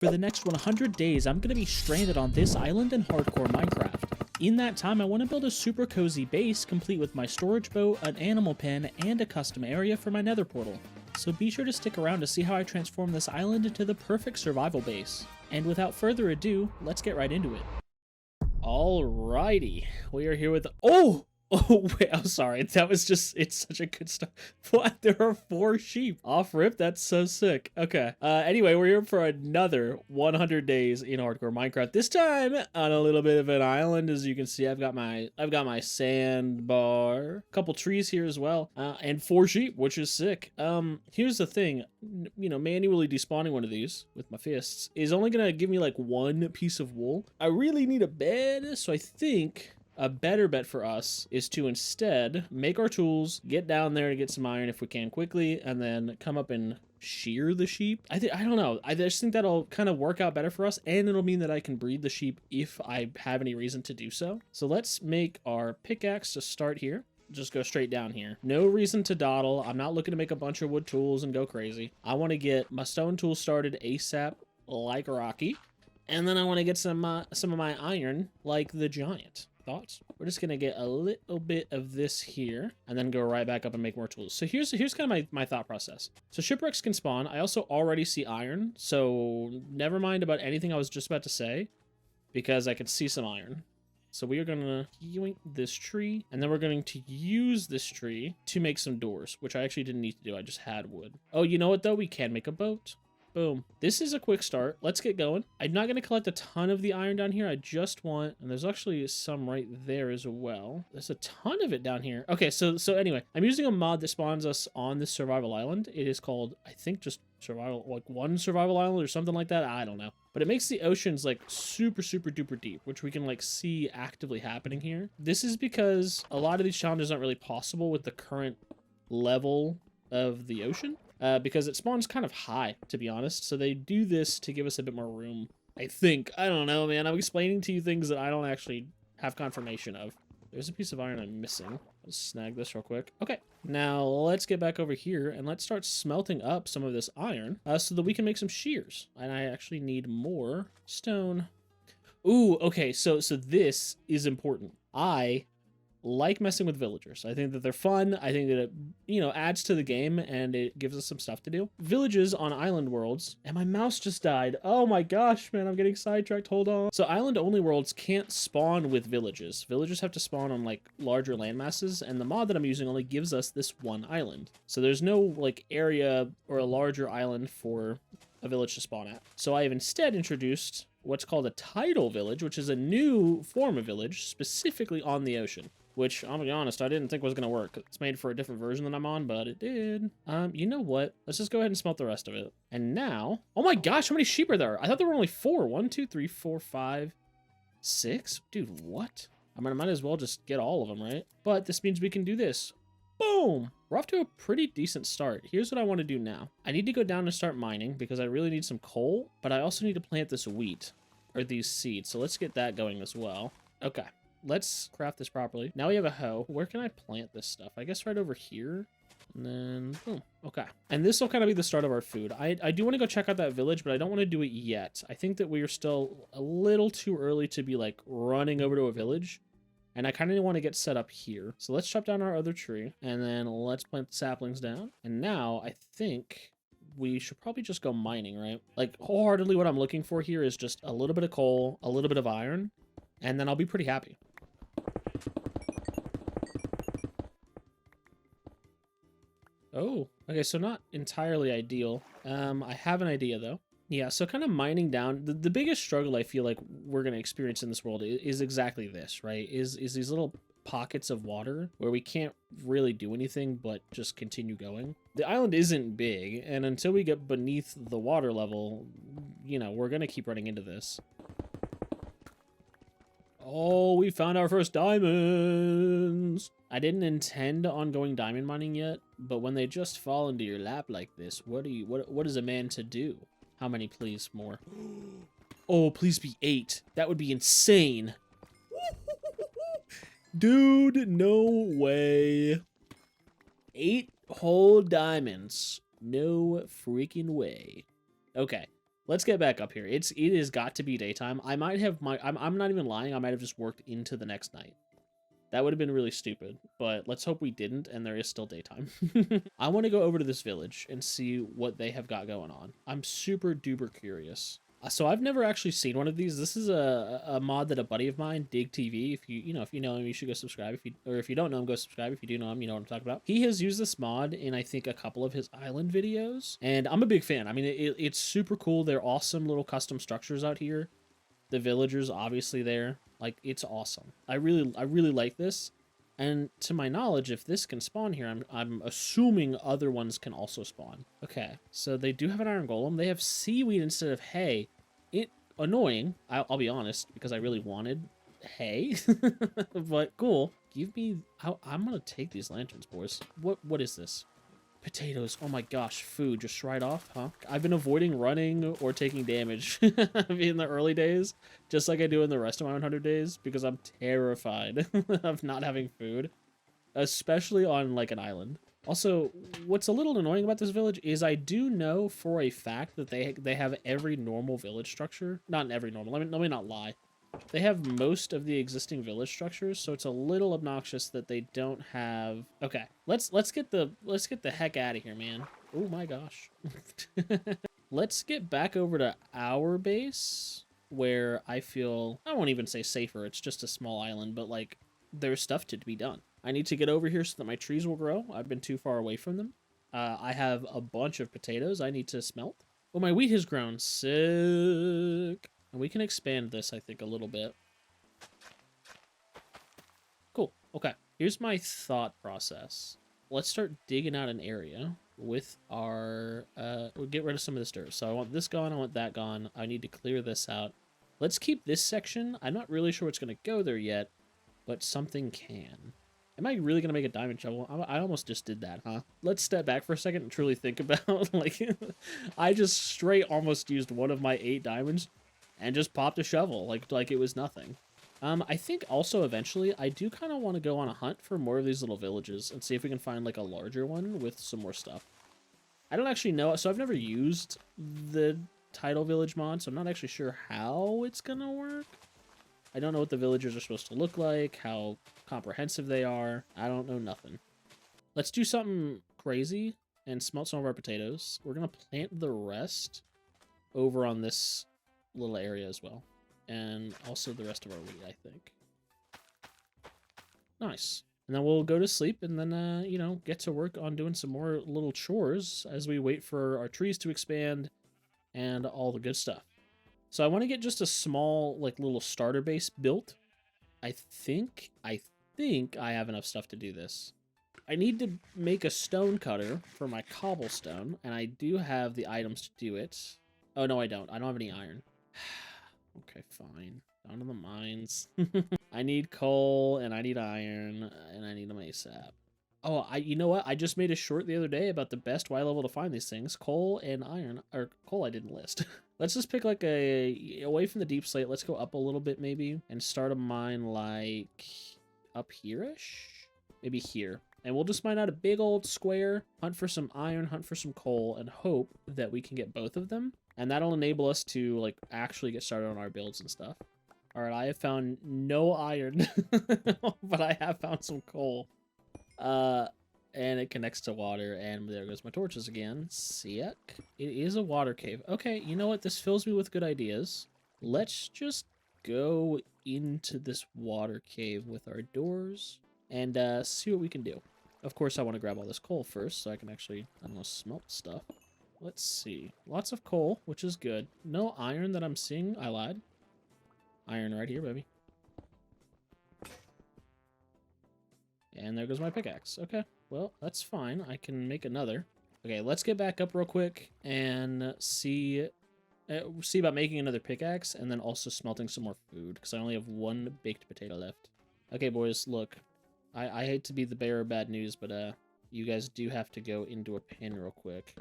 For the next 100 days, I'm going to be stranded on this island in hardcore Minecraft. In that time, I want to build a super cozy base, complete with my storage boat, an animal pen, and a custom area for my nether portal. So be sure to stick around to see how I transform this island into the perfect survival base. And without further ado, let's get right into it. Alrighty, we are here with... Oh, wait, I'm sorry. That was just... It's such a good start. What? There are 4 sheep. Off rip? That's so sick. Okay. Anyway, we're here for another 100 days in hardcore Minecraft. This time on a little bit of an island. As you can see, I've got my sandbar. A couple trees here as well. And 4 sheep, which is sick. Here's the thing. You know, manually despawning one of these with my fists is only gonna give me like 1 piece of wool. I really need a bed, so I think a better bet for us is to instead make our tools, get down there to get some iron if we can quickly, and then come up and shear the sheep. I don't know. I just think that'll kind of work out better for us, and it'll mean that I can breed the sheep if I have any reason to do so. So let's make our pickaxe to start here. Just go straight down here. No reason to dawdle. I'm not looking to make a bunch of wood tools and go crazy. I want to get my stone tools started ASAP like Rocky, and then I want to get some of my iron like the giant. Thoughts? We're just gonna get a little bit of this here and then go right back up and make more tools. So here's kind of my thought process. So shipwrecks can spawn. I also already see iron, so never mind about anything I was just about to say, because I can see some iron. So we are gonna yoink this tree, and then we're going to use this tree to make some doors, which I actually didn't need to do. I just had wood. Oh, you know what though? We can make a boat. Boom. This is a quick start. Let's get going. I'm not going to collect a ton of the iron down here. I just want... And there's actually some right there as well. There's a ton of it down here. Okay, so anyway, I'm using a mod that spawns us on this survival island. It is called, I think, just survival, like 1 survival island or something like that. I don't know. But it makes the oceans like super duper deep, which we can like see actively happening here. This is because a lot of these challenges aren't really possible with the current level of the ocean. Because it spawns kind of high, to be honest. So they do this to give us a bit more room, I think. I don't know, man. I'm explaining to you things that I don't actually have confirmation of. There's a piece of iron I'm missing. Let's snag this real quick. Okay, now let's get back over here and let's start smelting up some of this iron so that we can make some shears. And I actually need more stone. Ooh, okay, so this is important. I like messing with villagers. I think that they're fun. I think that it, you know, adds to the game and it gives us some stuff to do. Villages on island worlds, and my mouse just died. Oh my gosh, man, I'm getting sidetracked. Hold on. So island only worlds can't spawn with villages. Villagers have to spawn on like larger land masses, and the mod that I'm using only gives us this 1 island. So there's no like area or a larger island for a village to spawn at. So I have instead introduced what's called a tidal village, which is a new form of village specifically on the ocean. Which, I'll be honest, I didn't think was going to work. It's made for a different version than I'm on, but it did. You know what? Let's just go ahead and smelt the rest of it. And now... Oh my gosh, how many sheep are there? I thought there were only 4. 1, 2, 3, 4, 5, 6? Dude, what? I mean, I might as well just get all of them, right? But this means we can do this. Boom! We're off to a pretty decent start. Here's what I want to do now. I need to go down and start mining because I really need some coal, but I also need to plant this wheat, or these seeds. So let's get that going as well. Okay. Let's craft this properly. Now we have a hoe. Where can I plant this stuff? I guess right over here. And then, boom. Okay. And this will kind of be the start of our food. I do want to go check out that village, but I don't want to do it yet. I think that we are still a little too early to be like running over to a village. And I kind of want to get set up here. So let's chop down our other tree. And then let's plant the saplings down. And now I think we should probably just go mining, right? Like wholeheartedly what I'm looking for here is just a little bit of coal, a little bit of iron, and then I'll be pretty happy. Oh, okay, so not entirely ideal. I have an idea though. Yeah, so kind of mining down, the biggest struggle I feel like we're going to experience in this world is exactly this, right? Is these little pockets of water where we can't really do anything but just continue going. The island isn't big, and until we get beneath the water level, you know, we're going to keep running into this. Oh, we found our first diamonds! I didn't intend on going diamond mining yet, but when they just fall into your lap like this, what is a man to do? How many, please? More. Oh, please be 8. That would be insane. Dude, no way. 8 whole diamonds. No freaking way. Okay. Let's get back up here. It has got to be daytime. I might have I'm not even lying. I might have just worked into the next night. That would have been really stupid, but let's hope we didn't, and there is still daytime. I want to go over to this village and see what they have got going on. I'm super duper curious. So I've never actually seen one of these. This is a mod that a buddy of mine, Dig TV. If you know him, you should go subscribe. If you don't know him, go subscribe. If you do know him, you know what I'm talking about. He has used this mod in I think a couple of his island videos, and I'm a big fan. I mean, it's super cool. They're awesome little custom structures out here. The villagers obviously there. Like, it's awesome. I really like this. And to my knowledge, if this can spawn here, I'm assuming other ones can also spawn. Okay, so they do have an iron golem. They have seaweed instead of hay. Annoying, I'll be honest, because I really wanted hay. But cool. Give me... I'm gonna take these lanterns, boys. What is this? Potatoes. Oh my gosh, food just right off, huh? I've been avoiding running or taking damage in the early days, just like I do in the rest of my 100 days, because I'm terrified of not having food, especially on like an island. Also, what's a little annoying about this village is I do know for a fact that they have every normal village structure. Not every normal. Let me not lie. They have most of the existing village structures, so it's a little obnoxious that they don't have... Okay, let's get the heck out of here, man. Oh my gosh. Let's get back over to our base, where I feel... I won't even say safer, it's just a small island, but like, there's stuff to be done. I need to get over here so that my trees will grow. I've been too far away from them. I have a bunch of potatoes I need to smelt. Oh, my wheat has grown. Sick. And we can expand this, I think, a little bit. Cool. Okay. Here's my thought process. Let's start digging out an area with our... we'll get rid of some of this dirt. So I want this gone. I want that gone. I need to clear this out. Let's keep this section. I'm not really sure what's going to go there yet, but something can. Am I really going to make a diamond shovel? I almost just did that, huh? Let's step back for a second and truly think about, like, I just straight almost used one of my 8 diamonds and just popped a shovel like it was nothing. I think also eventually I do kind of want to go on a hunt for more of these little villages and see if we can find like a larger one with some more stuff. I don't actually know, so I've never used the Tidal Village mod, so I'm not actually sure how it's gonna work. I don't know what the villagers are supposed to look like, how comprehensive they are. I don't know nothing. Let's do something crazy and smelt some of our potatoes. We're gonna plant the rest over on this little area as well, and also the rest of our wheat, I think. Nice. And then we'll go to sleep and then you know, get to work on doing some more little chores as we wait for our trees to expand and all the good stuff. So I want to get just a small like little starter base built. I think I have enough stuff to do this. I need to make a stone cutter for my cobblestone, and I do have the items to do it. Oh no, I don't have any iron. Okay, fine. Down to the mines. I need coal, and I need iron, and I need them ASAP. Oh, you know what? I just made a short the other day about the best Y level to find these things. Coal and iron, or coal I didn't list. Let's just pick like away from the deep slate. Let's go up a little bit maybe, and start a mine like up here-ish? Maybe here. And we'll just mine out a big old square, hunt for some iron, hunt for some coal, and hope that we can get both of them. And that'll enable us to, like, actually get started on our builds and stuff. Alright, I have found no iron, but I have found some coal. And it connects to water, and there goes my torches again. Sick. It is a water cave. Okay, you know what? This fills me with good ideas. Let's just go into this water cave with our doors and see what we can do. Of course, I want to grab all this coal first so I can actually, I don't know, smelt stuff. Let's see. Lots of coal, which is good. No iron that I'm seeing. I lied. Iron right here, baby. And there goes my pickaxe. Okay, well, that's fine. I can make another. Okay, let's get back up real quick and see about making another pickaxe and then also smelting some more food because I only have 1 baked potato left. Okay, boys, look. I hate to be the bearer of bad news, but you guys do have to go into a pen real quick.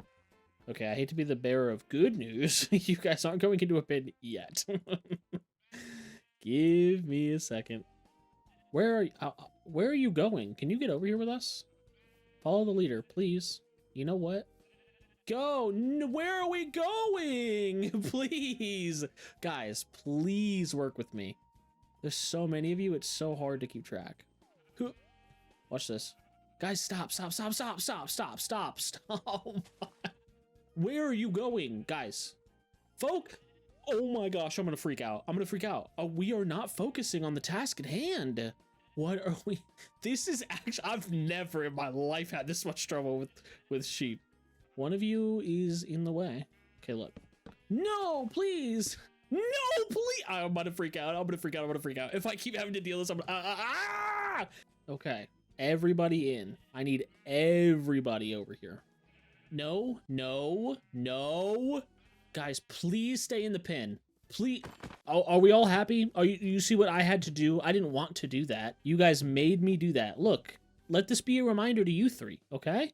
Okay, I hate to be the bearer of good news. You guys aren't going into a pen yet. Give me a second. Where are you going? Can you get over here with us? Follow the leader, please. You know what? go. Where are we going? Please. Guys, please work with me. There's so many of you, it's so hard to keep track. Watch this. Guys, stop. Where are you going, guys? Oh my gosh, I'm gonna freak out. We are not focusing on the task at hand. What are we? This is actually, I've never in my life had this much trouble with sheep. One of you is in the way. Okay, look. No, please. No, please. I'm about to freak out. If I keep having to deal with this, Okay, everybody in. I need everybody over here. No. Guys, please stay in the pen. Please. Are we all happy? You see what I had to do? I didn't want to do that. You guys made me do that. Look, let this be a reminder to you three, okay?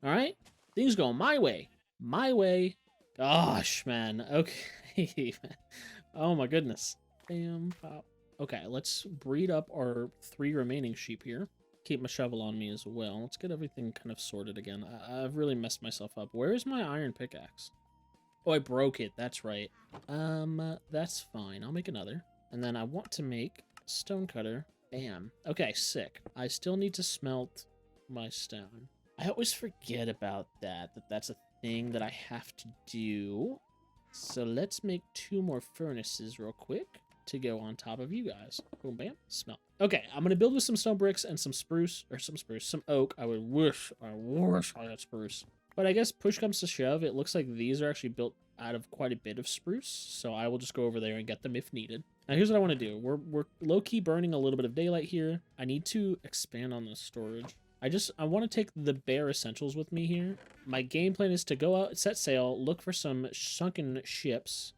All right? Things go my way. Gosh, man. Okay. Oh my goodness. Bam, pop. Okay, let's breed up our 3 remaining sheep here. Keep my shovel on me as well. Let's get everything kind of sorted again. I've really messed myself up. Where is my iron pickaxe? Oh, I broke it. That's right. That's fine. I'll make another. And then I want to make stone cutter. Bam. Okay, sick. I still need to smelt my stone. I always forget about that's a thing that I have to do. So let's make 2 more furnaces real quick to go on top of you guys. Boom, bam, smelt. Okay, I'm gonna build with some stone bricks and some oak. I wish I had spruce. But I guess push comes to shove, it looks like these are actually built out of quite a bit of spruce, so I will just go over there and get them if needed. Now here's what I want to do. We're low-key burning a little bit of daylight here. I need to expand on the storage. I want to take the bare essentials with me here. My game plan is to go out, set sail, look for some sunken ships,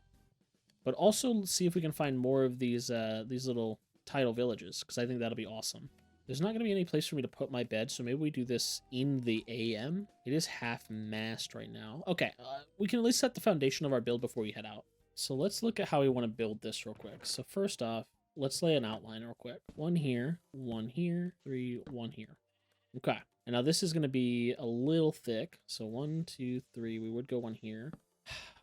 but also see if we can find more of these little tidal villages, because I think that'll be awesome. There's not going to be any place for me to put my bed, so maybe we do this in the AM. It is half-mast right now. Okay, we can at least set the foundation of our build before we head out. So let's look at how we want to build this real quick. So first off, let's lay an outline real quick. 1 here, 1 here, 3, 1 here. Okay, and now this is going to be a little thick. So 1, 2, 3, we would go 1 here.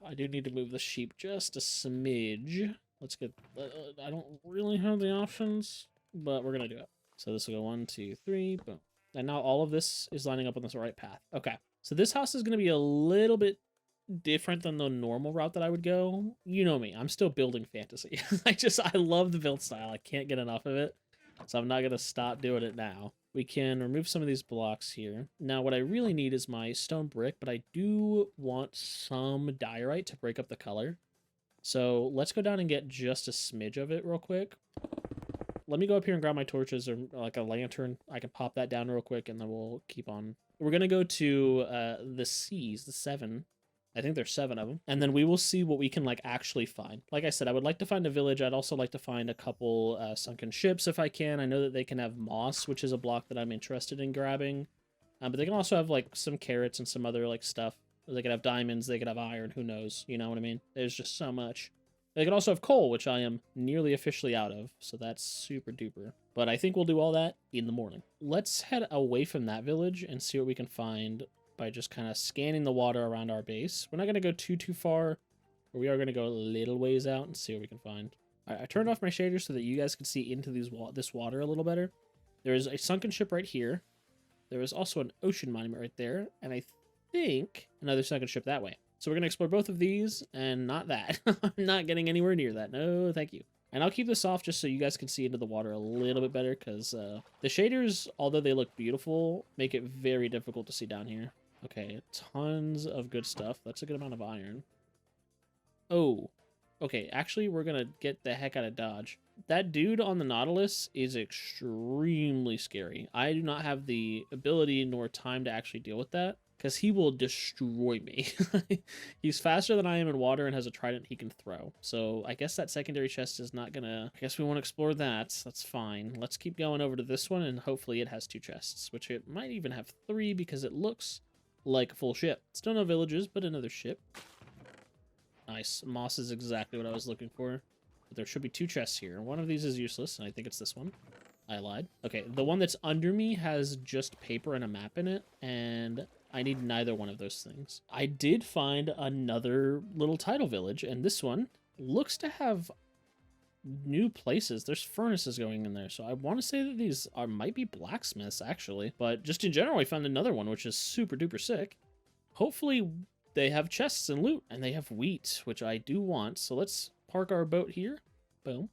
I do need to move the sheep just a smidge. Let's get, I don't really have the options, but we're going to do it. So this will go 1, 2, 3, boom. And now all of this is lining up on this right path. Okay, so this house is going to be a little bit different than the normal route that I would go. You know me, I'm still building fantasy. I love the build style. I can't get enough of it. So I'm not going to stop doing it now. We can remove some of these blocks here. Now what I really need is my stone brick, but I do want some diorite to break up the color. So let's go down and get just a smidge of it real quick. Let me go up here and grab my torches or like a lantern. I can pop that down real quick and then we'll keep on. We're going to go to the seas, the 7. I think there's 7 of them. And then we will see what we can like actually find. Like I said, I would like to find a village. I'd also like to find a couple sunken ships if I can. I know that they can have moss, which is a block that I'm interested in grabbing. But they can also have like some carrots and some other like stuff. They could have diamonds, they could have iron, who knows? You know what I mean? There's just so much. They could also have coal, which I am nearly officially out of, so that's super duper. But I think we'll do all that in the morning. Let's head away from that village and see what we can find by just kind of scanning the water around our base. We're not going to go too far, but we are going to go a little ways out and see what we can find. I turned off my shaders so that you guys can see into this water a little better. There is a sunken ship right here. There is also an ocean monument right there, and I think another sunken ship that way. So we're going to explore both of these, and not that. I'm not getting anywhere near that. No, thank you. And I'll keep this off just so you guys can see into the water a little bit better, because the shaders, although they look beautiful, make it very difficult to see down here. Okay, tons of good stuff. That's a good amount of iron. Oh, okay, actually, we're going to get the heck out of Dodge. That dude on the Nautilus is extremely scary. I do not have the ability nor time to actually deal with that, because he will destroy me. He's faster than I am in water and has a trident he can throw. So I guess that secondary chest is not gonna... I guess we want to explore that. That's fine. Let's keep going over to this one, and hopefully it has 2 chests, which it might even have 3 because it looks like a full ship. Still no villages, but another ship. Nice. Moss is exactly what I was looking for. But there should be 2 chests here. One of these is useless, and I think it's this one. I lied. Okay, the one that's under me has just paper and a map in it, and I need neither one of those things. I did find another little tidal village, and this one looks to have new places. There's furnaces going in there, so I want to say that these might be blacksmiths, actually. But just in general, I found another one, which is super duper sick. Hopefully, they have chests and loot, and they have wheat, which I do want. So let's park our boat here. Boom.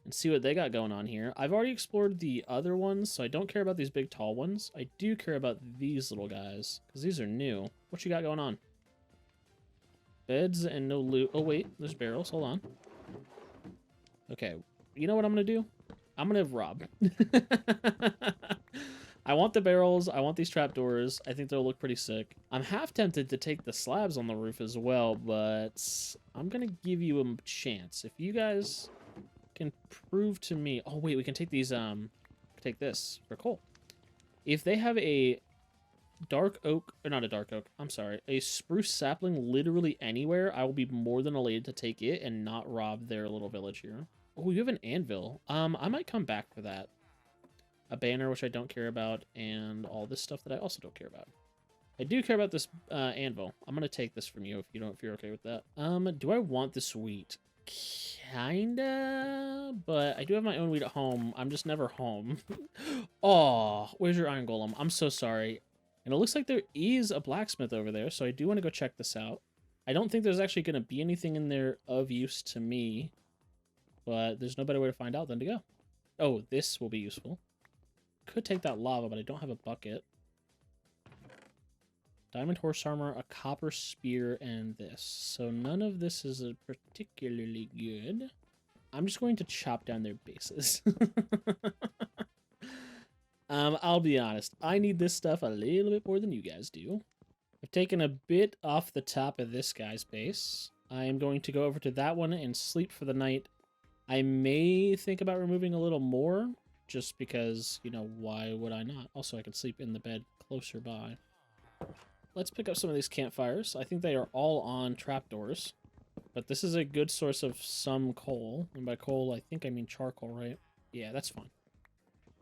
And see what they got going on here. I've already explored the other ones, so I don't care about these big tall ones. I do care about these little guys, because these are new. What you got going on? Beds and no loot. Oh, wait. There's barrels. Hold on. Okay. You know what I'm going to do? I'm going to rob. I want the barrels. I want these trapdoors. I think they'll look pretty sick. I'm half tempted to take the slabs on the roof as well, but I'm going to give you a chance. If you guys can prove to me... Oh, wait, we can take these, take this for coal. If they have a dark oak, or not a dark oak, I'm sorry, a spruce sapling literally anywhere, I will be more than elated to take it and not rob their little village here. Oh, you have an anvil. I might come back for that. A banner, which I don't care about, and all this stuff that I also don't care about. I do care about this anvil. I'm gonna take this from you if you're okay with that. Do I want this wheat? Kinda, but I do have my own wheat at home. I'm just never home. Oh, where's your iron golem? I'm so sorry. And it looks like there is a blacksmith over there, so I do want to go check this out. I don't think there's actually going to be anything in there of use to me, but there's no better way to find out than to go. Oh, this will be useful. Could take that lava, but I don't have a bucket. Diamond horse armor, a copper spear, and this. So none of this is particularly good. I'm just going to chop down their bases. I'll be honest. I need this stuff a little bit more than you guys do. I've taken a bit off the top of this guy's base. I am going to go over to that one and sleep for the night. I may think about removing a little more, just because, you know, why would I not? Also, I can sleep in the bed closer by. Let's pick up some of these campfires. I think they are all on trapdoors, but this is a good source of some coal. And by coal, I think I mean charcoal, right? Yeah, that's fine.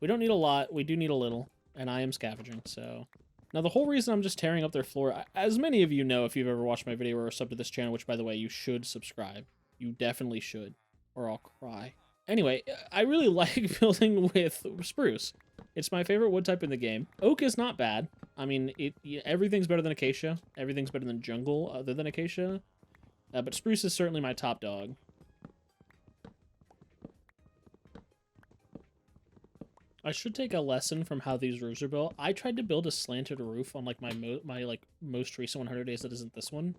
We don't need a lot. We do need a little, and I am scavenging, so... Now, the whole reason I'm just tearing up their floor, as many of you know if you've ever watched my video or subbed to this channel, which, by the way, you should subscribe. You definitely should, or I'll cry. Anyway, I really like building with spruce. It's my favorite wood type in the game. Oak is not bad. I mean, everything's better than acacia. Everything's better than jungle other than acacia. But spruce is certainly my top dog. I should take a lesson from how these roofs are built. I tried to build a slanted roof on like my most recent 100 days that isn't this one.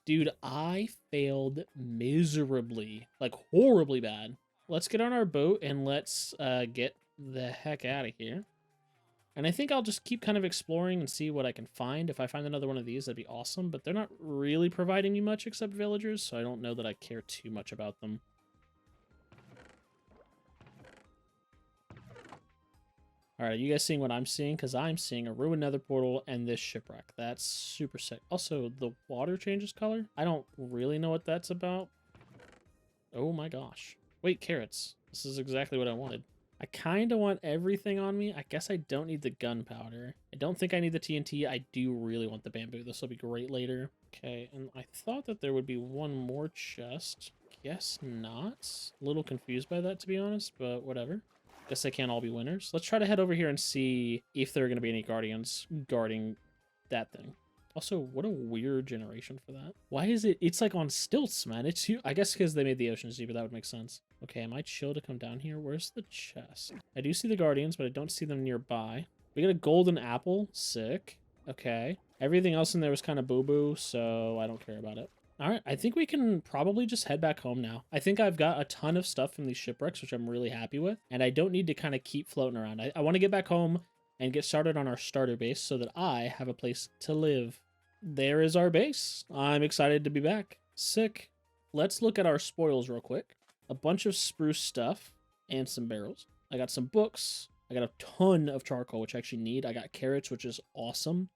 Dude, I failed miserably, like horribly bad. Let's get on our boat and let's get the heck out of here. And I think I'll just keep kind of exploring and see what I can find. If I find another one of these, that'd be awesome. But they're not really providing me much except villagers, so I don't know that I care too much about them. Alright, are you guys seeing what I'm seeing? Because I'm seeing a ruined nether portal and this shipwreck. That's super sick. Also, the water changes color. I don't really know what that's about. Oh my gosh. Wait, carrots. This is exactly what I wanted. I kind of want everything on me. I guess I don't need the gunpowder. I don't think I need the TNT. I do really want the bamboo. This will be great later. Okay, and I thought that there would be one more chest. Guess not. A little confused by that, to be honest, but whatever. Guess they can't all be winners. Let's try to head over here and see if there are going to be any guardians guarding that thing. Also, what a weird generation for that. Why is it? It's like on stilts, man. It's huge. I guess because they made the oceans deeper, that would make sense. Okay, am I chill to come down here? Where's the chest? I do see the guardians, but I don't see them nearby. We got a golden apple. Sick. Okay. Everything else in there was kind of boo-boo, so I don't care about it. All right, I think we can probably just head back home now. I think I've got a ton of stuff from these shipwrecks, which I'm really happy with, and I don't need to kind of keep floating around. I want to get back home and get started on our starter base so that I have a place to live. There is our base. I'm excited to be back. Sick. Let's look at our spoils real quick. A bunch of spruce stuff and some barrels. I got some books. I got a ton of charcoal, which I actually need. I got carrots, which is awesome.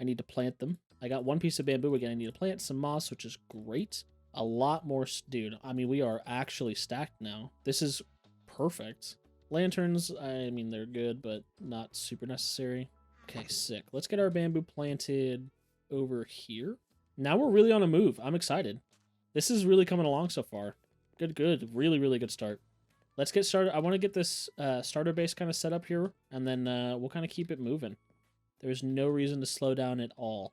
I need to plant them. I got one piece of bamboo again. I need to plant some moss, which is great. A lot more, dude. I mean, we are actually stacked now. This is perfect. Lanterns, I mean, they're good, but not super necessary. Okay, sick. Let's get our bamboo planted over here. Now we're really on a move. I'm excited. This is really coming along so far. Good, good. Really, really good start. Let's get started. I want to get this starter base kind of set up here, and then we'll kind of keep it moving. There's no reason to slow down at all.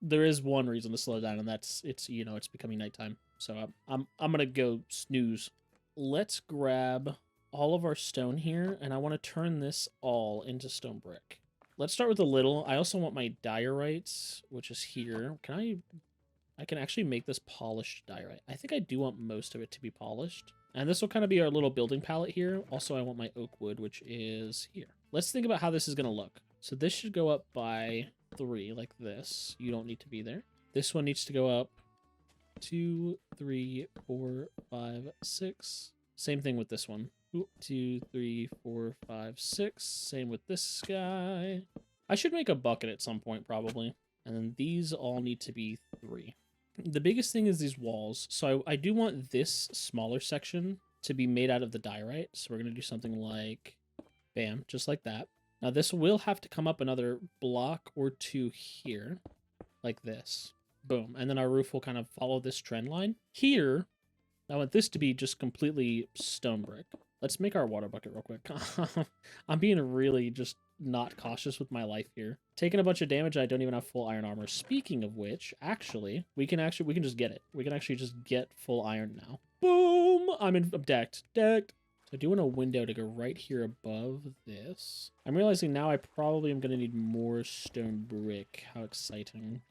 There is one reason to slow down, and that's it's becoming nighttime. So I'm gonna go snooze. Let's grab all of our stone here, and I want to turn this all into stone brick. Let's start with a little. I also want my diorite, which is here. I can actually make this polished diorite. I think I do want most of it to be polished. And this will kind of be our little building palette here. Also, I want my oak wood, which is here. Let's think about how this is going to look. So this should go up by 3, like this. You don't need to be there. This one needs to go up 2, 3, 4, 5, 6. Same thing with this one. 2, 3, 4, 5, 6. Same with this guy. I should make a bucket at some point, probably. And then these all need to be 3. The biggest thing is these walls. So I do want this smaller section to be made out of the diorite. So we're going to do something like, bam, just like that. Now this will have to come up another block or 2 here, like this. Boom. And then our roof will kind of follow this trend line. Here, I want this to be just completely stone brick. Let's make our water bucket real quick. I'm being really just not cautious with my life here. Taking a bunch of damage, I don't even have full iron armor. Speaking of which, actually, we can just get it. We can actually just get full iron now. Boom! I'm decked. Decked. So I do want a window to go right here above this. I'm realizing now I probably am going to need more stone brick. How exciting.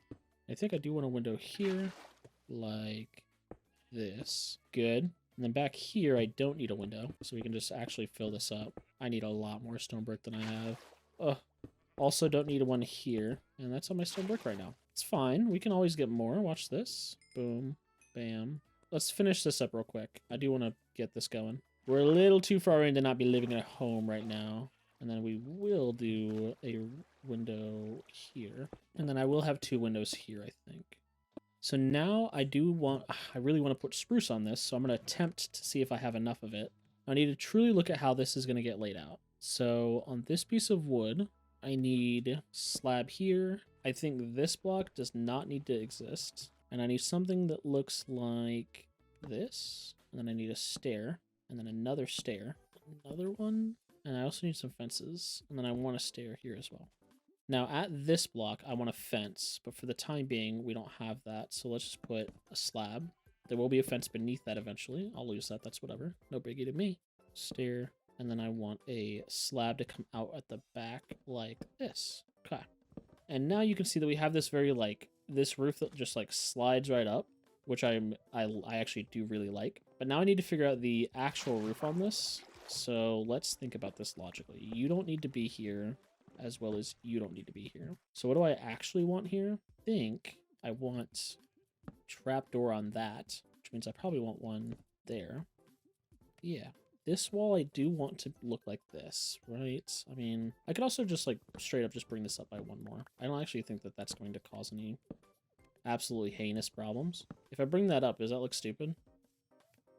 I think I do want a window here, like this. Good. And then back here, I don't need a window, so we can just actually fill this up. I need a lot more stone brick than I have. Ugh. Also don't need one here, and that's on my stone brick right now. It's fine. We can always get more. Watch this. Boom. Bam. Let's finish this up real quick. I do want to get this going. We're a little too far in to not be living in a home right now. And then we will do a window here. And then I will have 2 windows here, I think. So now I really want to put spruce on this, so I'm going to attempt to see if I have enough of it. I need to truly look at how this is going to get laid out. So on this piece of wood, I need slab here. I think this block does not need to exist. And I need something that looks like this. And then I need a stair, and then another stair, another one. And I also need some fences, and then I want a stair here as well. Now, at this block, I want a fence, but for the time being, we don't have that, so let's just put a slab. There will be a fence beneath that eventually. I'll lose that, that's whatever. No biggie to me. Stair, and then I want a slab to come out at the back like this. Okay. And now you can see that we have this this roof that just, slides right up, which I actually do really like. But now I need to figure out the actual roof on this, so let's think about this logically. You don't need to be here, as well as you don't need to be here. So what do I actually want here? I think I want trapdoor on that, which means I probably want one there. Yeah. This wall I do want to look like this, right? I mean, I could also just straight up just bring this up by 1 more. I don't actually think that that's going to cause any absolutely heinous problems. If I bring that up, does that look stupid?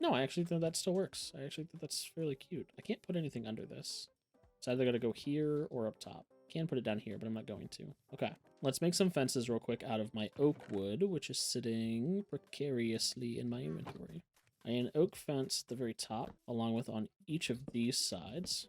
No, I actually think that still works. I actually think that's fairly cute. I can't put anything under this. It's either got to go here or up top. Can put it down here, but I'm not going to. Okay, let's make some fences real quick out of my oak wood, which is sitting precariously in my inventory. I need an oak fence at the very top, along with on each of these sides.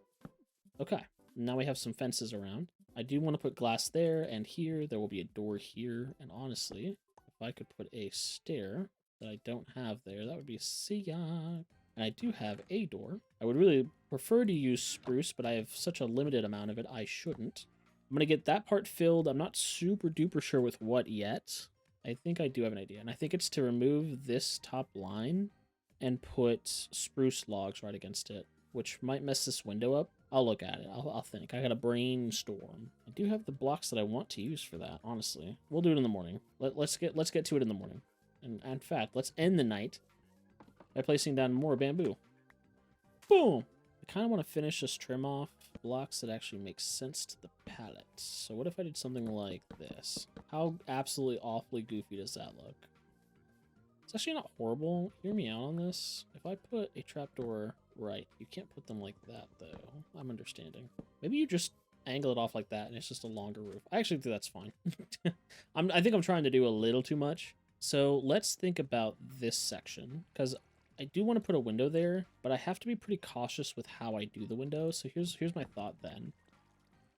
Okay, now we have some fences around. I do want to put glass there and here. There will be a door here, and honestly, if I could put a stair that I don't have there, that would be sick. And I do have a door. I would really prefer to use spruce, but I have such a limited amount of it, I shouldn't. I'm going to get that part filled. I'm not super duper sure with what yet. I think I do have an idea, and I think it's to remove this top line and put spruce logs right against it, which might mess this window up. I'll look at it. I'll think. I got to brainstorm. I do have the blocks that I want to use for that, honestly. We'll do it in the morning. Let's get to it in the morning. And in fact, let's end the night by placing down more bamboo. Boom! I kind of want to finish this trim off blocks that actually make sense to the palette. So what if I did something like this? How absolutely awfully goofy does that look? It's actually not horrible. Hear me out on this. If I put a trapdoor right, you can't put them like that, though. I'm understanding. Maybe you just angle it off like that, and it's just a longer roof. I actually think that's fine. I think I'm trying to do a little too much. So let's think about this section, because I do want to put a window there, but I have to be pretty cautious with how I do the window. So here's my thought then.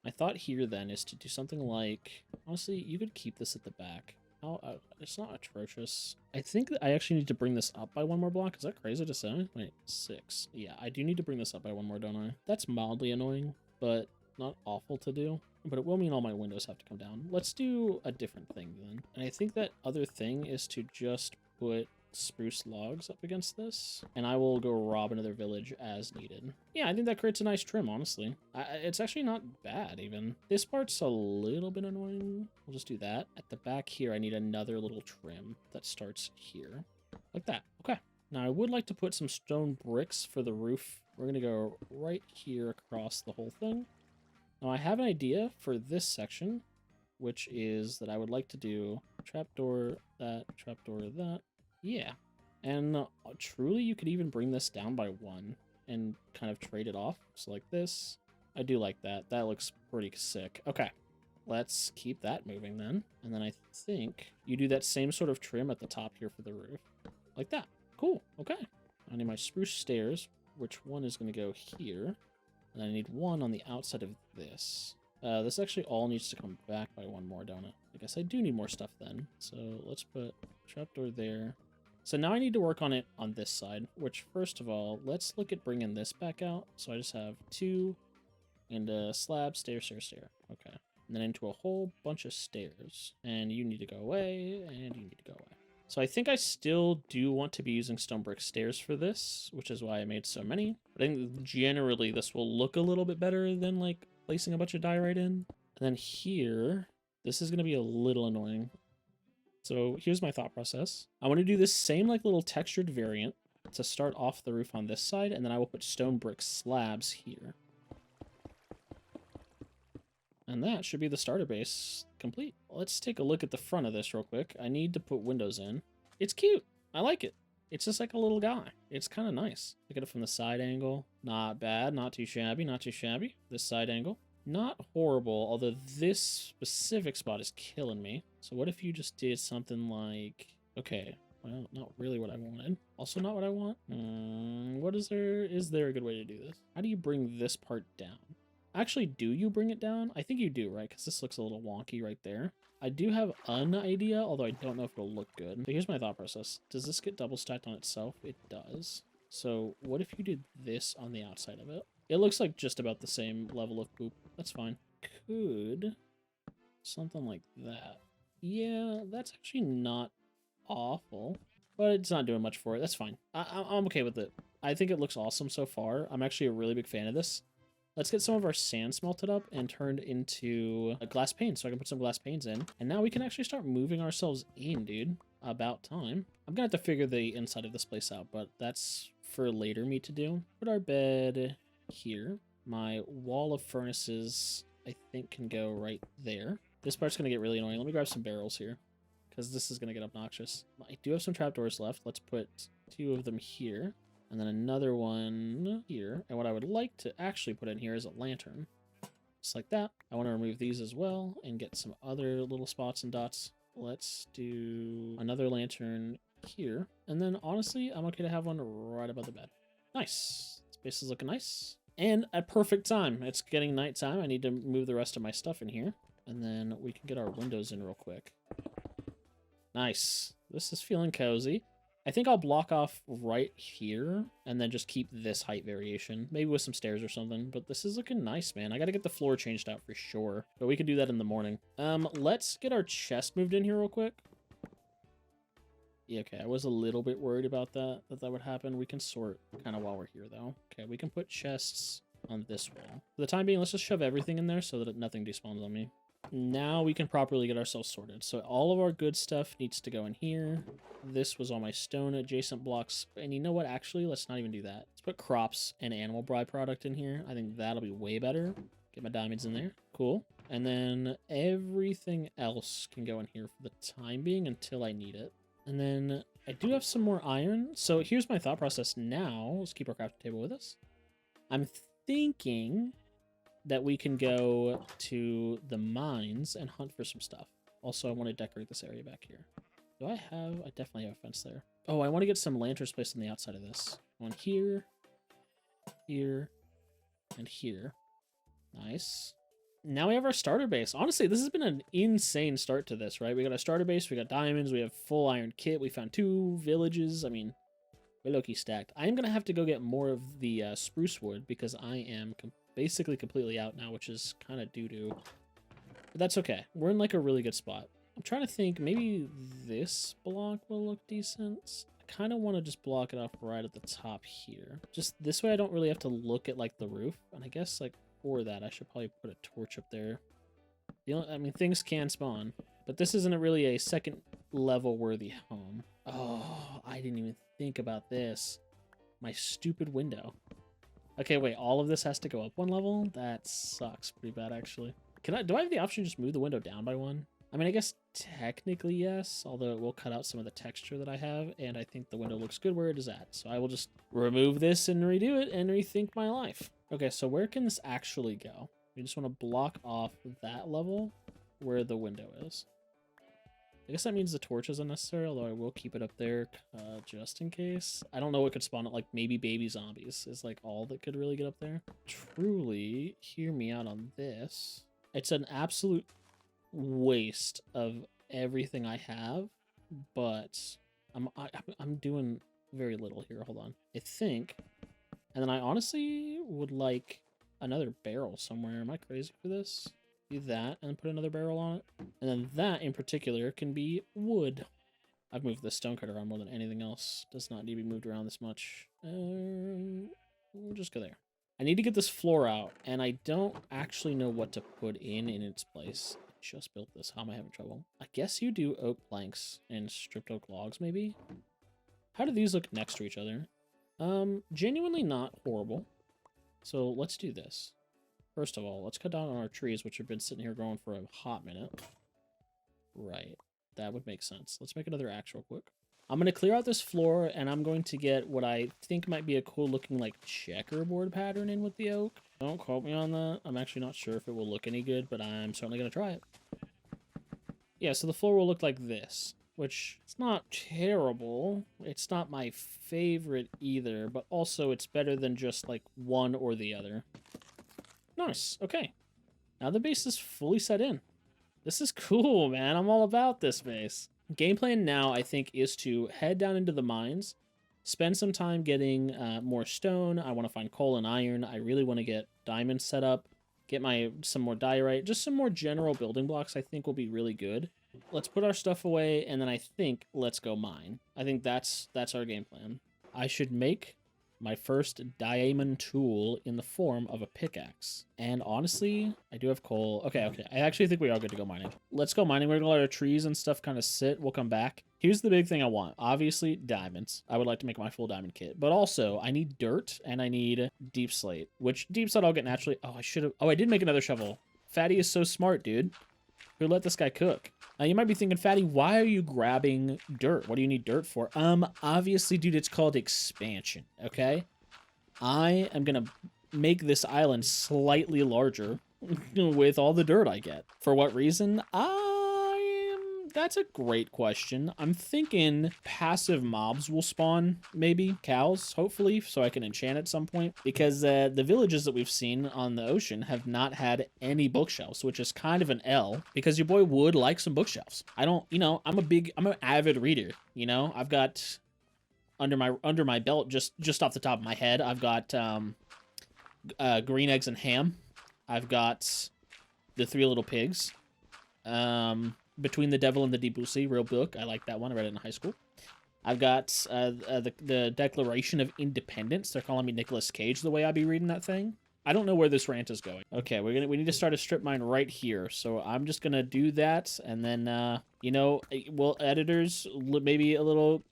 My thought here then is to do something like, honestly, you could keep this at the back. Oh, it's not atrocious. I think that I actually need to bring this up by one more block. Is that crazy to say? Wait, 6. Yeah, I do need to bring this up by one more, don't I? That's mildly annoying, but not awful to do. But it will mean all my windows have to come down. Let's do a different thing then. And I think that other thing is to just put spruce logs up against this, and I will go rob another village as needed. Yeah, I think that creates a nice trim, honestly. It's actually not bad, even. This part's a little bit annoying. We'll just do that. At the back here, I need another little trim that starts here. Like that. Okay. Now, I would like to put some stone bricks for the roof. We're going to go right here across the whole thing. Now, I have an idea for this section, which is that I would like to do trapdoor, that, yeah. And truly, you could even bring this down by 1 and kind of trade it off. So like this. I do like that. That looks pretty sick. Okay. Let's keep that moving then. And then I think you do that same sort of trim at the top here for the roof. Like that. Cool. Okay. I need my spruce stairs, which one is going to go here. And I need one on the outside of this. This actually all needs to come back by 1 more, don't it? I guess I do need more stuff then. So let's put trapdoor there. So now I need to work on it on this side, which first of all, let's look at bringing this back out. So I just have 2 and a slab, stair. Okay. And then into a whole bunch of stairs. And you need to go away, and you need to go away. So I think I still do want to be using stone brick stairs for this, which is why I made so many. But I think generally this will look a little bit better than like placing a bunch of diorite in. And then here, this is going to be a little annoying. So here's my thought process. I want to do this same like little textured variant to start off the roof on this side, and then I will put stone brick slabs here. And that should be the starter base complete. Let's take a look at the front of this real quick. I need to put windows in. It's cute. I like it. It's just like a little guy. It's kind of nice. Look at it from the side angle. Not bad. Not too shabby. Not too shabby. This side angle. Not horrible, although this specific spot is killing me. So what if you just did something like... Okay, well, not really what I wanted. Also not what I want. What is there? Is there a good way to do this? How do you bring this part down? Actually, do you bring it down? I think you do, right? Because this looks a little wonky right there. I do have an idea, although I don't know if it'll look good. But here's my thought process. Does this get double stacked on itself? It does. So what if you did this on the outside of it? It looks like just about the same level of poop. That's fine. Could something like that. Yeah, that's actually not awful, but it's not doing much for it. That's fine. I'm okay with it. I think it looks awesome so far. I'm actually a really big fan of this. Let's get some of our sand smelted up and turned into a glass pane so I can put some glass panes in. And now we can actually start moving ourselves in, dude. About time. I'm gonna have to figure the inside of this place out, but that's for later me to do. Put our bed here. My wall of furnaces, I think, can go right there. This part's gonna get really annoying. Let me grab some barrels here, because this is gonna get obnoxious. I do have some trapdoors left. Let's put 2 of them here. And then another one here. And what I would like to actually put in here is a lantern. Just like that. I want to remove these as well and get some other little spots and dots. Let's do another lantern here. And then honestly, I'm okay to have one right above the bed. Nice. Space is looking nice. And at perfect time. It's getting nighttime. I need to move the rest of my stuff in here. And then we can get our windows in real quick. Nice. This is feeling cozy. I think I'll block off right here and then just keep this height variation, maybe with some stairs or something. But this is looking nice, man. I got to get the floor changed out for sure, but we could do that in the morning. Let's get our chest moved in here real quick. Yeah, okay. I was a little bit worried about that would happen. We can sort kind of while we're here, though. Okay, we can put chests on this wall. For the time being, let's just shove everything in there so that nothing despawns on me. Now we can properly get ourselves sorted. So all of our good stuff needs to go in here. This was all my stone adjacent blocks. And you know what? Actually, let's not even do that. Let's put crops and animal byproduct in here. I think that'll be way better. Get my diamonds in there. Cool. And then everything else can go in here for the time being until I need it. And then I do have some more iron. So here's my thought process now. Let's keep our crafting table with us. I'm thinking that we can go to the mines and hunt for some stuff. Also, I want to decorate this area back here. Do I have... I definitely have a fence there. Oh, I want to get some lanterns placed on the outside of this. One here, here, and here. Nice. Now we have our starter base. Honestly, this has been an insane start to this, right? We got a starter base, we got diamonds, we have full iron kit, we found 2 villages. I mean, we're low-key stacked. I am going to have to go get more of the spruce wood because I am basically completely out now, which is kind of doo-doo. But that's okay. We're in like a really good spot. I'm trying to think, maybe this block will look decent. I kind of want to just block it off right at the top here. Just this way I don't really have to look at like the roof. And I guess like for that, I should probably put a torch up there. I mean, things can spawn, but this isn't really a second level worthy home. Oh, I didn't even think about this. My stupid window. Okay, wait, all of this has to go up 1 level? That sucks pretty bad, actually. Do I have the option to just move the window down by 1? I mean, I guess technically yes, although it will cut out some of the texture that I have, and I think the window looks good where it is at. So I will just remove this and redo it and rethink my life. Okay, so where can this actually go? We just want to block off that level where the window is. I guess that means the torch is unnecessary, although I will keep it up there just in case. I don't know what could spawn it, like maybe baby zombies is like all that could really get up there. Truly, hear me out on this. It's an absolute waste of everything I have, but I'm doing very little here. Hold on. I think, and then I honestly would like another barrel somewhere. Am I crazy for this? Do that and then put another barrel on it, and then that in particular can be wood. I've moved this stone cutter around more than anything else. Does not need to be moved around this much. We'll just go there. I need to get this floor out, and I don't actually know what to put in its place. I just built this. How am I having trouble? I guess you do oak planks and stripped oak logs, maybe? How do these look next to each other? Genuinely not horrible. So let's do this. First of all, let's cut down on our trees, which have been sitting here growing for a hot minute. Right. That would make sense. Let's make another axe real quick. I'm going to clear out this floor, and I'm going to get what I think might be a cool looking like checkerboard pattern in with the oak. Don't quote me on that. I'm actually not sure if it will look any good, but I'm certainly going to try it. Yeah, so the floor will look like this, which it's not terrible. It's not my favorite either, but also it's better than just like one or the other. Nice. Okay. Now the base is fully set in. This is cool, man. I'm all about this base. Game plan now, I think, is to head down into the mines, spend some time getting more stone. I want to find coal and iron. I really want to get diamonds set up, get some more diorite, just some more general building blocks I think will be really good. Let's put our stuff away, and then I think let's go mine. I think that's our game plan. I should make my first diamond tool in the form of a pickaxe. And honestly, I do have coal. Okay. I actually think we are good to go mining. Let's go mining. We're gonna let our trees and stuff kind of sit. We'll come back. Here's the big thing I want. Obviously, diamonds. I would like to make my full diamond kit. But also, I need dirt and I need deep slate, which deep slate I'll get naturally. Oh, I did make another shovel. Fatty is so smart, dude. Who let this guy cook? Now, you might be thinking, Fatty, why are you grabbing dirt? What do you need dirt for? Obviously, dude, it's called expansion, okay? I am gonna make this island slightly larger with all the dirt I get. For what reason? That's a great question. I'm thinking passive mobs will spawn, maybe. Cows, hopefully, so I can enchant at some point. Because the villages that we've seen on the ocean have not had any bookshelves, which is kind of an L, because your boy would like some bookshelves. I'm an avid reader, you know? I've got, under my belt, just off the top of my head, I've got Green Eggs and Ham. I've got The Three Little Pigs. Between the Devil and the Deep Blue Sea, real book. I like that one. I read it in high school. I've got the Declaration of Independence. They're calling me Nicolas Cage the way I be reading that thing. I don't know where this rant is going. Okay, we need to start a strip mine right here. So I'm just gonna do that, and then well, editors, maybe a little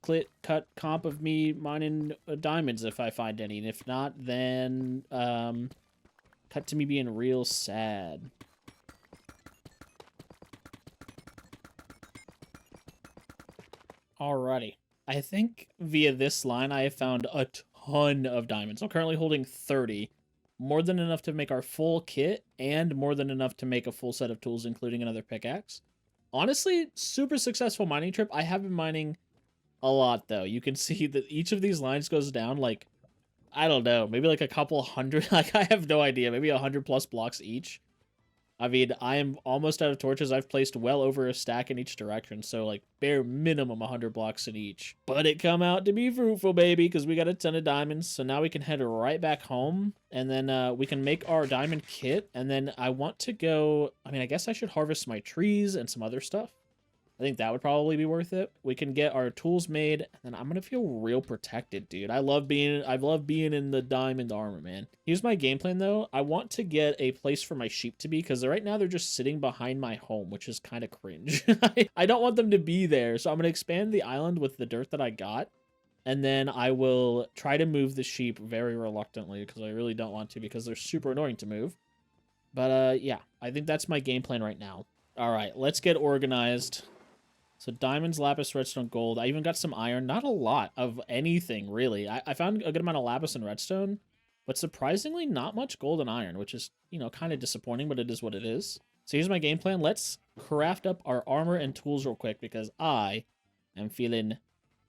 cut comp of me mining diamonds if I find any, and if not, then cut to me being real sad. Alrighty. I think via this line I have found a ton of diamonds. I'm currently holding 30. more than enough to make our full kit, and more than enough to make a full set of tools, including another pickaxe. Honestly, super successful mining trip. I have been mining a lot, though. You can see that each of these lines goes down, like, I don't know, maybe like a couple hundred. Like, I have no idea. Maybe 100+ blocks each. I mean, I am almost out of torches. I've placed well over a stack in each direction, so like bare minimum 100 blocks in each. But it come out to be fruitful, baby, because we got a ton of diamonds. So now we can head right back home, and then we can make our diamond kit. And then I want to go, I mean, I guess I should harvest my trees and some other stuff. I think that would probably be worth it. We can get our tools made, and then I'm gonna feel real protected, dude. I love being in the diamond armor, man. Here's my game plan, though. I want to get a place for my sheep to be, because right now they're just sitting behind my home, which is kind of cringe. I don't want them to be there, so I'm gonna expand the island with the dirt that I got, and then I will try to move the sheep very reluctantly, because I really don't want to, because they're super annoying to move. But yeah, I think that's my game plan right now. All right, let's get organized. So diamonds, lapis, redstone, gold. I even got some iron. Not a lot of anything, really. I found a good amount of lapis and redstone, but surprisingly not much gold and iron, which is, you know, kind of disappointing, but it is what it is. So here's my game plan. Let's craft up our armor and tools real quick, because I am feeling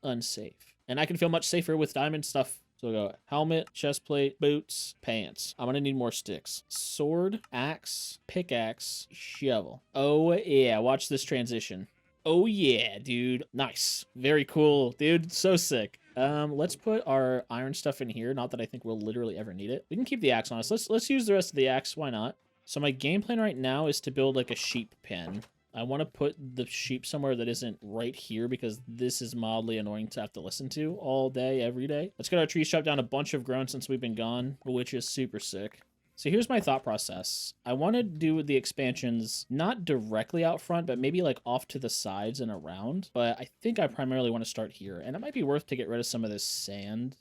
unsafe. And I can feel much safer with diamond stuff. So we'll go helmet, chest plate, boots, pants. I'm going to need more sticks. Sword, axe, pickaxe, shovel. Oh, yeah. Watch this transition. Oh yeah, dude. Nice. Very cool, dude. So sick. Let's put our iron stuff in here. Not that I think we'll literally ever need it. We can keep the axe on us. Let's use the rest of the axe. Why not? So my game plan right now is to build like a sheep pen. I want to put the sheep somewhere that isn't right here, because this is mildly annoying to have to listen to all day, every day. Let's get our trees chopped down. A bunch have grown since we've been gone, which is super sick. So here's my thought process. I want to do the expansions not directly out front, but maybe like off to the sides and around. But I think I primarily want to start here. And it might be worth to get rid of some of this sand,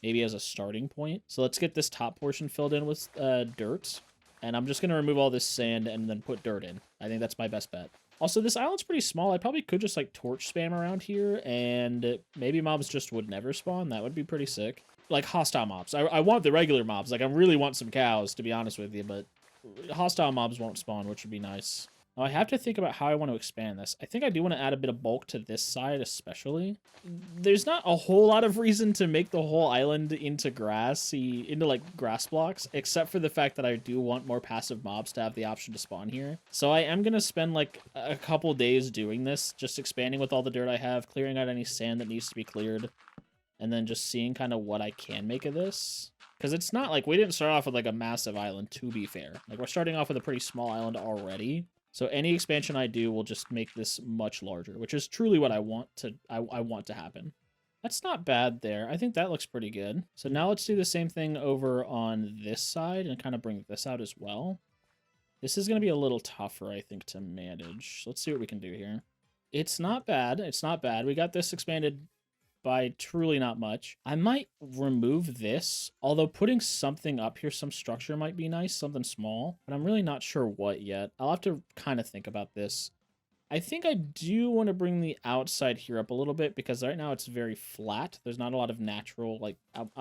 maybe as a starting point. So let's get this top portion filled in with dirt. And I'm just going to remove all this sand and then put dirt in. I think that's my best bet. Also, this island's pretty small. I probably could just like torch spam around here, and maybe mobs just would never spawn. That would be pretty sick. Like hostile mobs. I want the regular mobs. Like I really want some cows, to be honest with you, but hostile mobs won't spawn, which would be nice. Now I have to think about how I want to expand this. I think I do want to add a bit of bulk to this side especially. There's not a whole lot of reason to make the whole island into into like grass blocks, except for the fact that I do want more passive mobs to have the option to spawn here. So I am going to spend like a couple days doing this, just expanding with all the dirt I have, clearing out any sand that needs to be cleared, and then just seeing kind of what I can make of this. Because it's not like we didn't start off with like a massive island, to be fair. Like we're starting off with a pretty small island already. So any expansion I do will just make this much larger, which is truly what I want to happen. That's not bad there. I think that looks pretty good. So now let's do the same thing over on this side and kind of bring this out as well. This is going to be a little tougher, I think, to manage. Let's see what we can do here. It's not bad. It's not bad. We got this expanded by truly not much. I might remove this, although putting something up here, some structure might be nice, something small, but I'm really not sure what yet. I'll have to kind of think about this. I think I do want to bring the outside here up a little bit, because right now it's very flat. There's not a lot of natural, like,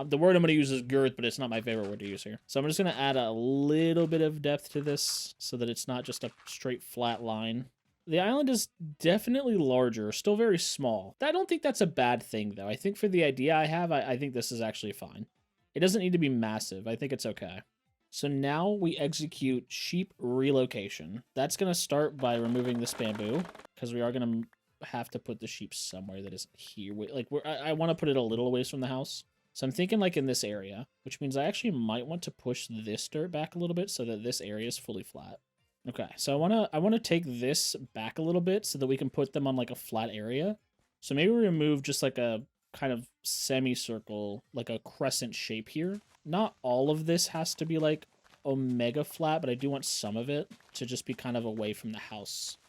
the word I'm going to use is girth, but it's not my favorite word to use here. So I'm just going to add a little bit of depth to this so that it's not just a straight flat line. The island is definitely larger, still very small. I don't think that's a bad thing, though. I think for the idea I have, I think this is actually fine. It doesn't need to be massive. I think it's okay. So now we execute sheep relocation. That's going to start by removing this bamboo, because we are going to have to put the sheep somewhere that isn't here. Like I want to put it a little ways from the house. So I'm thinking like in this area, which means I actually might want to push this dirt back a little bit so that this area is fully flat. Okay, so I want to take this back a little bit so that we can put them on like a flat area. So maybe we remove just like a kind of semicircle, like a crescent shape here. Not all of this has to be like omega flat, but I do want some of it to just be kind of away from the house.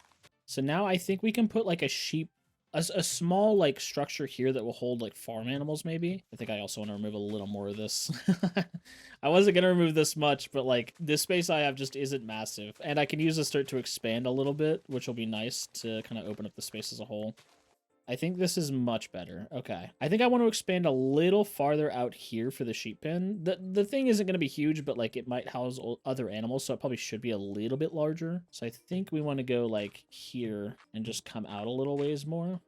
So now I think we can put like a sheep, a small like structure here that will hold like farm animals maybe. I think I also want to remove a little more of this. I wasn't going to remove this much, but like this space I have just isn't massive. And I can use this dirt to expand a little bit, which will be nice to kind of open up the space as a whole. I think this is much better. Okay. I think I want to expand a little farther out here for the sheep pen. The thing isn't going to be huge, but like it might house other animals, so it probably should be a little bit larger. So I think we want to go like here and just come out a little ways more.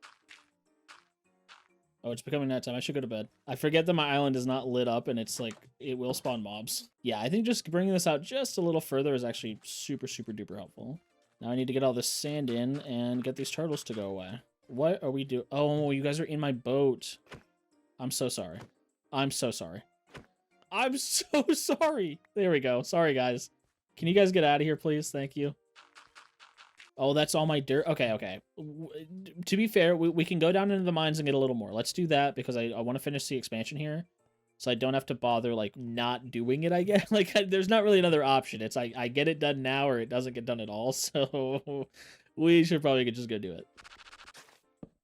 Oh, it's becoming nighttime. I should go to bed. I forget that my island is not lit up and it's like, it will spawn mobs. Yeah, I think just bringing this out just a little further is actually super, super duper helpful. Now I need to get all this sand in and get these turtles to go away. What are we doing? Oh, you guys are in my boat. I'm so sorry. I'm so sorry. I'm so sorry. There we go. Sorry, guys. Can you guys get out of here, please? Thank you. Oh, that's all my dirt. Okay, okay. To be fair, we can go down into the mines and get a little more. Let's do that because I want to finish the expansion here. So I don't have to bother, like, not doing it, I guess. Like, there's not really another option. It's like, I get it done now or it doesn't get done at all. So we should probably just go do it.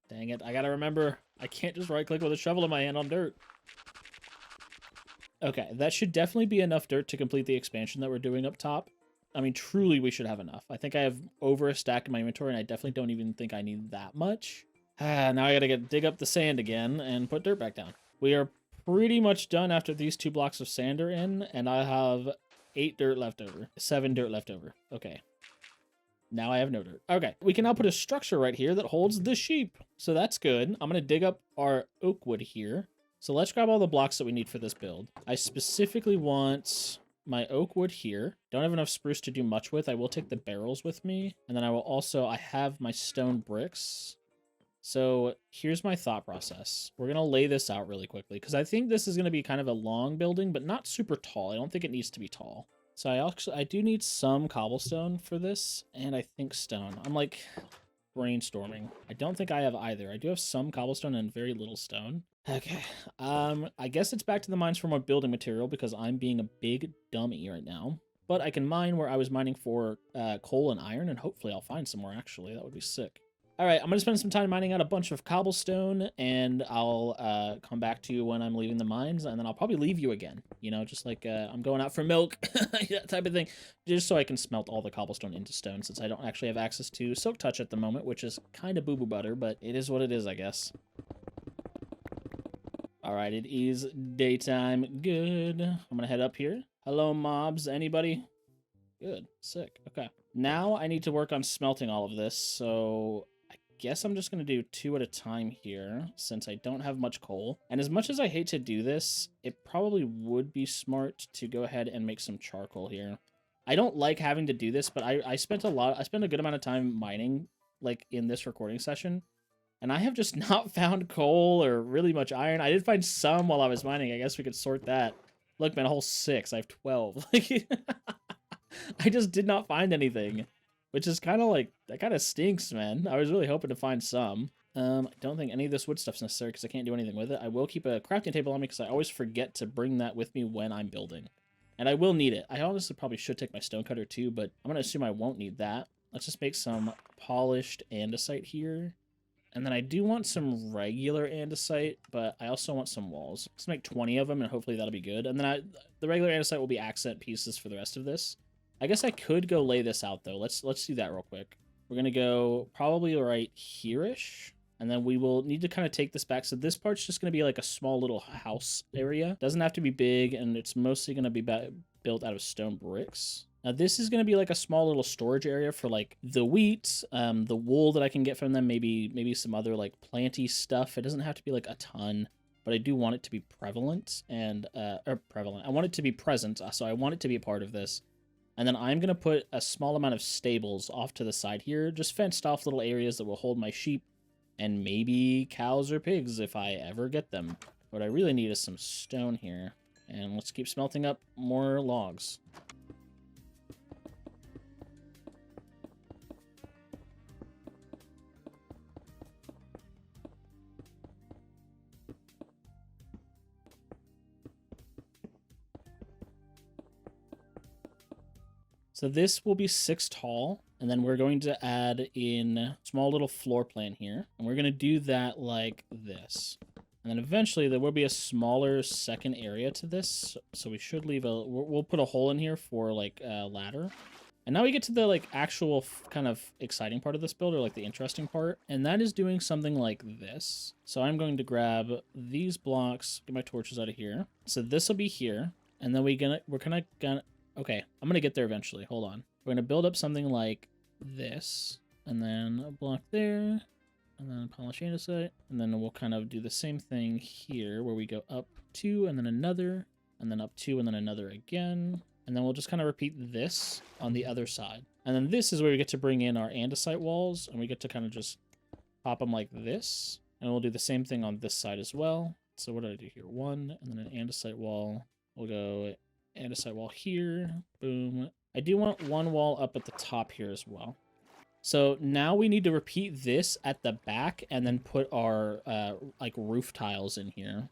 Dang it. I gotta remember, I can't just right-click with a shovel in my hand on dirt. Okay, that should definitely be enough dirt to complete the expansion that we're doing up top. I mean, truly, we should have enough. I think I have over a stack in my inventory, and I definitely don't even think I need that much. Now I gotta dig up the sand again and put dirt back down. We are pretty much done after these 2 blocks of sand are in, and I have 8 dirt left over. 7 dirt left over. Okay. Now I have no dirt. Okay, we can now put a structure right here that holds the sheep. So that's good. I'm gonna dig up our oak wood here. So let's grab all the blocks that we need for this build. I specifically want my oak wood here. Don't have enough spruce to do much with. I will take the barrels with me. And then I will also, I have my stone bricks. So here's my thought process. We're going to lay this out really quickly because I think this is going to be kind of a long building, but not super tall. I don't think it needs to be tall. So I do need some cobblestone for this, and I think stone. I'm like brainstorming. I don't think I have either. I do have some cobblestone and very little stone. Okay, I guess it's back to the mines for more building material because I'm being a big dummy right now. But I can mine where I was mining for coal and iron, and hopefully I'll find some more, actually. That would be sick. All right, I'm going to spend some time mining out a bunch of cobblestone, and I'll come back to you when I'm leaving the mines, and then I'll probably leave you again. You know, just like I'm going out for milk, that type of thing, just so I can smelt all the cobblestone into stone, since I don't actually have access to Silk Touch at the moment, which is kind of boo-boo butter, but it is what it is, I guess. All right, it is daytime. Good. I'm going to head up here. Hello, mobs. Anybody? Good. Sick. Okay. Now I need to work on smelting all of this, so I guess I'm just going to do 2 at a time here, since I don't have much coal. And as much as I hate to do this, it probably would be smart to go ahead and make some charcoal here. I don't like having to do this, but I spent a good amount of time mining, like, in this recording session. And I have just not found coal or really much iron. I did find some while I was mining. I guess we could sort that. Look, man, a whole 6. I have 12. I just did not find anything, which is kind of like, that kind of stinks, man. I was really hoping to find some. I don't think any of this wood stuff's necessary because I can't do anything with it. I will keep a crafting table on me because I always forget to bring that with me when I'm building. And I will need it. I honestly probably should take my stone cutter too, but I'm going to assume I won't need that. Let's just make some polished andesite here. And then I do want some regular andesite, but I also want some walls. Let's make 20 of them, and hopefully that'll be good. And then the regular andesite will be accent pieces for the rest of this. I guess I could go lay this out, though. Let's do that real quick. We're going to go probably right here-ish. And then we will need to kind of take this back. So this part's just going to be like a small little house area. Doesn't have to be big, and it's mostly going to be built out of stone bricks. Now, this is going to be like a small little storage area for, like, the wheat, the wool that I can get from them, maybe some other, like, planty stuff. It doesn't have to be, like, a ton, but I do want it to be prevalent and, or prevalent. I want it to be present, so I want it to be a part of this. And then I'm going to put a small amount of stables off to the side here, just fenced off little areas that will hold my sheep and maybe cows or pigs if I ever get them. What I really need is some stone here. And let's keep smelting up more logs. So this will be 6 tall, and then we're going to add in a small little floor plan here, and we're going to do that like this. And then eventually there will be a smaller second area to this, so we should leave we'll put a hole in here for like a ladder. And now we get to the like actual kind of exciting part of this build, or like the interesting part, and that is doing something like this. So I'm going to grab these blocks, get my torches out of here. So this will be here, and then we're gonna okay, I'm gonna get there eventually. Hold on. We're gonna build up something like this, and then a block there, and then polished andesite, and then we'll kind of do the same thing here where we go up 2 and then another, and then up 2 and then another again. And then we'll just kind of repeat this on the other side. And then this is where we get to bring in our andesite walls, and we get to kind of just pop them like this. And we'll do the same thing on this side as well. So what did I do here? 1, and then an andesite wall. We'll go andesite wall here. Boom. I do want 1 wall up at the top here as well. So now we need to repeat this at the back and then put our like roof tiles in here.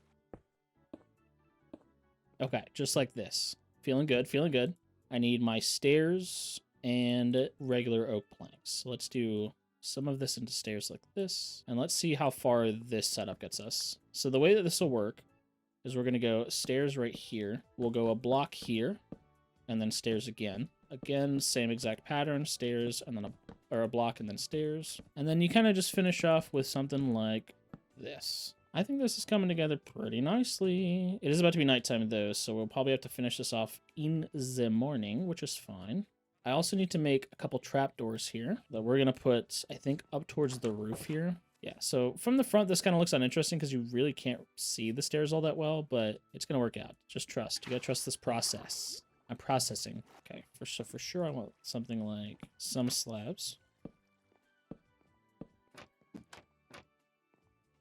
Okay, just like this. Feeling good, feeling good. I need my stairs and regular oak planks. So let's do some of this into stairs like this. And let's see how far this setup gets us. So the way that this will work is we're going to go stairs right here. We'll go a block here and then stairs again. Again, same exact pattern, stairs and then a block and then stairs. And then you kind of just finish off with something like this. I think this is coming together pretty nicely. It is about to be nighttime though, so we'll probably have to finish this off in the morning, which is fine. I also need to make a couple trapdoors here that we're going to put, I think, up towards the roof here. Yeah, so from the front, this kind of looks uninteresting because you really can't see the stairs all that well, but it's going to work out. Just trust. You got to trust this process. I'm processing. Okay, so for sure I want something like some slabs.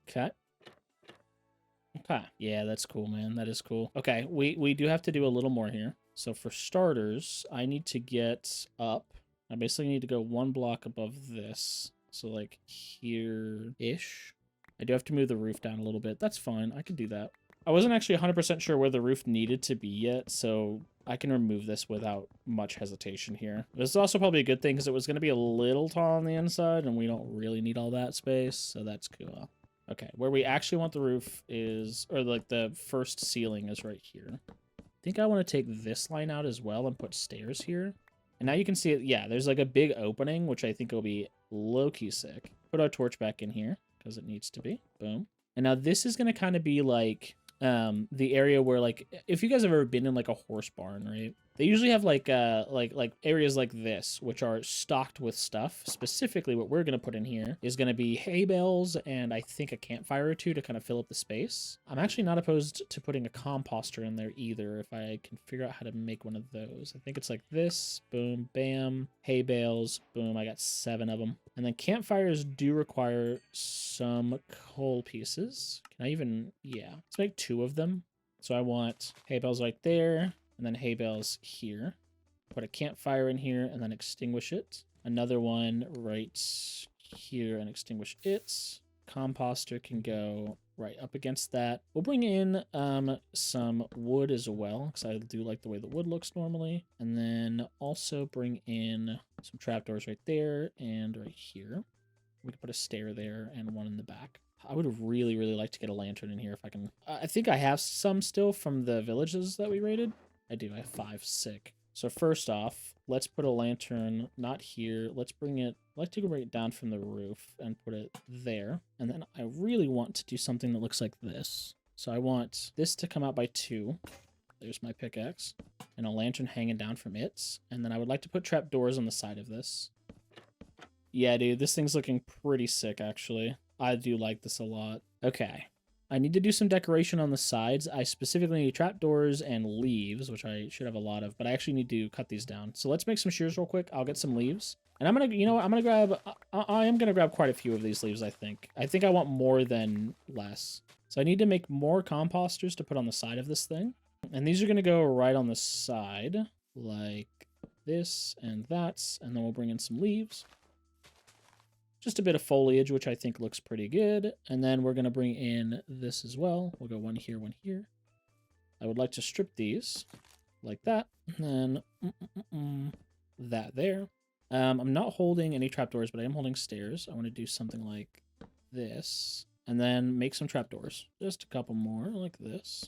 Okay. Okay. Yeah, that's cool, man. That is cool. Okay, we do have to do a little more here. So for starters, I need to get up. I basically need to go 1 block above this. So like here-ish. I do have to move the roof down a little bit. That's fine. I can do that. I wasn't actually 100% sure where the roof needed to be yet, so I can remove this without much hesitation here. This is also probably a good thing because it was going to be a little tall on the inside, and we don't really need all that space, so that's cool. Okay, where we actually want the roof is, or like the first ceiling is right here. I think I want to take this line out as well and put stairs here. And now you can see it, yeah, there's like a big opening, which I think will be low-key sick. Put our torch back in here, because it needs to be. Boom. And now this is going to kind of be like the area where, like, if you guys have ever been in like a horse barn, right? They usually have like areas like this, which are stocked with stuff. Specifically, what we're going to put in here is going to be hay bales and I think a campfire or 2 to kind of fill up the space. I'm actually not opposed to putting a composter in there either if I can figure out how to make one of those. I think it's like this. Boom, bam, hay bales. Boom, I got 7 of them. And then campfires do require some coal pieces. Can I even, yeah, let's make 2 of them. So I want hay bales right there. And then hay bales here. Put a campfire in here and then extinguish it. Another one right here and extinguish it. Composter can go right up against that. We'll bring in some wood as well, because I do like the way the wood looks normally. And then also bring in some trapdoors right there and right here. We can put a stair there and one in the back. I would really, really like to get a lantern in here if I can. I think I have some still from the villages that we raided. I do. I have 5. Sick. So first off, let's put a lantern not here. Let's bring it. I'd like to bring it down from the roof and put it there. And then I really want to do something that looks like this. So I want this to come out by 2. There's my pickaxe. And a lantern hanging down from it. And then I would like to put trapdoors on the side of this. Yeah, dude, this thing's looking pretty sick, actually. I do like this a lot. Okay. I need to do some decoration on the sides. I specifically need trapdoors and leaves, which I should have a lot of, but I actually need to cut these down. So let's make some shears real quick. I'll get some leaves. And I'm going to, you know what, I'm going to grab, I am going to grab quite a few of these leaves, I think. I think I want more than less. So I need to make more composters to put on the side of this thing. And these are going to go right on the side, like this and that. And then we'll bring in some leaves. Just a bit of foliage, which I think looks pretty good. And then we're going to bring in this as well. We'll go one here, one here. I would like to strip these like that. And then that there. I'm not holding any trapdoors, but I am holding stairs. I want to do something like this. And then make some trapdoors. Just a couple more like this.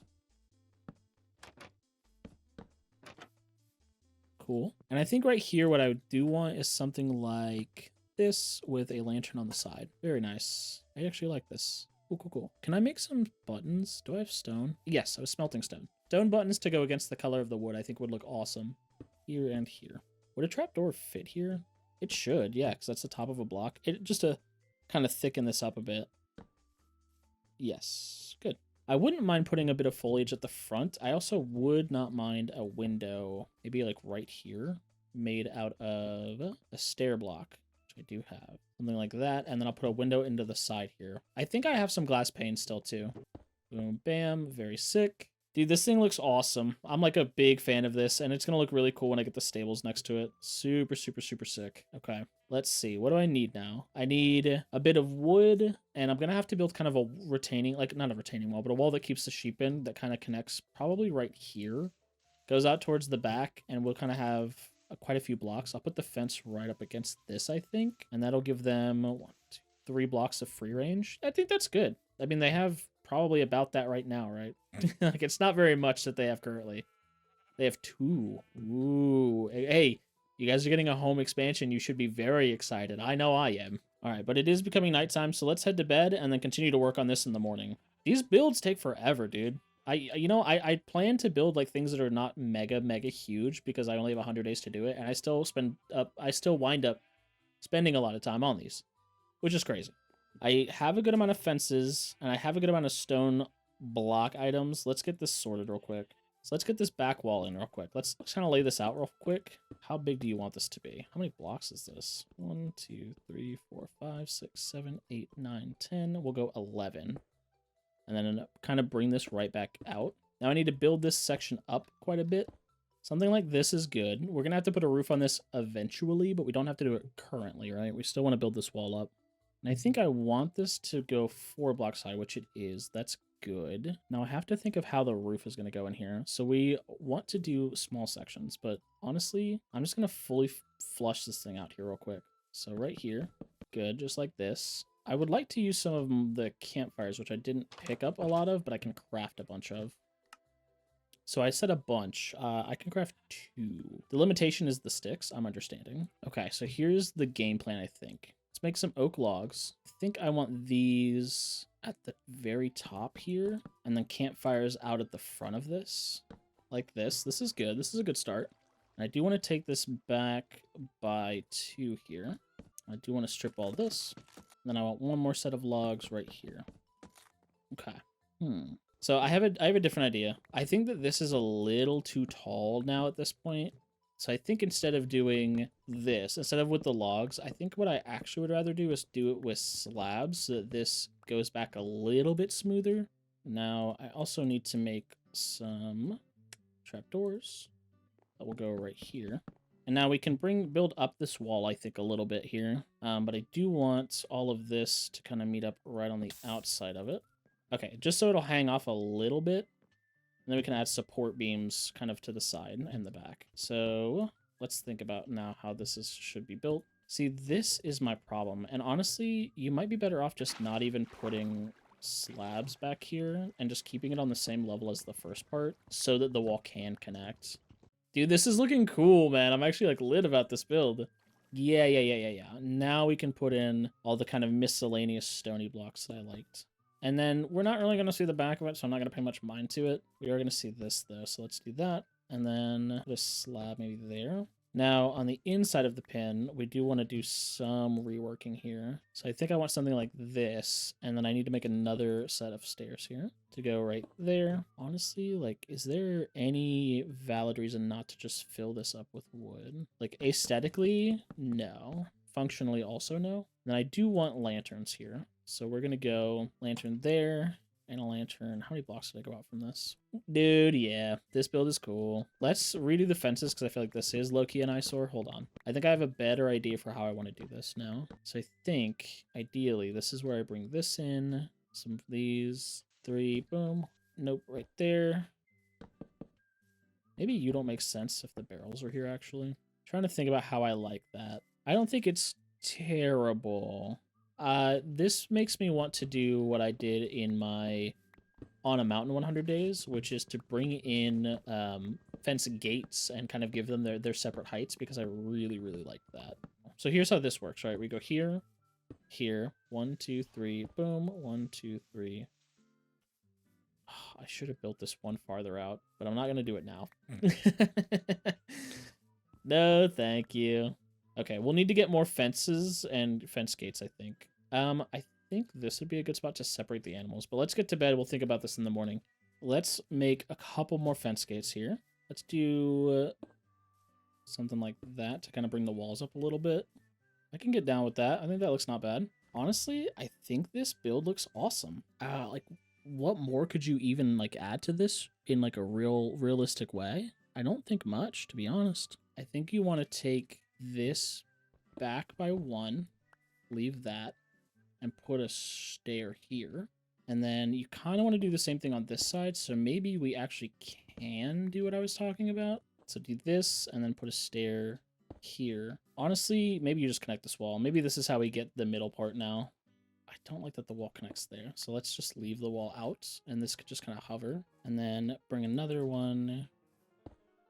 Cool. And I think right here, what I do want is something like this with a lantern on the side. Very nice. I actually like this. Cool, cool, cool. Can I make some buttons? Do I have stone? Yes, I was smelting stone. Stone buttons to go against the color of the wood I think would look awesome. Here and here. Would a trapdoor fit here? It should, yeah, because that's the top of a block. It just to kind of thicken this up a bit. Yes, good. I wouldn't mind putting a bit of foliage at the front. I also would not mind a window, maybe like right here, made out of a stair block, which I do have. Something like that, and then I'll put a window into the side here. I think I have some glass pane still too. Boom, bam, very sick. Dude, this thing looks awesome. I'm like a big fan of this, and it's going to look really cool when I get the stables next to it. Super, super, super sick. Okay, let's see. What do I need now? I need a bit of wood, and I'm going to have to build kind of a retaining, like not a retaining wall, but a wall that keeps the sheep in that kind of connects probably right here. Goes out towards the back, and we'll kind of have quite a few blocks. I'll put the fence right up against this, I think, and that'll give them 1, 2, 3 blocks of free range. I think that's good. I mean, they have probably about that right now, right? Like, it's not very much that they have currently. They have 2. Ooh. Hey, you guys are getting a home expansion. You should be very excited. I know I am. All right, but it is becoming nighttime, so let's head to bed and then continue to work on this in the morning. These builds take forever, dude. I plan to build like things that are not mega huge because I only have 100 days to do it, and I still wind up spending a lot of time on these, which is crazy. I have a good amount of fences, and I have a good amount of stone block items. Let's get this sorted real quick. So let's get this back wall in real quick. Let's kind of lay this out real quick. How big do you want this to be? How many blocks is this? 1, 2, 3, 4, 5, 6, 7, 8, 9, 10. We'll go 11. And then kind of bring this right back out. Now I need to build this section up quite a bit. Something like this is good. We're going to have to put a roof on this eventually, but we don't have to do it currently, right? We still want to build this wall up. And I think I want this to go 4 blocks high, which it is. That's good. Now I have to think of how the roof is going to go in here. So we want to do small sections, but honestly, I'm just going to fully flush this thing out here real quick. So right here, good, just like this. I would like to use some of the campfires, which I didn't pick up a lot of, but I can craft a bunch of. So I said a bunch. I can craft 2. The limitation is the sticks, I'm understanding. Okay, so here's the game plan, I think. Let's make some oak logs. I think I want these at the very top here, and then campfires out at the front of this, like this. This is good. This is a good start. And I do want to take this back by 2 here. I do want to strip all this. And then I want 1 more set of logs right here. Okay. So I have a different idea. I think that this is a little too tall now at this point. So I think instead of doing this, instead of with the logs, I think what I actually would rather do is do it with slabs so that this goes back a little bit smoother. Now, I also need to make some trapdoors that will go right here. And now we can build up this wall, I think, a little bit here. But I do want all of this to kind of meet up right on the outside of it. Okay, just so it'll hang off a little bit. And then we can add support beams kind of to the side and the back. So let's think about now how this should be built. See, this is my problem. And honestly, you might be better off just not even putting slabs back here and just keeping it on the same level as the first part so that the wall can connect. Dude, this is looking cool, man. I'm actually like lit about this build. Yeah. Now we can put in all the kind of miscellaneous stony blocks that I liked. And then we're not really going to see the back of it, so I'm not going to pay much mind to it. We are going to see this, though, so let's do that. And then put a slab maybe there. Now, on the inside of the pin, we do want to do some reworking here. So I think I want something like this, and then I need to make another set of stairs here to go right there. Honestly, like, is there any valid reason not to just fill this up with wood? Like, aesthetically, no. Functionally, also no. Then I do want lanterns here. So we're going to go lantern there and a lantern. How many blocks did I go out from this? Dude, yeah, this build is cool. Let's redo the fences because I feel like this is low-key an eyesore. Hold on. I think I have a better idea for how I want to do this now. So I think, ideally, this is where I bring this in. Some of these. 3, boom. Nope, right there. Maybe you don't make sense if the barrels are here, actually. I'm trying to think about how I like that. I don't think it's terrible. This makes me want to do what I did in my on a mountain 100 days, which is to bring in fence gates and kind of give them their separate heights, because I really, really like that. So here's how this works, right? We go here, here, 1, 2, 3, boom, 1, 2, 3. I should have built this one farther out, but I'm not going to do it now. No, thank you. Okay, we'll need to get more fences and fence gates, I think. I think this would be a good spot to separate the animals, but let's get to bed. We'll think about this in the morning. Let's make a couple more fence gates here. Let's do something like that to kind of bring the walls up a little bit. I can get down with that. I think that looks not bad. Honestly, I think this build looks awesome. Like, what more could you even like add to this in like a realistic way? I don't think much, to be honest. I think you want to take this back by 1, leave that, and put a stair here. And then you kind of want to do the same thing on this side, so maybe we actually can do what I was talking about. So do this, and then put a stair here. Honestly, maybe you just connect this wall. Maybe this is how we get the middle part now. I don't like that the wall connects there, so let's just leave the wall out, and this could just kind of hover. And then bring another one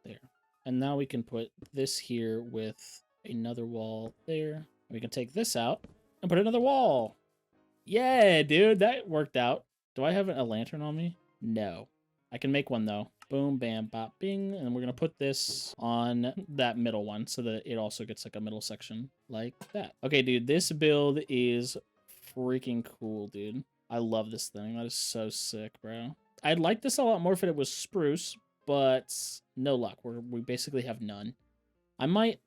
there. And now we can put this here with another wall there. We can take this out and put another wall. Yeah, dude, that worked out. Do I have a lantern on me? No. I can make one, though. Boom, bam, bop, bing. And we're going to put this on that middle one so that it also gets like a middle section like that. Okay, dude, this build is freaking cool, dude. I love this thing. That is so sick, bro. I'd like this a lot more if it was spruce, but no luck. We basically have none. I might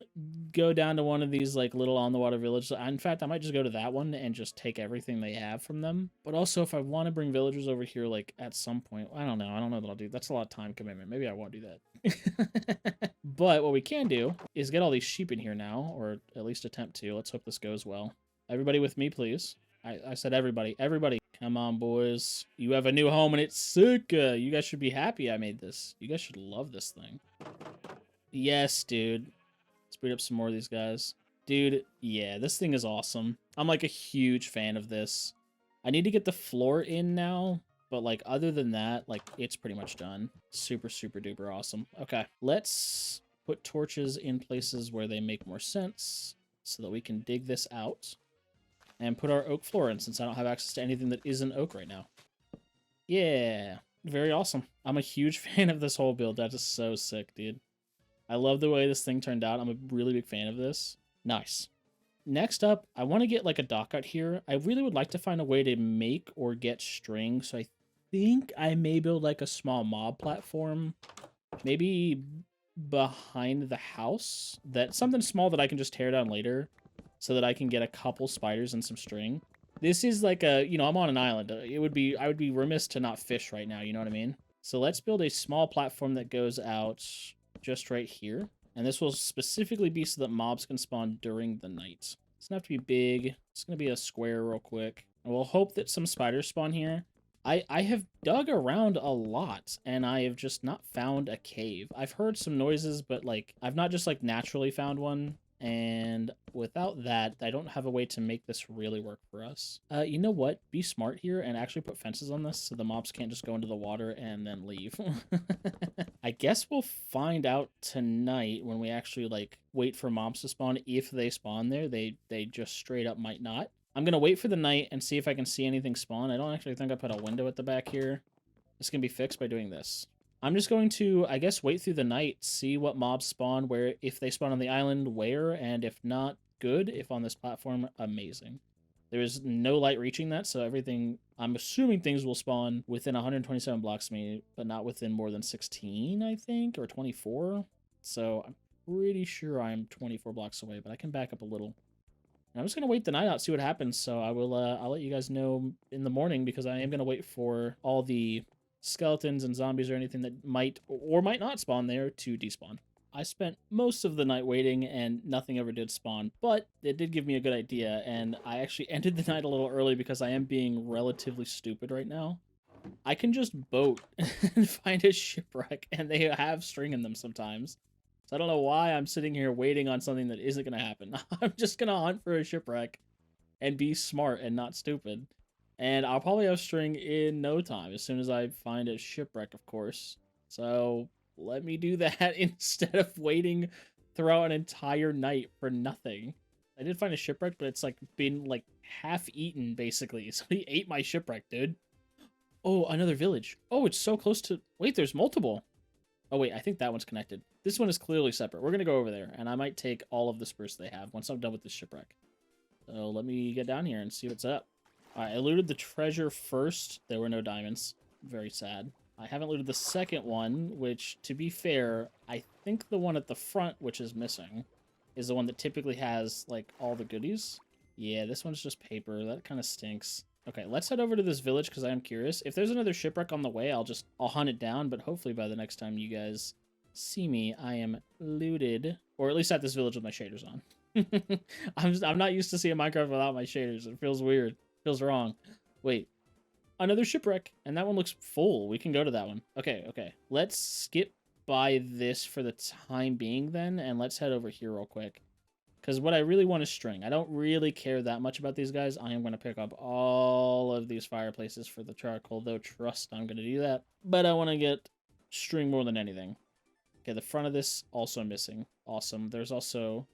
go down to one of these like little on the water villages. In fact, I might just go to that one and just take everything they have from them. But also, if I want to bring villagers over here, like at some point, I don't know. I don't know that I'll do. That's a lot of time commitment. Maybe I won't do that. But what we can do is get all these sheep in here now, or at least attempt to. Let's hope this goes well. Everybody with me, please. I said everybody. Everybody. Come on, boys. You have a new home and it's sick. You guys should be happy I made this. You guys should love this thing. Yes, dude. Let's breed up some more of these guys. Dude, yeah, this thing is awesome. I'm like a huge fan of this. I need to get the floor in now, but like other than that, like it's pretty much done. Super, super duper awesome. Okay, let's put torches in places where they make more sense so that we can dig this out. And put our oak floor in, since I don't have access to anything that isn't oak right now. Yeah, very awesome. I'm a huge fan of this whole build. That is so sick, dude. I love the way this thing turned out. I'm a really big fan of this. Nice. Next up, I want to get like a dock out here. I really would like to find a way to make or get string. So I think I may build like a small mob platform. Maybe behind the house. That's something small that I can just tear down later, so that I can get a couple spiders and some string. This is like a, you know, I'm on an island. I would be remiss to not fish right now, you know what I mean? So let's build a small platform that goes out just right here. And this will specifically be so that mobs can spawn during the night. It's gonna have to be big. It's gonna be a square real quick. And we'll hope that some spiders spawn here. I have dug around a lot, and I have just not found a cave. I've heard some noises, but like I've not just like naturally found one. And without that, I don't have a way to make this really work for us. You know what? Be smart here and actually put fences on this so the mobs can't just go into the water and then leave. I guess we'll find out tonight when we actually like wait for mobs to spawn. If they spawn there, they just straight up might not. I'm gonna wait for the night and see if I can see anything spawn. I don't actually think I put a window at the back here. This can be fixed by doing this. I'm just going to, I guess, wait through the night, see what mobs spawn, where, if they spawn on the island, where, and if not, good. If on this platform, amazing. There is no light reaching that, so everything, I'm assuming things will spawn within 127 blocks of me, but not within more than 16, I think, or 24. So I'm pretty sure I'm 24 blocks away, but I can back up a little. And I'm just going to wait the night out, see what happens, so I will, I'll let you guys know in the morning, because I am going to wait for all the skeletons and zombies or anything that might or might not spawn there to despawn. I spent most of the night waiting and nothing ever did spawn, but it did give me a good idea, and I actually ended the night a little early because I am being relatively stupid right now. I can just boat and find a shipwreck, and they have string in them sometimes. So I don't know why I'm sitting here waiting on something that isn't going to happen. I'm just going to hunt for a shipwreck and be smart and not stupid. And I'll probably have string in no time, as soon as I find a shipwreck, of course. So let me do that instead of waiting throughout an entire night for nothing. I did find a shipwreck, but it's like been like half eaten basically. So he ate my shipwreck, dude. Oh, another village. Oh, it's so close to. Wait, there's multiple. Oh wait, I think that one's connected. This one is clearly separate. We're gonna go over there, and I might take all of the spruce they have once I'm done with this shipwreck. So let me get down here and see what's up. I looted the treasure first. There were no diamonds. Very sad. I haven't looted the second one, which, to be fair, I think the one at the front, which is missing, is the one that typically has, like, all the goodies. Yeah, this one's just paper. That kind of stinks. Okay, let's head over to this village, because I am curious. If there's another shipwreck on the way, I'll hunt it down, but hopefully by the next time you guys see me, I am looted. Or at least at this village with my shaders on. I'm not used to seeing Minecraft without my shaders. It feels weird. Feels wrong. Wait. Another shipwreck. And that one looks full. We can go to that one. Okay, okay. Let's skip by this for the time being then, and let's head over here real quick. Because what I really want is string. I don't really care that much about these guys. I am going to pick up all of these fireplaces for the charcoal, though trust I'm going to do that. But I want to get string more than anything. Okay, the front of this also missing. Awesome. There's also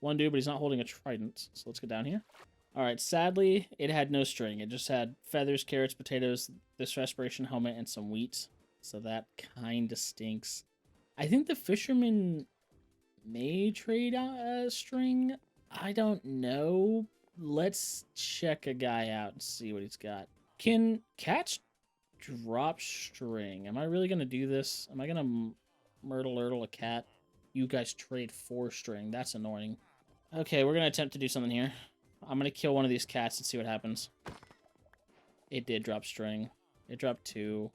one dude, but he's not holding a trident. So let's get down here. All right, sadly, it had no string. It just had feathers, carrots, potatoes, this respiration helmet, and some wheat. So that kind of stinks. I think the fisherman may trade string. I don't know. Let's check a guy out and see what he's got. Can cats drop string? Am I really going to do this? Am I going to myrtle a cat? You guys trade 4 string. That's annoying. Okay, we're going to attempt to do something here. I'm going to kill one of these cats and see what happens. It did drop string. It dropped 2.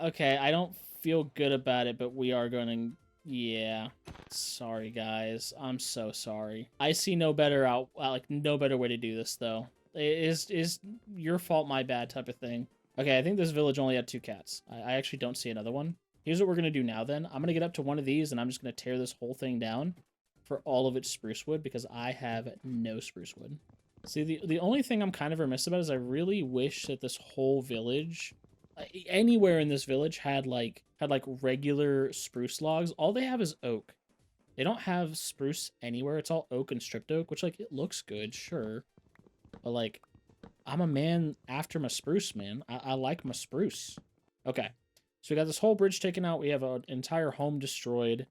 Okay, I don't feel good about it, but we are going to... Yeah. Sorry, guys. I'm so sorry. I see no better no better way to do this, though. It is your fault, my bad type of thing. Okay, I think this village only had 2 cats. I actually don't see another one. Here's what we're going to do now, then. I'm going to get up to one of these, and I'm just going to tear this whole thing down for all of its spruce wood, because I have no spruce wood. See, the only thing I'm kind of remiss about is I really wish that this whole village, anywhere in this village, had like regular spruce logs. All they have is oak. They don't have spruce anywhere. It's all oak and stripped oak, which, like, it looks good, sure. But, like, I'm a man after my spruce, man. I like my spruce. Okay, so we got this whole bridge taken out. We have an entire home destroyed.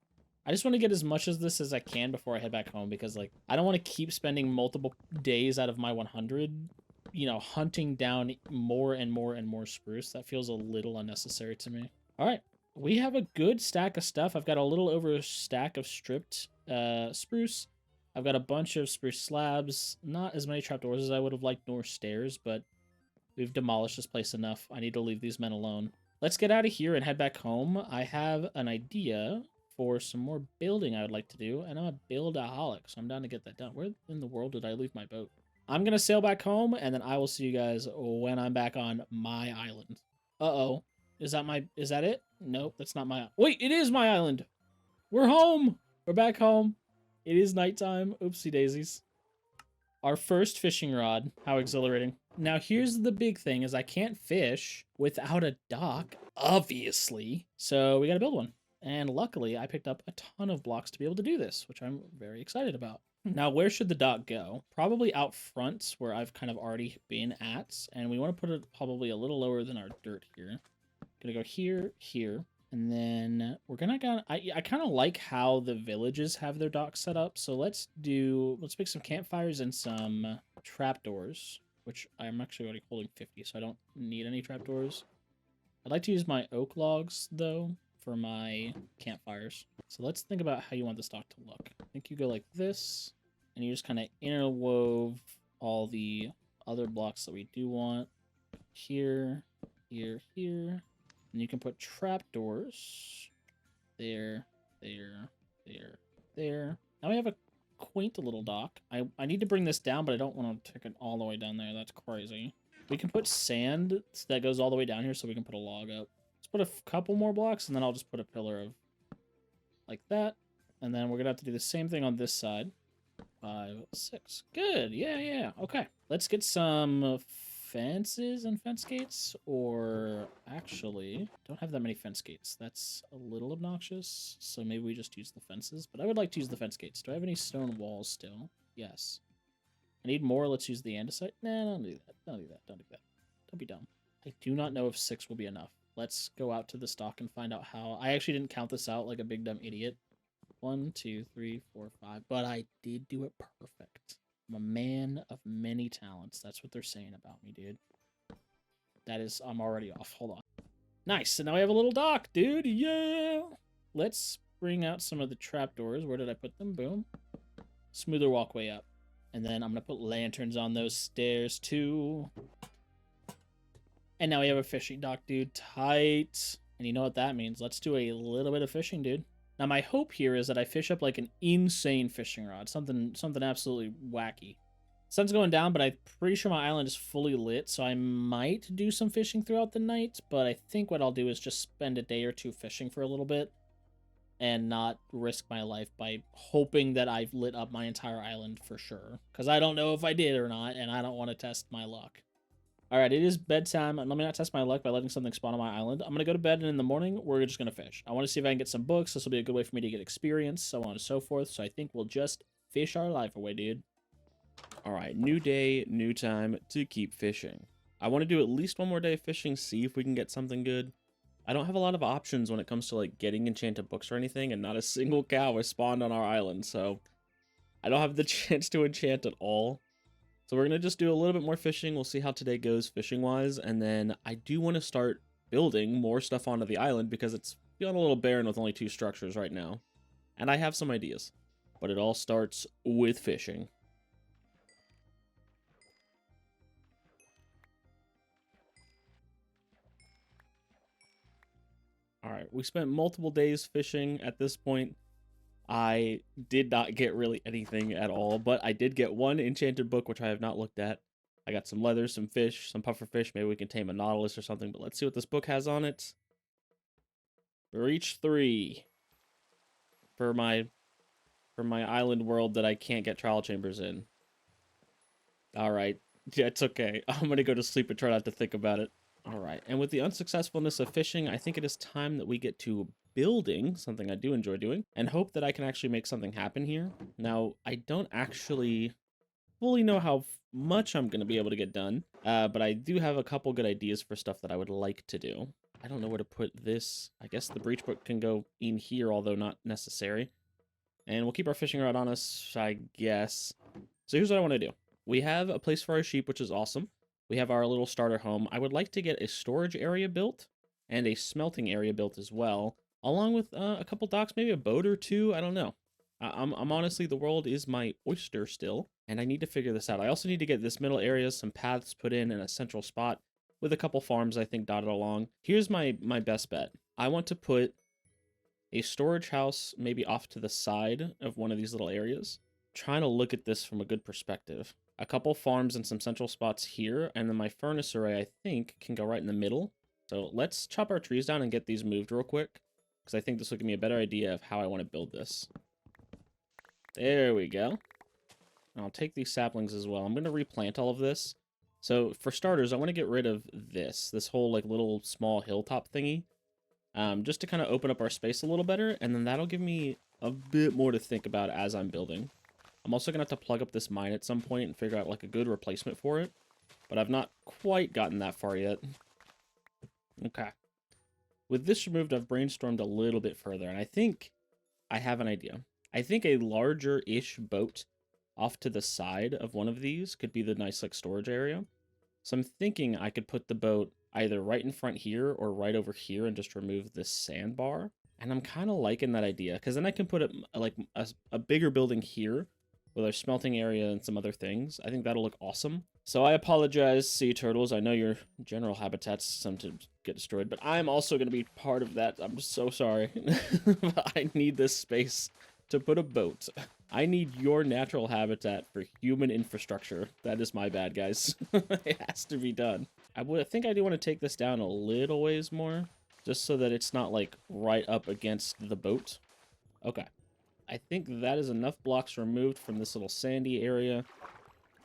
I just want to get as much of this as I can before I head back home, because, like, I don't want to keep spending multiple days out of my 100, you know, hunting down more and more and more spruce. That feels a little unnecessary to me. All right, we have a good stack of stuff. I've got a little over a stack of stripped spruce. I've got a bunch of spruce slabs. Not as many trapdoors as I would have liked, nor stairs, but we've demolished this place enough. I need to leave these men alone. Let's get out of here and head back home. I have an idea for some more building I would like to do, and I'm a buildaholic, so I'm down to get that done. Where in the world did I leave my boat? I'm gonna sail back home, and then I will see you guys when I'm back on my island. Uh-oh. Is that it? Nope, that's not my... Wait, it is my island! We're home! We're back home. It is nighttime. Oopsie daisies. Our first fishing rod. How exhilarating. Now, here's the big thing, is I can't fish without a dock, obviously. So we gotta build one. And luckily, I picked up a ton of blocks to be able to do this, which I'm very excited about. Now, where should the dock go? Probably out front, where I've kind of already been at. And we want to put it probably a little lower than our dirt here. Gonna go here, here. And then we're gonna go... I kind of like how the villages have their docks set up. So let's make some campfires and some trapdoors, which I'm actually already holding 50, so I don't need any trapdoors. I'd like to use my oak logs, though, for my campfires. So let's think about how you want this dock to look. I think you go like this, and you just kind of interwove all the other blocks that we do want. Here, here, here. And you can put trapdoors. There, there, there, there. Now we have a quaint little dock. I need to bring this down, but I don't want to take it all the way down there. That's crazy. We can put sand that goes all the way down here so we can put a log up. Let's put a couple more blocks, and then I'll just put a pillar of like that. And then we're going to have to do the same thing on this side. 5, 6. Good. Yeah, yeah. Okay. Let's get some fences and fence gates. Or actually, don't have that many fence gates. That's a little obnoxious. So maybe we just use the fences. But I would like to use the fence gates. Do I have any stone walls still? Yes. I need more. Let's use the andesite. Nah, don't do that. Don't do that. Don't do that. Don't be dumb. I do not know if 6 will be enough. Let's go out to the stock and find out how. I actually didn't count this out like a big dumb idiot. 1, 2, 3, 4, 5. But I did do it perfect. I'm a man of many talents. That's what they're saying about me, dude. That is, I'm already off. Hold on. Nice. So now we have a little dock, dude. Yeah. Let's bring out some of the trapdoors. Where did I put them? Boom. Smoother walkway up. And then I'm going to put lanterns on those stairs, too. And now we have a fishing dock, dude. Tight. And you know what that means. Let's do a little bit of fishing, dude. Now, my hope here is that I fish up, like, an insane fishing rod. Something absolutely wacky. Sun's going down, but I'm pretty sure my island is fully lit, so I might do some fishing throughout the night. But I think what I'll do is just spend a day or two fishing for a little bit and not risk my life by hoping that I've lit up my entire island for sure. Because I don't know if I did or not, and I don't want to test my luck. Alright, it is bedtime, and let me not test my luck by letting something spawn on my island. I'm going to go to bed, and in the morning, we're just going to fish. I want to see if I can get some books. This will be a good way for me to get experience, so on and so forth. So I think we'll just fish our life away, dude. Alright, new day, new time to keep fishing. I want to do at least one more day of fishing, see if we can get something good. I don't have a lot of options when it comes to like getting enchanted books or anything, and not a single cow has spawned on our island, so I don't have the chance to enchant at all. So we're going to just do a little bit more fishing. We'll see how today goes fishing-wise, and then I do want to start building more stuff onto the island because it's feeling a little barren with only 2 structures right now. And I have some ideas, but it all starts with fishing. Alright, we spent multiple days fishing at this point. I did not get really anything at all, but I did get one enchanted book, which I have not looked at. I got some leather, some fish, some puffer fish. Maybe we can tame a nautilus or something, but let's see what this book has on it. Reach 3 for my island world that I can't get trial chambers in. Alright, yeah, it's okay. I'm gonna go to sleep and try not to think about it. Alright, and with the unsuccessfulness of fishing, I think it is time that we get to building, something I do enjoy doing, and hope that I can actually make something happen here. Now, I don't actually fully know how much I'm going to be able to get done, but I do have a couple good ideas for stuff that I would like to do. I don't know where to put this. I guess the breach book can go in here, although not necessary. And we'll keep our fishing rod on us, I guess. So here's what I want to do. We have a place for our sheep, which is awesome. We have our little starter home. I would like to get a storage area built and a smelting area built as well, along with a couple docks, maybe a boat or 2. I don't know. I'm honestly, the world is my oyster still, and I need to figure this out. I also need to get this middle area, some paths put in a central spot with a couple farms, I think, dotted along. Here's my best bet. I want to put a storage house maybe off to the side of one of these little areas. Trying to look at this from a good perspective. A couple farms and some central spots here, and then my furnace array, I think, can go right in the middle. So let's chop our trees down and get these moved real quick, because I think this will give me a better idea of how I want to build this. There we go. I'll take these saplings as well. I'm going to replant all of this. So for starters, I want to get rid of this whole like little small hilltop thingy, just to kind of open up our space a little better, and then that'll give me a bit more to think about as I'm building. I'm also going to have to plug up this mine at some point and figure out like a good replacement for it, but I've not quite gotten that far yet. Okay. With this removed, I've brainstormed a little bit further, and I think I have an idea. I think a larger-ish boat off to the side of one of these could be the nice like storage area. So I'm thinking I could put the boat either right in front here or right over here and just remove this sandbar. And I'm kind of liking that idea, because then I can put it like a bigger building here with our smelting area and some other things. I think that'll look awesome. So I apologize, sea turtles. I know your general habitats sometimes get destroyed, but I'm also going to be part of that. I'm so sorry. I need this space to put a boat. I need your natural habitat for human infrastructure. That is my bad, guys. It has to be done. I think I do want to take this down a little ways more, just so that it's not like right up against the boat. Okay. I think that is enough blocks removed from this little sandy area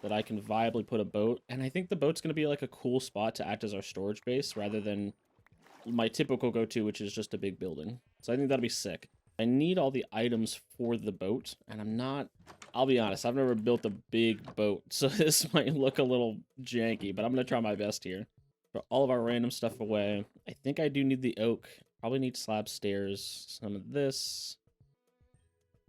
that I can viably put a boat. And I think the boat's going to be like a cool spot to act as our storage base rather than my typical go-to, which is just a big building. So I think that'll be sick. I need all the items for the boat, and I'm not... I'll be honest, I've never built a big boat, so this might look a little janky, but I'm going to try my best here. Put all of our random stuff away. I think I do need the oak. Probably need slab stairs. Some of this.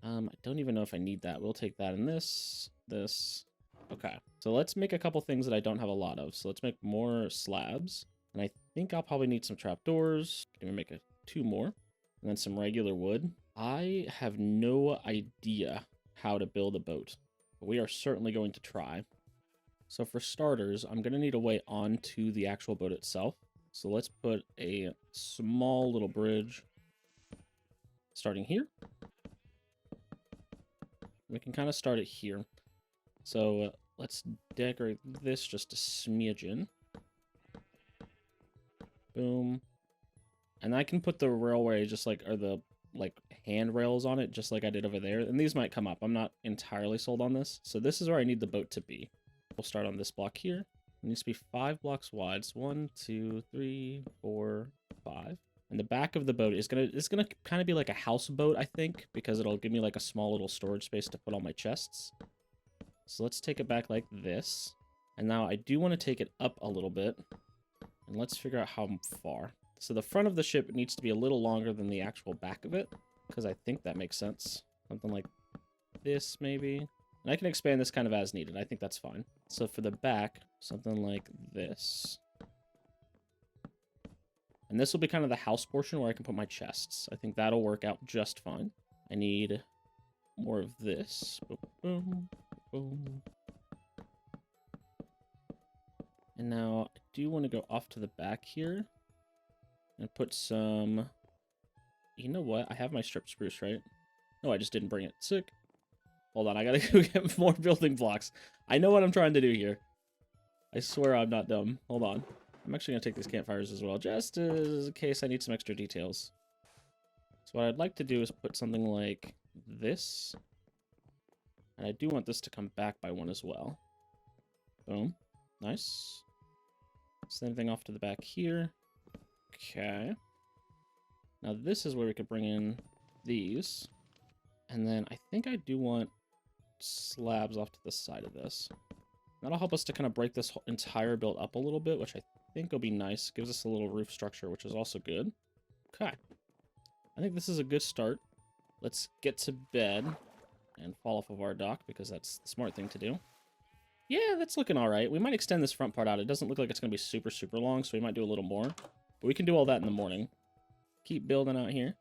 I don't even know if I need that. We'll take that in this. Okay, so let's make a couple things that I don't have a lot of. So let's make more slabs. And I think I'll probably need some trapdoors. Can we make two more? And then some regular wood. I have no idea how to build a boat, but we are certainly going to try. So for starters, I'm going to need a way onto the actual boat itself. So let's put a small little bridge starting here. We can kind of start it here. So let's decorate this just a smidgen. Boom. And I can put the railway just like, or the like handrails on it, just like I did over there. And these might come up. I'm not entirely sold on this. So this is where I need the boat to be. We'll start on this block here. It needs to be 5 blocks wide. So 1, 2, 3, 4, 5. And the back of the boat is gonna kind of be like a houseboat, I think, because it'll give me like a small little storage space to put all my chests. So let's take it back like this. And now I do want to take it up a little bit. And let's figure out how far. So the front of the ship needs to be a little longer than the actual back of it, because I think that makes sense. Something like this, maybe. And I can expand this kind of as needed. I think that's fine. So for the back, something like this. And this will be kind of the house portion where I can put my chests. I think that'll work out just fine. I need more of this. Boom, boom, boom. And now I do want to go off to the back here and put some... You know what? I have my strip spruce, right? No, I just didn't bring it. Sick. Hold on, I gotta go get more building blocks. I know what I'm trying to do here. I swear I'm not dumb. Hold on. I'm actually gonna take these campfires as well, just in case I need some extra details. So what I'd like to do is put something like this. And I do want this to come back by 1 as well. Boom. Nice. Same thing off to the back here. Okay. Now this is where we could bring in these. And then I think I do want slabs off to the side of this. That'll help us to kind of break this whole entire build up a little bit, which I think will be nice. Gives us a little roof structure, which is also good. Okay. I think this is a good start. Let's get to bed and fall off of our dock, because that's the smart thing to do. Yeah, that's looking all right. We might extend this front part out. It doesn't look like it's going to be super, super long, so we might do a little more. But we can do all that in the morning. Keep building out here.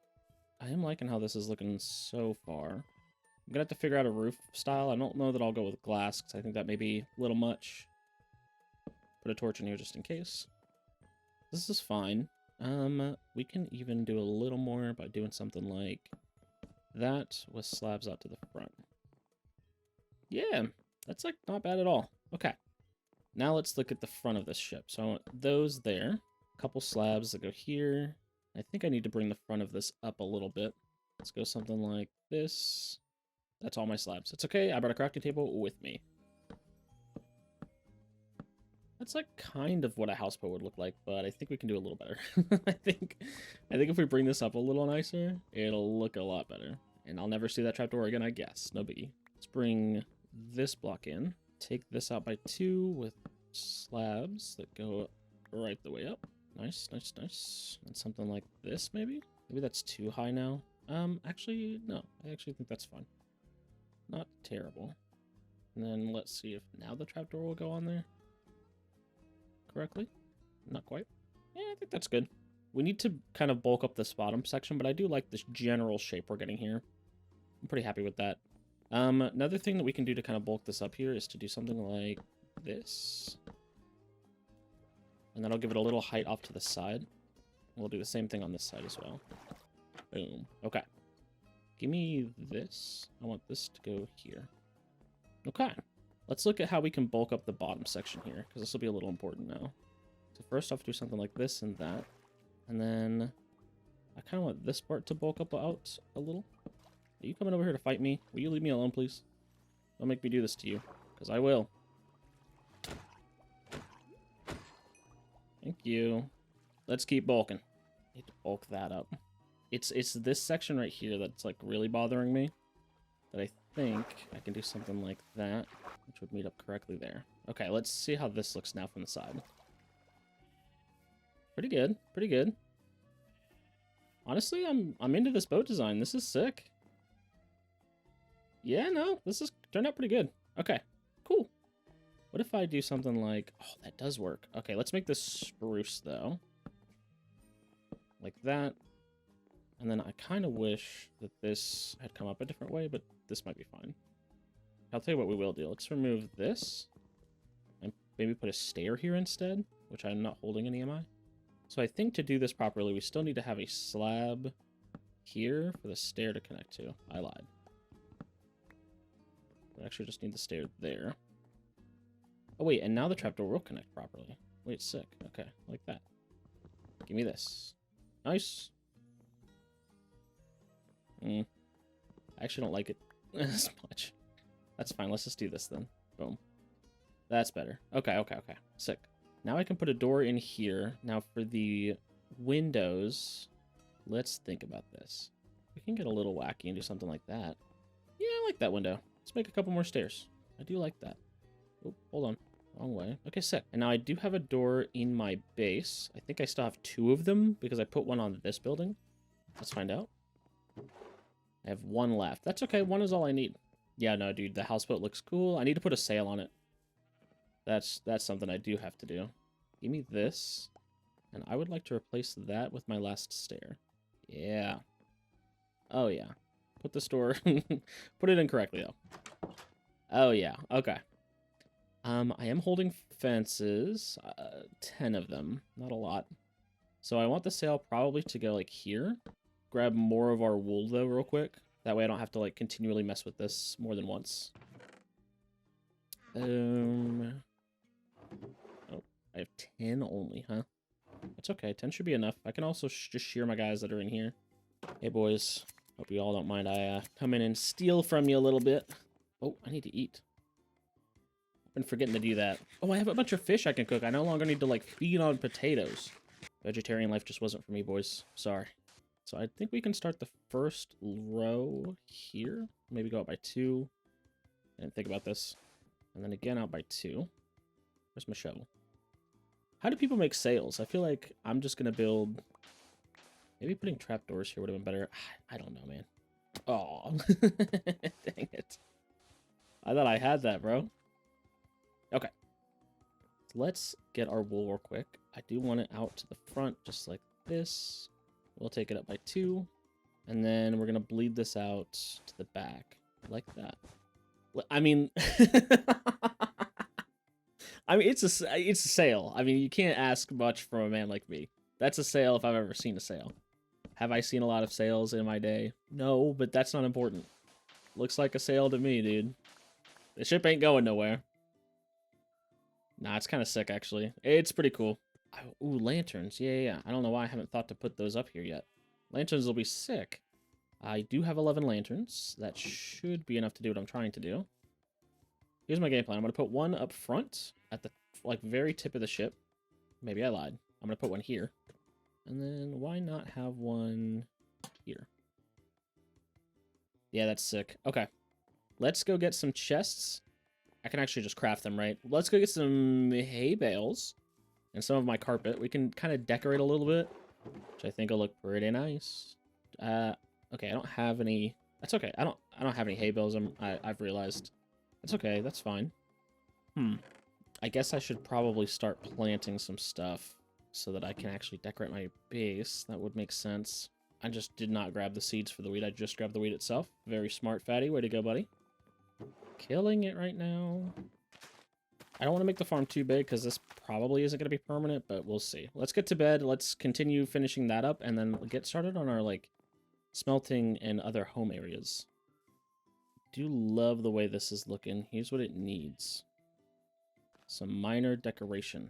I am liking how this is looking so far. I'm going to have to figure out a roof style. I don't know that I'll go with glass, because I think that may be a little much. Put a torch in here just in case. This is fine. We can even do a little more by doing something like that with slabs out to the front. Yeah, that's like not bad at all. Okay. Now let's look at the front of this ship. So I want those there. A couple slabs that go here. I think I need to bring the front of this up a little bit. Let's go something like this. That's all my slabs. It's okay. I brought a crafting table with me. That's like kind of what a houseboat would look like, but I think we can do a little better. I think if we bring this up a little nicer, it'll look a lot better. And I'll never see that trapdoor again, I guess. No biggie. Let's bring this block in. Take this out by 2 with slabs that go right the way up. Nice, nice, nice. And something like this, maybe? Maybe that's too high now. Actually, no. I actually think that's fine. Not terrible. And then let's see if now the trapdoor will go on there correctly. Not quite. Yeah, I think that's good. We need to kind of bulk up this bottom section, but I do like this general shape we're getting here. I'm pretty happy with that. Another thing that we can do to kind of bulk this up here is to do something like this. And that'll give it a little height off to the side. We'll do the same thing on this side as well. Boom. Okay. Give me this. I want this to go here. Okay. Let's look at how we can bulk up the bottom section here, because this will be a little important now. So first off, do something like this and that. And then I kind of want this part to bulk up out a little. Are you coming over here to fight me? Will you leave me alone, please? Don't make me do this to you, because I will. Thank you. Let's keep bulking. Need to bulk that up. It's this section right here that's like really bothering me. That I think I can do something like that, which would meet up correctly there. Okay, let's see how this looks now from the side. Pretty good, pretty good. Honestly, I'm into this boat design. This is sick. Yeah, no, this is turned out pretty good. Okay, cool. What if I do something like... Oh, that does work. Okay, let's make this spruce, though. Like that. And then I kind of wish that this had come up a different way, but this might be fine. I'll tell you what we will do. Let's remove this. And maybe put a stair here instead, which I'm not holding any, am I? So I think to do this properly, we still need to have a slab here for the stair to connect to. I lied. We actually just need the stair there. Oh, wait, and now the trapdoor will connect properly. Wait, sick. Okay, like that. Give me this. Nice. I actually don't like it as much. That's fine. Let's just do this then. Boom. That's better. Okay, okay, okay. Sick. Now I can put a door in here. Now for the windows, let's think about this. We can get a little wacky and do something like that. Yeah, I like that window. Let's make a couple more stairs. I do like that. Oh, hold on. Wrong way. Okay, sick. And now I do have a door in my base. I think I still have 2 of them because I put one on this building. Let's find out. I have 1 left. That's okay. 1 is all I need. Yeah, no, dude. The houseboat looks cool. I need to put a sail on it. That's something I do have to do. Give me this. And I would like to replace that with my last stair. Yeah. Oh, yeah. Put the store... Put it in correctly, though. Oh, yeah. Okay. I am holding fences. 10 of them. Not a lot. So I want the sail probably to go, like, here. Grab more of our wool, though, real quick. That way I don't have to, like, continually mess with this more than once. Oh, I have 10 only, huh? That's okay. 10 should be enough. I can also just shear my guys that are in here. Hey, boys. Hope you all don't mind I come in and steal from you a little bit. Oh, I need to eat. I've been forgetting to do that. Oh, I have a bunch of fish I can cook. I no longer need to, like, feed on potatoes. Vegetarian life just wasn't for me, boys. Sorry. So I think we can start the first row here. Maybe go out by 2. I didn't think about this. And then again out by 2. Where's my shovel? How do people make sails? I feel like I'm just going to build... Maybe putting trapdoors here would have been better. I don't know, man. Oh, dang it. I thought I had that, bro. Okay. Let's get our wool real quick. I do want it out to the front just like this. We'll take it up by 2. And then we're going to bleed this out to the back like that. I mean... I mean, it's a sail. I mean, you can't ask much from a man like me. That's a sail if I've ever seen a sail. Have I seen a lot of sails in my day? No, but that's not important. Looks like a sail to me, dude. The ship ain't going nowhere. Nah, it's kind of sick, actually. It's pretty cool. Ooh, lanterns. Yeah. I don't know why I haven't thought to put those up here yet. Lanterns will be sick. I do have 11 lanterns. That should be enough to do what I'm trying to do. Here's my game plan. I'm going to put one up front at the, like, very tip of the ship. Maybe I lied. I'm going to put one here. And then why not have one here? Yeah, that's sick. Okay. Let's go get some chests. I can actually just craft them, right? Let's go get some hay bales and some of my carpet. We can kind of decorate a little bit, which I think will look pretty nice. Okay, I don't have any... That's okay. I don't have any hay bales. I've realized. That's okay. That's fine. I guess I should probably start planting some stuff so that I can actually decorate my base. That would make sense. I just did not grab the seeds for the wheat. I just grabbed the wheat itself. Very smart, Fatty. Way to go, buddy. Killing it right now. I don't want to make the farm too big because this probably isn't going to be permanent, but we'll see. Let's get to bed. Let's continue finishing that up and then get started on our, like, smelting and other home areas. Do love the way this is looking. Here's what it needs. Some minor decoration.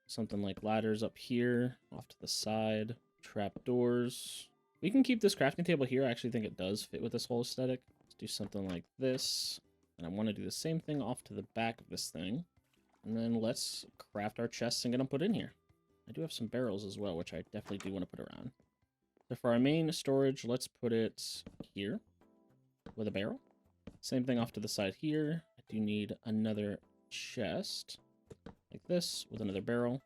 Something like ladders up here, off to the side, trapdoors. We can keep this crafting table here. I actually think it does fit with this whole aesthetic. Let's do something like this. And I want to do the same thing off to the back of this thing. And then let's craft our chests and get them put in here. I do have some barrels as well, which I definitely do want to put around. So for our main storage, let's put it here with a barrel. Same thing off to the side here. I do need another chest like this with another barrel.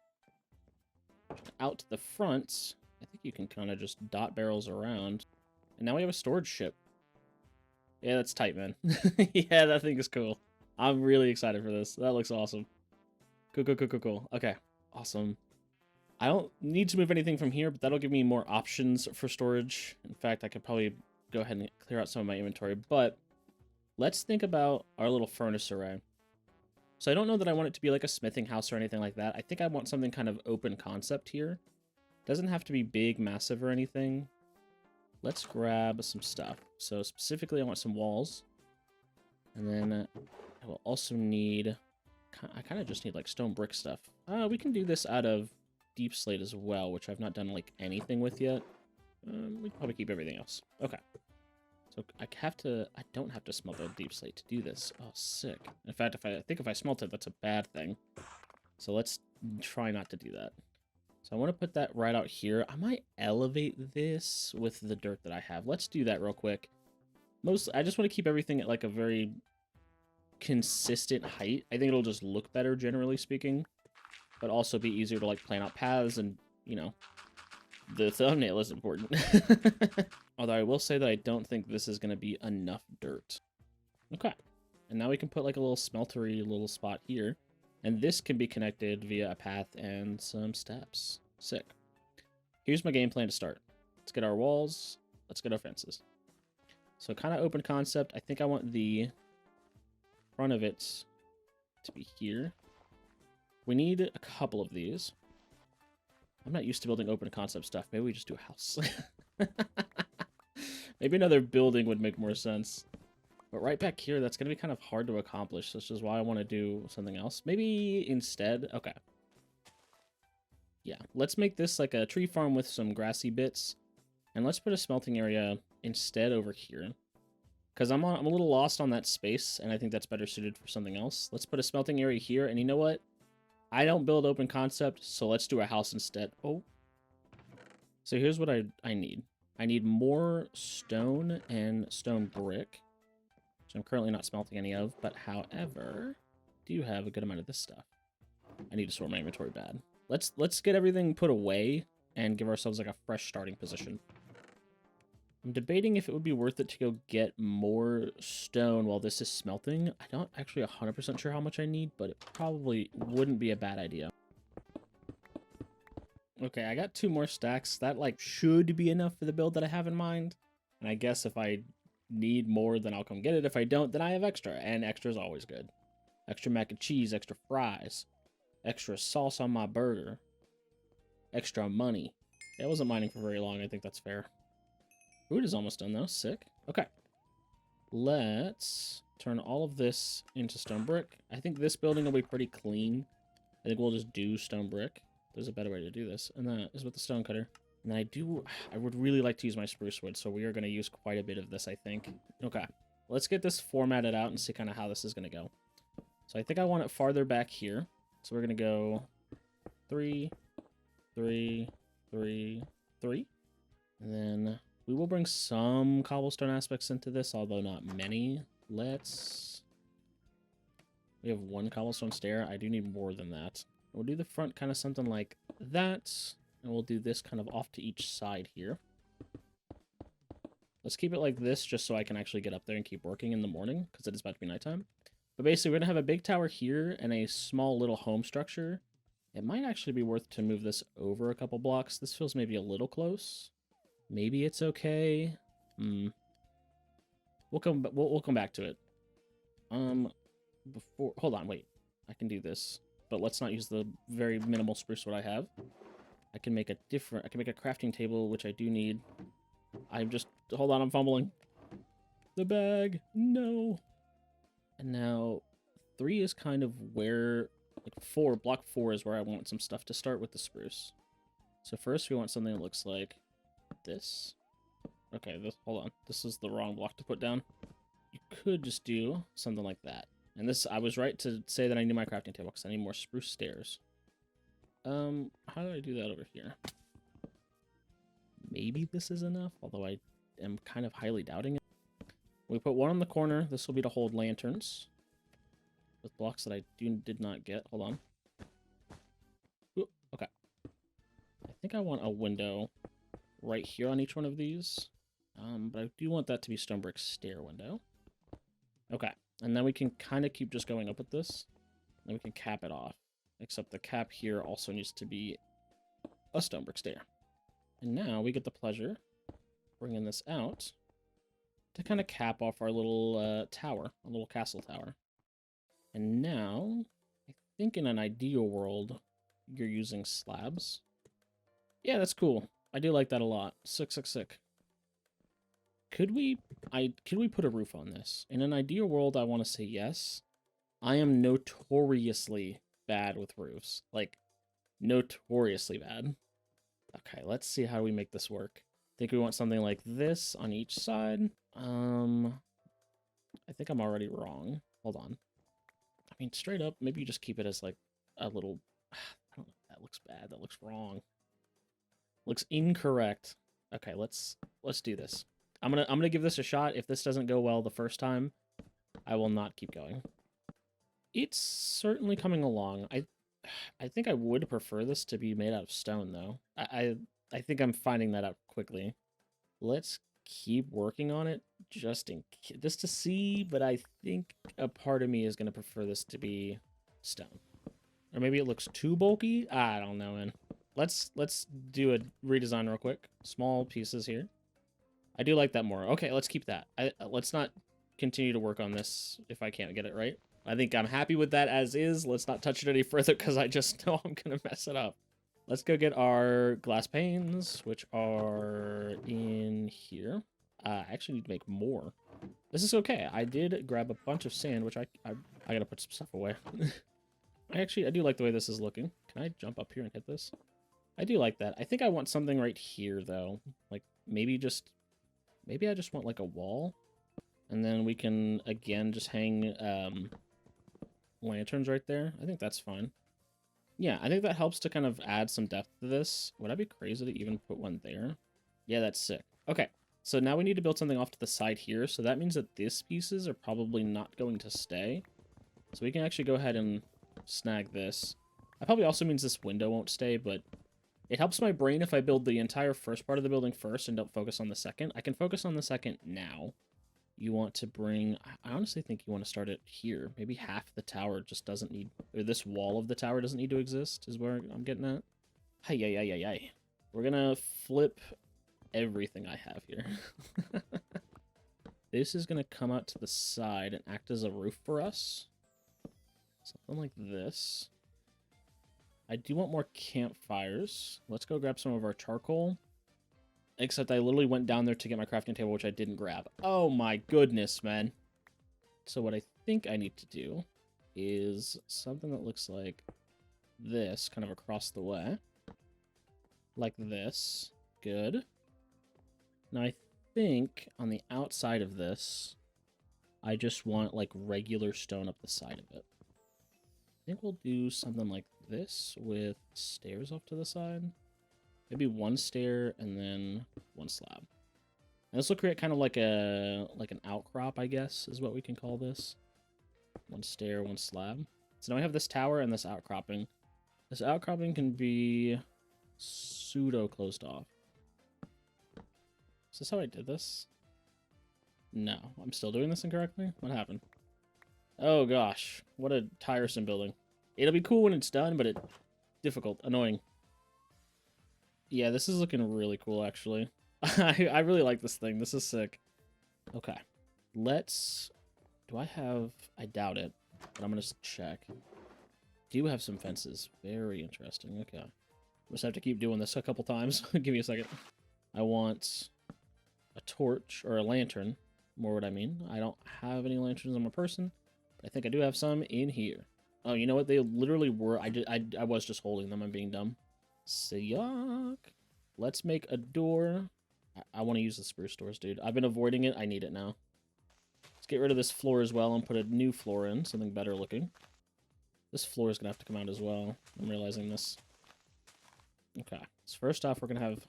Out to the front, I think you can kind of just dot barrels around. And now we have a storage ship. Yeah, that's tight, man. Yeah, that thing is cool. I'm really excited for this. That looks awesome. Cool, cool, cool, cool, cool. Okay, awesome. I don't need to move anything from here, but that'll give me more options for storage. In fact, I could probably go ahead and clear out some of my inventory, but let's think about our little furnace array. So I don't know that I want it to be like a smithing house or anything like that. I think I want something kind of open concept here. Doesn't have to be big, massive, or anything. Let's grab some stuff. So specifically, I want some walls. And then I will also need... I kind of just need like stone brick stuff. We can do this out of deep slate as well, which I've not done like anything with yet. We can probably keep everything else. Okay. So I don't have to smelt a deep slate to do this. Oh, sick. In fact, I think if I smelt it, that's a bad thing. So let's try not to do that. So I want to put that right out here. I might elevate this with the dirt that I have. Let's do that real quick. I just want to keep everything at like a very consistent height. I think it'll just look better, generally speaking, but also be easier to like plan out paths, and you know, the thumbnail is important. Although I will say that I don't think this is going to be enough dirt. Okay, and now we can put like a little smeltery little spot here, and this can be connected via a path and some steps. Sick. Here's my game plan to start. Let's get our walls. Let's get our fences. So kind of open concept. I think I want the front of it to be here. We need a couple of these. I'm not used to building open concept stuff. Maybe we just do a house. Maybe another building would make more sense. But right back here, that's going to be kind of hard to accomplish, which is why I want to do something else. Maybe instead... Okay. Yeah, let's make this like a tree farm with some grassy bits. And let's put a smelting area instead over here. Because I'm a little lost on that space, and I think that's better suited for something else. Let's put a smelting area here, and you know what? I don't build open concept, so let's do a house instead. Oh. So here's what I need. I need more stone and stone brick, which I'm currently not smelting any of, but however, do have a good amount of this stuff. I need to sort my inventory bad. Let's get everything put away and give ourselves like a fresh starting position. I'm debating if it would be worth it to go get more stone while this is smelting. I'm not actually 100% sure how much I need, but it probably wouldn't be a bad idea. Okay, I got 2 more stacks. That, like, should be enough for the build that I have in mind. And I guess if I need more, then I'll come get it. If I don't, then I have extra, and extra is always good. Extra mac and cheese, extra fries, extra sauce on my burger, extra money. I wasn't mining for very long. I think that's fair. Food is almost done, though. Sick. Okay. Let's turn all of this into stone brick. I think this building will be pretty clean. I think we'll just do stone brick. There's a better way to do this, and that is with the stone cutter. And I would really like to use my spruce wood, so we are going to use quite a bit of this, I think. Okay. Let's get this formatted out and see kind of how this is going to go. So I think I want it farther back here. So we're going to go 3, 3, 3, 3. And then we will bring some cobblestone aspects into this, although not many. We have 1 cobblestone stair. I do need more than that. We'll do the front kind of something like that. And we'll do this kind of off to each side here. Let's keep it like this just so I can actually get up there and keep working in the morning, because it is about to be nighttime. But basically, we're going to have a big tower here and a small little home structure. It might actually be worth to move this over a couple blocks. This feels maybe a little close. Maybe it's okay. We'll come back to it. Hold on, wait. I can do this, but let's not use the very minimal spruce wood I have. I can make a crafting table, which I do need. Hold on, I'm fumbling. The bag, no. And now 3 is kind of where, like block 4 is where I want some stuff to start with the spruce. So first we want something that looks like this. Okay, hold on. This is the wrong block to put down. You could just do something like that. And this, I was right to say that I need my crafting table because I need more spruce stairs. How do I do that over here? Maybe this is enough, although I am kind of highly doubting it. We put one on the corner. This will be to hold lanterns with blocks that I did not get. Hold on. Ooh, okay. I think I want a window right here on each one of these. But I do want that to be stone brick stair window. Okay. And then we can kind of keep just going up with this. Then we can cap it off. Except the cap here also needs to be a stone brick stair. And now we get the pleasure of bringing this out to kind of cap off our little tower, a little castle tower. And now, I think in an ideal world, you're using slabs. Yeah, that's cool. I do like that a lot. Sick. Could we put a roof on this? In an ideal world, I want to say yes. I am notoriously bad with roofs. Like, notoriously bad. Okay, let's see how we make this work. I think we want something like this on each side. I think I'm already wrong. Hold on. I mean, straight up, maybe you just keep it as like a little... I don't know. That looks bad. That looks wrong. Looks incorrect. Okay, let's do this. I'm gonna give this a shot. If this doesn't go well the first time, I will not keep going. It's certainly coming along. I think I would prefer this to be made out of stone, though. I think I'm finding that out quickly. Let's keep working on it just to see, but I think a part of me is going to prefer this to be stone. Or maybe it looks too bulky? I don't know, man. Let's do a redesign real quick. Small pieces here. I do like that more. Okay, let's keep that. Let's not continue to work on this if I can't get it right. I think I'm happy with that as is. Let's not touch it any further because I just know I'm going to mess it up. Let's go get our glass panes, which are in here. I actually need to make more. This is okay. I did grab a bunch of sand, which I got to put some stuff away. I do like the way this is looking. Can I jump up here and hit this? I do like that. I think I want something right here, though. Like, maybe I just want, like, a wall. And then we can, again, just hang lanterns right there. I think that's fine. Yeah, I think that helps to kind of add some depth to this. Would I be crazy to even put one there? Yeah, that's sick. Okay, so now we need to build something off to the side here. So that means that these pieces are probably not going to stay. So we can actually go ahead and snag this. That probably also means this window won't stay, but it helps my brain if I build the entire first part of the building first and don't focus on the second. I can focus on the second now. You want to bring... I honestly think you want to start it here. Maybe half the tower just doesn't need... Or this wall of the tower doesn't need to exist, is where I'm getting at. Hi. We're gonna flip everything I have here. This is gonna come out to the side and act as a roof for us. Something like this. I do want more campfires. Let's go grab some of our charcoal. Except I literally went down there to get my crafting table, which I didn't grab. Oh my goodness, man. So what I think I need to do is something that looks like this, kind of across the way. Like this. Good. Now I think on the outside of this, I just want like regular stone up the side of it. I think we'll do something like this with stairs off to the side. Maybe one stair and then one slab. And this will create kind of like an outcrop, I guess, is what we can call this. One stair, one slab. So now we have this tower and this outcropping. This outcropping can be pseudo closed off. Is this how I did this? No, I'm still doing this incorrectly? What happened? Oh gosh, what a tiresome building. It'll be cool when it's done, but it's difficult, annoying. Yeah, this is looking really cool, actually. I really like this thing. This is sick. Okay. Do I have... I doubt it, but I'm going to check. Do have some fences. Very interesting. Okay. Just have to keep doing this a couple times. Give me a second. I want a torch, or a lantern. More what I mean. I don't have any lanterns on my person, but I think I do have some in here. Oh, you know what? They literally were... I was just holding them. I'm being dumb. Yuck. Let's make a door I want to use the spruce doors, dude. I've been avoiding it. I need it now. Let's get rid of this floor as well and put a new floor in, something better looking. This floor is going to have to come out as well. I'm realizing this. Okay, so first off, we're going to have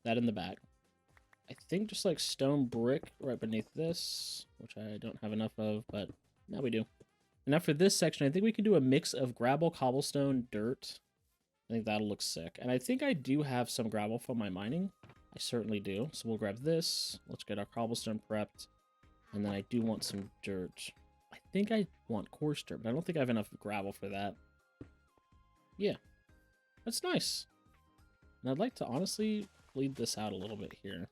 that in the back. I think just like stone brick right beneath this, which I don't have enough of, but now we do. And now for this section, I think we can do a mix of gravel, cobblestone, dirt. I think that'll look sick. And I think I do have some gravel for my mining. I certainly do. So we'll grab this. Let's get our cobblestone prepped. And then I do want some dirt. I think I want coarse dirt, but I don't think I have enough gravel for that. Yeah, that's nice. And I'd like to honestly bleed this out a little bit here.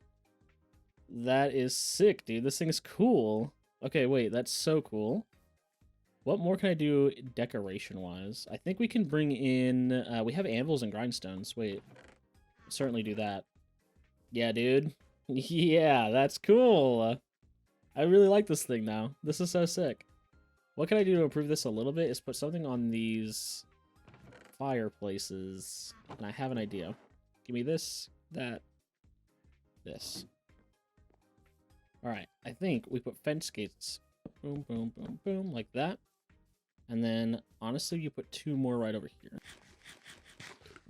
That is sick, dude. This thing is cool. Okay, wait, that's so cool. What more can I do decoration-wise? I think we can bring in... we have anvils and grindstones. Wait. Certainly do that. Yeah, dude. Yeah, that's cool. I really like this thing now. This is so sick. What can I do to improve this a little bit is put something on these fireplaces. And I have an idea. Give me this, that, this. Alright, I think we put fence gates. Boom, boom, boom, boom, like that. And then, honestly, you put 2 more right over here.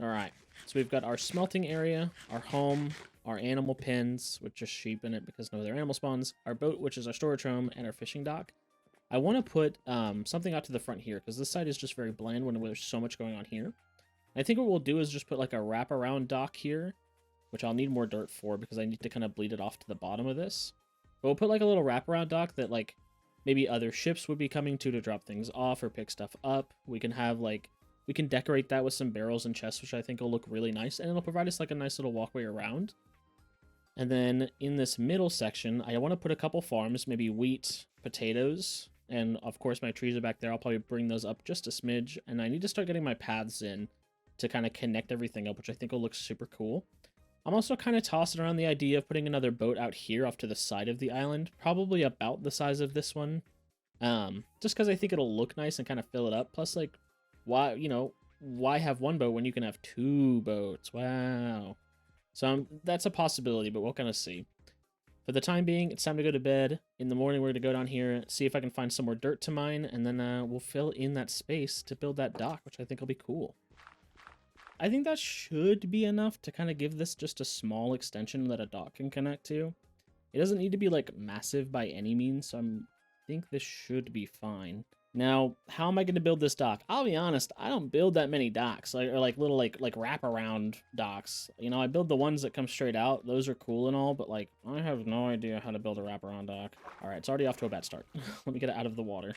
Alright, so we've got our smelting area, our home, our animal pens, with just sheep in it because no other animal spawns, our boat, which is our storage home, and our fishing dock. I want to put something out to the front here because this side is just very bland when there's so much going on here. And I think what we'll do is just put like a wraparound dock here, which I'll need more dirt for because I need to kind of bleed it off to the bottom of this. But we'll put like a little wraparound dock that like maybe other ships would be coming to drop things off or pick stuff up. We can have like, we can decorate that with some barrels and chests, which I think will look really nice. And it'll provide us like a nice little walkway around. And then in this middle section, I want to put a couple farms, maybe wheat, potatoes, and of course my trees are back there. I'll probably bring those up just a smidge. And I need to start getting my paths in to kind of connect everything up, which I think will look super cool. I'm also kind of tossing around the idea of putting another boat out here off to the side of the island, probably about the size of this one. Just because I think it'll look nice and kind of fill it up. Plus, like, why, you know, why have one boat when you can have 2 boats? Wow. So that's a possibility, but we'll kind of see. For the time being, it's time to go to bed. In the morning, we're going to go down here, see if I can find some more dirt to mine, and then we'll fill in that space to build that dock, which I think will be cool. I think that should be enough to kind of give this just a small extension that a dock can connect to. It doesn't need to be like massive by any means, so I think this should be fine. Now, how am I going to build this dock? I'll be honest, I don't build that many docks, or like little like wraparound docks. You know, I build the ones that come straight out. Those are cool and all, but like I have no idea how to build a wraparound dock. All right, it's already off to a bad start. Let me get it out of the water.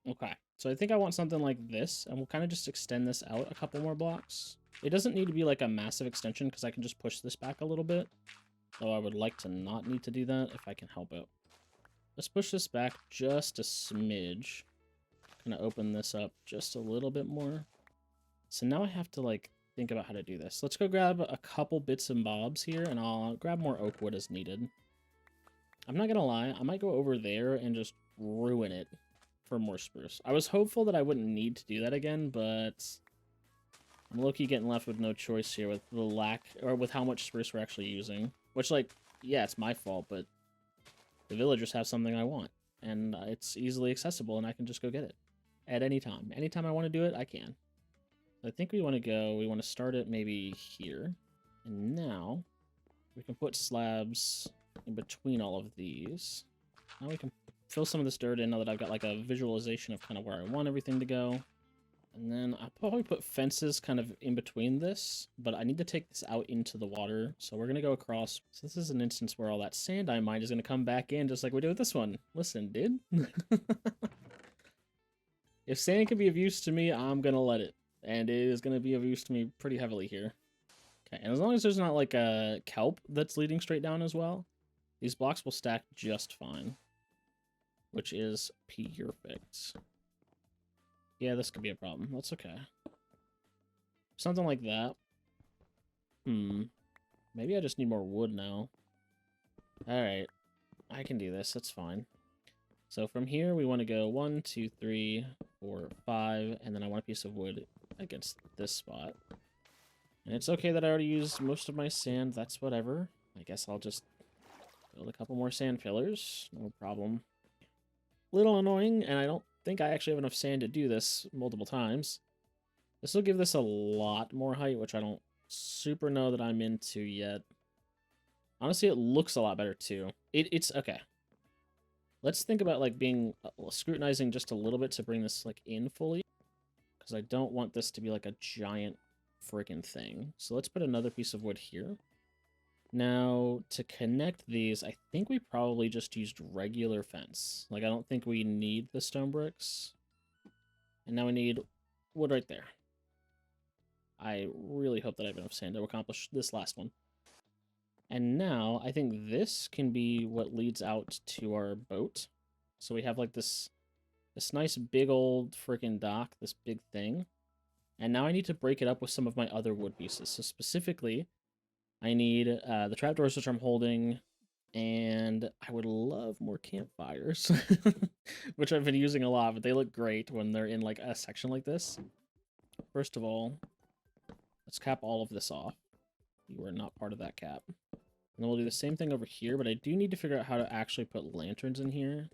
Okay, so I think I want something like this, and we'll kind of just extend this out a couple more blocks. It doesn't need to be like a massive extension because I can just push this back a little bit. Though I would like to not need to do that if I can help it. Let's push this back just a smidge. Kind of open this up just a little bit more. So now I have to like think about how to do this. Let's go grab a couple bits and bobs here, and I'll grab more oak wood as needed. I'm not gonna lie, I might go over there and just ruin it for more spruce. I was hopeful that I wouldn't need to do that again, but I'm low-key getting left with no choice here with the lack, or with how much spruce we're actually using. Which, like, yeah, it's my fault, but the villagers have something I want, and it's easily accessible, and I can just go get it at any time. Anytime I want to do it, I can. I think we want to start it maybe here, and now we can put slabs in between all of these. Now we can fill some of this dirt in now that I've got, like, a visualization of kind of where I want everything to go. And then I'll probably put fences kind of in between this, but I need to take this out into the water. So we're going to go across. So this is an instance where all that sand I mined is going to come back in just like we did with this one. Listen, dude. If sand can be of use to me, I'm going to let it. And it is going to be of use to me pretty heavily here. Okay, and as long as there's not like a kelp that's leading straight down as well, these blocks will stack just fine. Which is perfect. Yeah, this could be a problem. That's okay. Something like that. Maybe I just need more wood now. Alright. I can do this. That's fine. So from here, we want to go 1, 2, 3, 4, 5, and then I want a piece of wood against this spot. And it's okay that I already used most of my sand. That's whatever. I guess I'll just build a couple more sand pillars. No problem. Little annoying, and I don't think I actually have enough sand to do this multiple times. This will give this a lot more height, which I don't super know that I'm into yet. Honestly, it looks a lot better too. It's okay. Let's think about like being scrutinizing just a little bit to bring this like in fully, because I don't want this to be like a giant freaking thing. So let's put another piece of wood here. Now, to connect these, I think we probably just used regular fence. Like, I don't think we need the stone bricks. And now we need wood right there. I really hope that I have enough sand to accomplish this last one. And now, I think this can be what leads out to our boat. So we have, like, this nice big old freaking dock, this big thing. And now I need to break it up with some of my other wood pieces. So specifically, I need the trapdoors, which I'm holding, and I would love more campfires, which I've been using a lot, but they look great when they're in like a section like this. First of all, let's cap all of this off. You are not part of that cap. And then we'll do the same thing over here, but I do need to figure out how to actually put lanterns in here.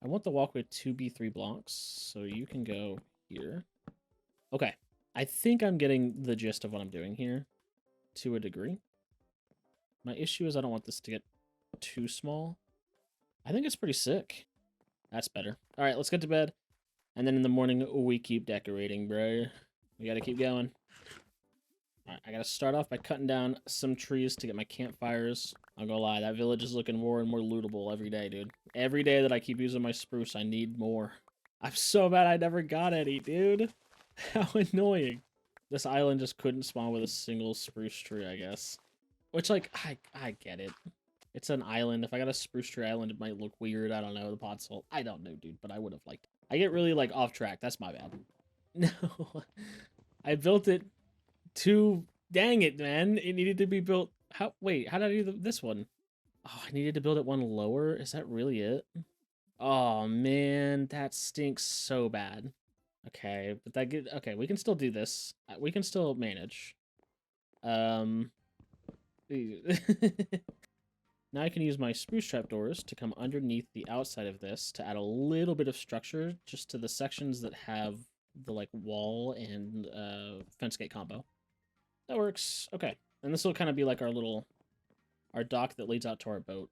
I want the walkway to be 3 blocks, so you can go here. Okay, I think I'm getting the gist of what I'm doing here to a degree. My issue is I don't want this to get too small. I think it's pretty sick. That's better. All right, let's get to bed. And then in the morning, we keep decorating, bro. We got to keep going. All right, I got to start off by cutting down some trees to get my campfires. I'll go lie, that village is looking more and more lootable every day, dude. Every day that I keep using my spruce, I need more. I'm so mad I never got any, dude. How annoying. This island just couldn't spawn with a single spruce tree, I guess. Which, like, I get it. It's an island. If I got a spruce tree island, it might look weird. I don't know. The pot's full. I don't know, dude, but I would have liked it. I get really, like, off track. That's my bad. No. I built it too... Dang it, man. It needed to be built... Wait, how did I do this one? Oh, I needed to build it one lower? Is that really it? Oh, man. That stinks so bad. Okay, but okay, we can still do this. We can still manage. Now I can use my spruce trapdoors to come underneath the outside of this to add a little bit of structure just to the sections that have the like wall and fence gate combo. That works. Okay, and this will kind of be like our dock that leads out to our boat.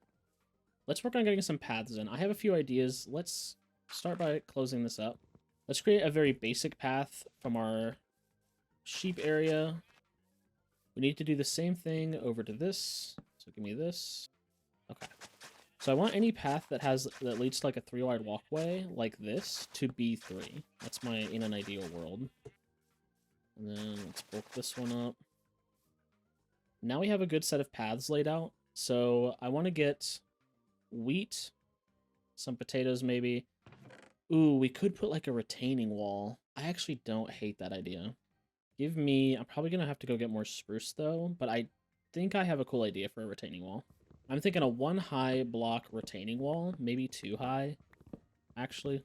Let's work on getting some paths in. I have a few ideas. Let's start by closing this up. Let's create a very basic path from our sheep area. We need to do the same thing over to this. So give me this. Okay. So I want any path that leads to like a 3-wide walkway like this to be 3. That's in an ideal world. And then let's bulk this one up. Now we have a good set of paths laid out. So I want to get wheat, some potatoes maybe. Ooh, we could put like a retaining wall. I actually don't hate that idea. I'm probably going to have to go get more spruce though, but I think I have a cool idea for a retaining wall. I'm thinking a 1 high block retaining wall, maybe 2 high, actually.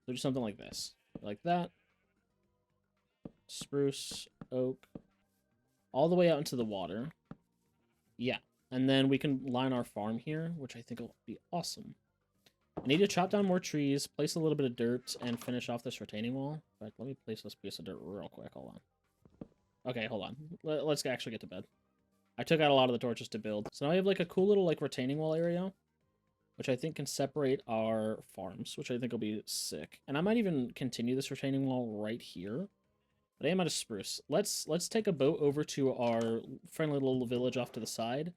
So do something like this, like that. Spruce, oak, all the way out into the water. Yeah, and then we can line our farm here, which I think will be awesome. I need to chop down more trees, place a little bit of dirt, and finish off this retaining wall. In fact, let me place this piece of dirt real quick. Hold on. Okay, hold on. Let's actually get to bed. I took out a lot of the torches to build. So now we have like a cool little like retaining wall area, which I think can separate our farms, which I think will be sick. And I might even continue this retaining wall right here. But I am out of spruce. Let's take a boat over to our friendly little village off to the side.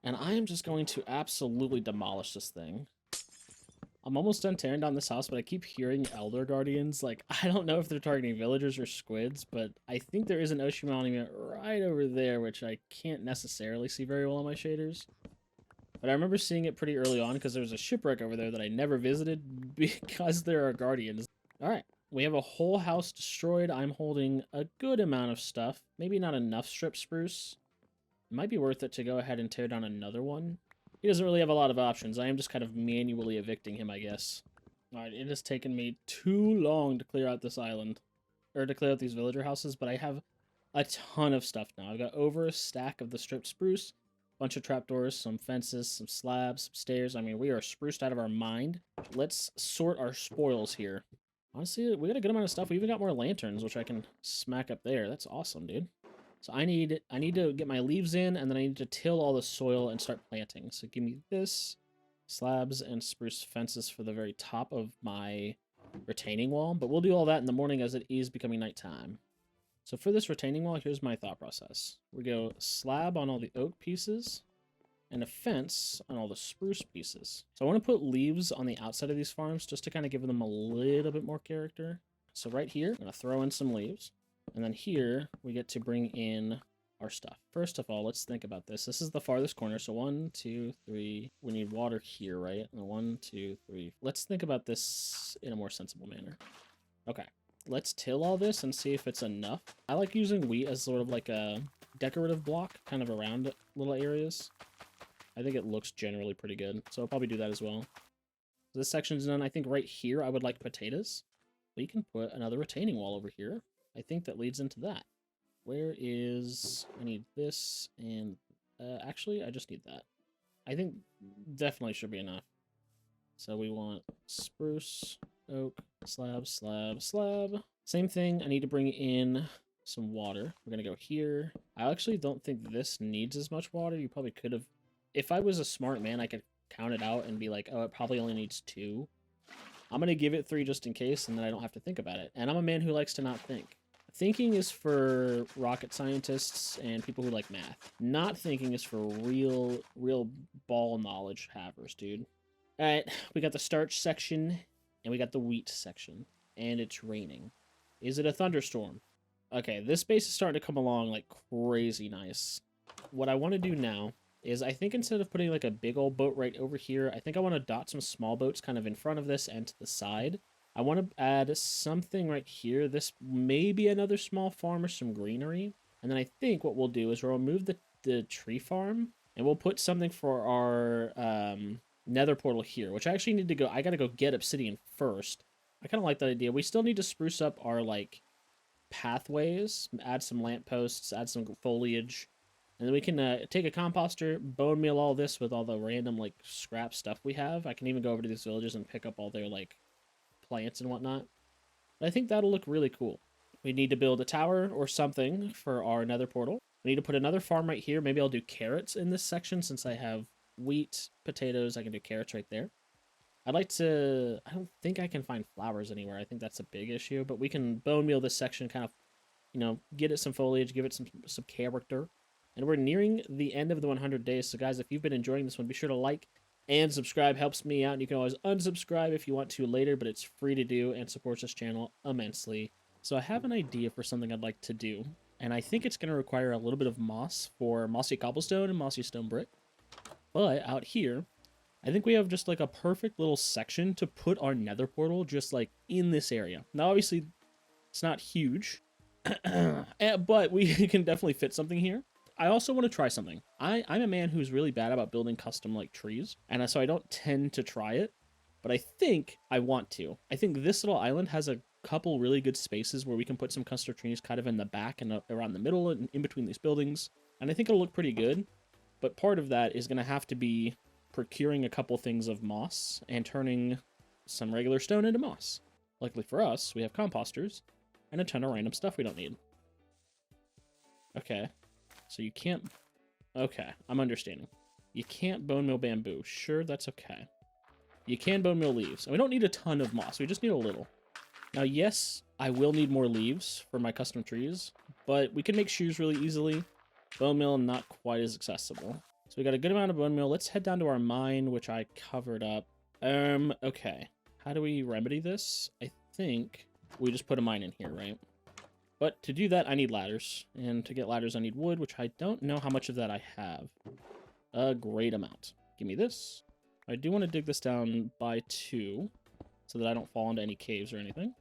And I am just going to absolutely demolish this thing. I'm almost done tearing down this house, but I keep hearing Elder Guardians. Like, I don't know if they're targeting villagers or squids, but I think there is an ocean monument right over there, which I can't necessarily see very well on my shaders. But I remember seeing it pretty early on because there was a shipwreck over there that I never visited because there are guardians. Alright, we have a whole house destroyed. I'm holding a good amount of stuff. Maybe not enough strip spruce. It might be worth it to go ahead and tear down another one. He doesn't really have a lot of options. I am just kind of manually evicting him, I guess. Alright, it has taken me too long to clear out this island. or to clear out these villager houses, but I have a ton of stuff now. I've got over a stack of the stripped spruce, bunch of trapdoors, some fences, some slabs, some stairs. I mean, we are spruced out of our mind. Let's sort our spoils here. Honestly, we got a good amount of stuff. We even got more lanterns, which I can smack up there. That's awesome, dude. So I need to get my leaves in, and then I need to till all the soil and start planting. So give me this, slabs and spruce fences for the very top of my retaining wall. But we'll do all that in the morning as it is becoming nighttime. So for this retaining wall, here's my thought process. We go slab on all the oak pieces and a fence on all the spruce pieces. So I want to put leaves on the outside of these farms just to kind of give them a little bit more character. So right here, I'm going to throw in some leaves. And then here, we get to bring in our stuff. First of all, let's think about this. This is the farthest corner. So 1, 2, 3. We need water here, right? And 1, 2, 3. Let's think about this in a more sensible manner. Okay. Let's till all this and see if it's enough. I like using wheat as sort of like a decorative block kind of around little areas. I think it looks generally pretty good, so I'll probably do that as well. This section's done. I think right here I would like potatoes. We can put another retaining wall over here. I think that leads into that. Where is... I need this and... actually, I just need that. I think definitely should be enough. So we want spruce, oak, slab, slab, slab. Same thing, I need to bring in some water. We're going to go here. I actually don't think this needs as much water. You probably could have... If I was a smart man, I could count it out and be like, oh, it probably only needs 2. I'm going to give it 3 just in case, and then I don't have to think about it. And I'm a man who likes to not think. Thinking is for rocket scientists and people who like math. Not thinking is for real ball knowledge havers, dude. Alright, we got the starch section, and we got the wheat section. And it's raining. Is it a thunderstorm? Okay, this base is starting to come along like crazy nice. What I want to do now is I think instead of putting like a big old boat right over here, I think I want to dot some small boats kind of in front of this and to the side. I want to add something right here. This may be another small farm or some greenery. And then I think what we'll do is we'll remove the tree farm, and we'll put something for our nether portal here, which I actually need to go. I got to go get obsidian first. I kind of like that idea. We still need to spruce up our like pathways, add some lampposts, add some foliage. And then we can take a composter, bone meal all this with all the random, like, scrap stuff we have. I can even go over to these villages and pick up all their, like, plants and whatnot. But I think that'll look really cool. We need to build a tower or something for our nether portal. We need to put another farm right here. Maybe I'll do carrots in this section since I have wheat, potatoes. I can do carrots right there. I'd like to... I don't think I can find flowers anywhere. I think that's a big issue. But we can bone meal this section, kind of, you know, get it some foliage, give it some character. And we're nearing the end of the 100 days. So, guys, if you've been enjoying this one, be sure to like and subscribe. Helps me out. And you can always unsubscribe if you want to later, but it's free to do and supports this channel immensely. So I have an idea for something I'd like to do. And I think it's going to require a little bit of moss for mossy cobblestone and mossy stone brick. But out here, I think we have just like a perfect little section to put our nether portal just like in this area. Now, obviously, it's not huge, but we can definitely fit something here. I also want to try something. I'm a man who's really bad about building custom like trees, and so I don't tend to try it, but I think I want to. I think this little island has a couple really good spaces where we can put some custom trees kind of in the back and around the middle and in between these buildings, and I think it'll look pretty good, but part of that is going to have to be procuring a couple things of moss and turning some regular stone into moss. Luckily for us, we have composters and a ton of random stuff we don't need. Okay. So you can't... Okay, I'm understanding. You can't bone meal bamboo. Sure, that's okay. You can bone meal leaves. And we don't need a ton of moss. We just need a little. Now, yes, I will need more leaves for my custom trees, but we can make shoes really easily. Bone meal, not quite as accessible. So we got a good amount of bone meal. Let's head down to our mine, which I covered up. Okay. How do we remedy this? I think we just put a mine in here, right? But to do that, I need ladders. And to get ladders, I need wood, which I don't know how much of that I have. A great amount. Give me this. I do want to dig this down by 2 so that I don't fall into any caves or anything.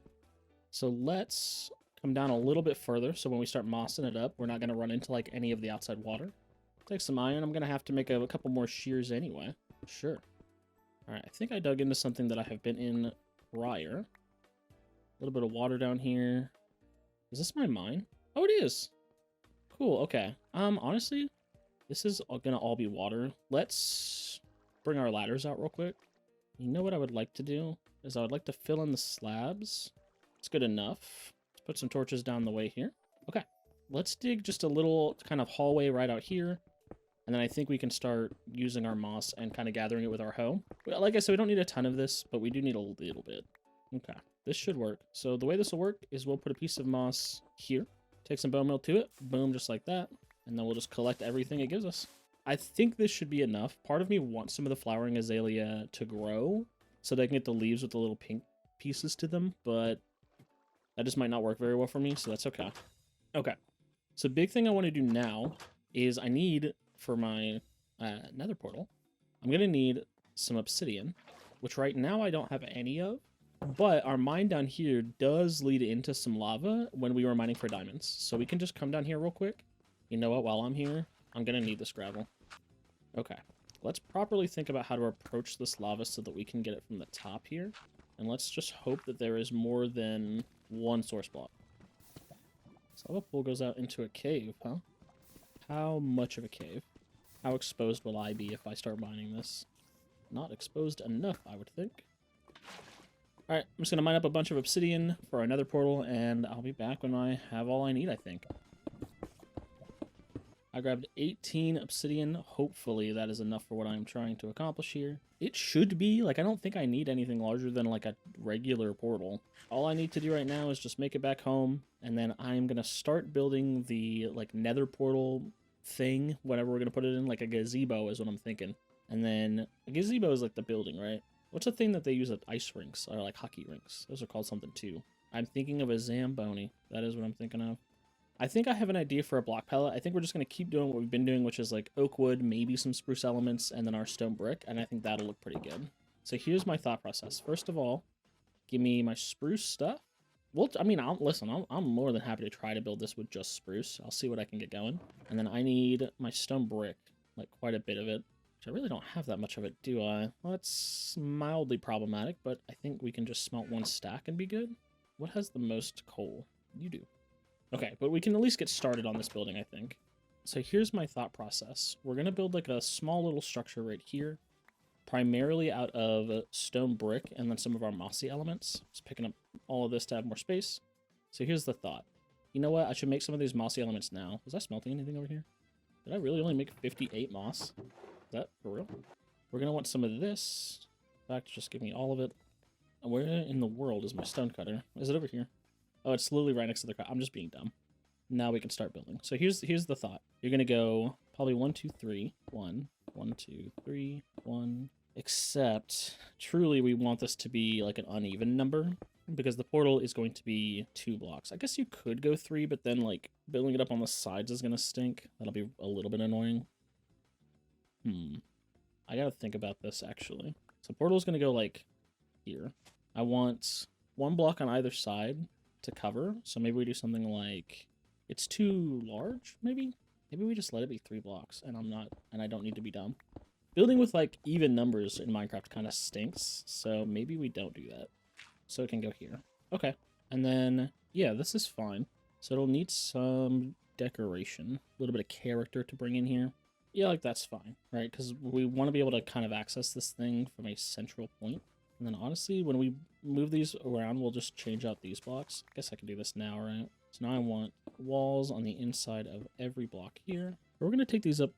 So let's come down a little bit further. So when we start mossing it up, we're not going to run into like any of the outside water. Take some iron. I'm going to have to make a couple more shears anyway. Sure. All right. I think I dug into something that I have been in prior. A little bit of water down here. Is this my mine? Oh, it is. Cool, okay. Honestly, this is gonna all be water. Let's bring our ladders out real quick. You know what I would like to do? Is I would like to fill in the slabs. It's good enough. Let's put some torches down the way here. Okay. Let's dig just a little kind of hallway right out here. And then I think we can start using our moss and kind of gathering it with our hoe. Like I said, we don't need a ton of this, but we do need a little bit. Okay, this should work. So the way this will work is we'll put a piece of moss here, take some bone meal to it, boom, just like that. And then we'll just collect everything it gives us. I think this should be enough. Part of me wants some of the flowering azalea to grow so they can get the leaves with the little pink pieces to them, but that just might not work very well for me, so that's okay. Okay, so big thing I want to do now is I need, for my nether portal, I'm going to need some obsidian, which right now I don't have any of, but our mine down here does lead into some lava when we were mining for diamonds. So we can just come down here real quick. You know what, while I'm here, I'm going to need this gravel. Okay, let's properly think about how to approach this lava so that we can get it from the top here. And let's just hope that there is more than one source block. This lava pool goes out into a cave, huh? How much of a cave? How exposed will I be if I start mining this? Not exposed enough, I would think. Alright, I'm just going to mine up a bunch of obsidian for our nether portal, and I'll be back when I have all I need, I think. I grabbed 18 obsidian. Hopefully that is enough for what I'm trying to accomplish here. It should be. Like, I don't think I need anything larger than, like, a regular portal. All I need to do right now is just make it back home, and then I'm going to start building the, like, nether portal thing, whatever we're going to put it in. Like, a gazebo is what I'm thinking. And then, a gazebo is, like, the building, right? What's the thing that they use at ice rinks, or, like, hockey rinks? Those are called something, too. I'm thinking of a Zamboni. That is what I'm thinking of. I think I have an idea for a block palette. I think we're just going to keep doing what we've been doing, which is like oak wood, maybe some spruce elements, and then our stone brick, and I think that'll look pretty good. So here's my thought process. First of all, give me my spruce stuff. Well, I mean, I'm more than happy to try to build this with just spruce. I'll see what I can get going. And then I need my stone brick, like quite a bit of it, which I really don't have that much of it, do I? Well, it's mildly problematic, but I think we can just smelt one stack and be good. What has the most coal? You do. Okay, but we can at least get started on this building, I think. So here's my thought process. We're going to build like a small little structure right here, primarily out of stone brick and then some of our mossy elements. Just picking up all of this to have more space. So here's the thought. You know what? I should make some of these mossy elements now. Was I smelting anything over here? Did I really only make 58 moss? Is that for real? We're going to want some of this. In fact, just give me all of it. Where in the world is my stone cutter? Is it over here? Oh, it's literally right next to the car. I'm just being dumb. Now we can start building. So here's the thought. You're going to go probably 1, 2, 3. 1, 1, 2, 3, 1. Except, truly, we want this to be like an uneven number because the portal is going to be 2 blocks. I guess you could go 3, but then like building it up on the sides is going to stink. That'll be a little bit annoying. I got to think about this actually. So portal is going to go like here. I want 1 block on either side to cover, so maybe we do something like it's too large. Maybe we just let it be 3 blocks, and I don't need to be dumb. Building with like even numbers in Minecraft kind of stinks, so maybe we don't do that. So it can go here. Okay, and then yeah, this is fine. So it'll need some decoration, a little bit of character to bring in here. Yeah, like that's fine, right? Because we want to be able to kind of access this thing from a central point. And then honestly, when we move these around, we'll just change out these blocks. I guess I can do this now, right? So now I want walls on the inside of every block here. We're going to take these up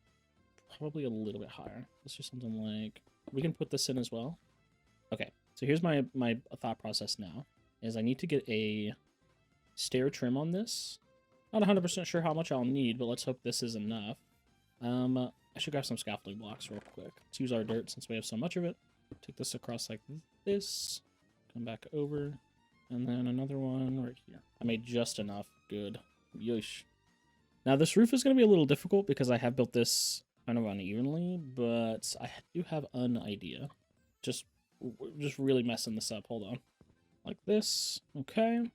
probably a little bit higher. Let's do something like, we can put this in as well. Okay, so here's my thought process now, is I need to get a stair trim on this. Not 100% sure how much I'll need, but let's hope this is enough. I should grab some scaffolding blocks real quick. Let's use our dirt since we have so much of it. Take this across like this, come back over, and then another one right here. I made just enough. Good. Yeesh. Now this roof is going to be a little difficult because I have built this kind of unevenly, but I do have an idea. Just really messing this up. Hold on. Like this. Okay.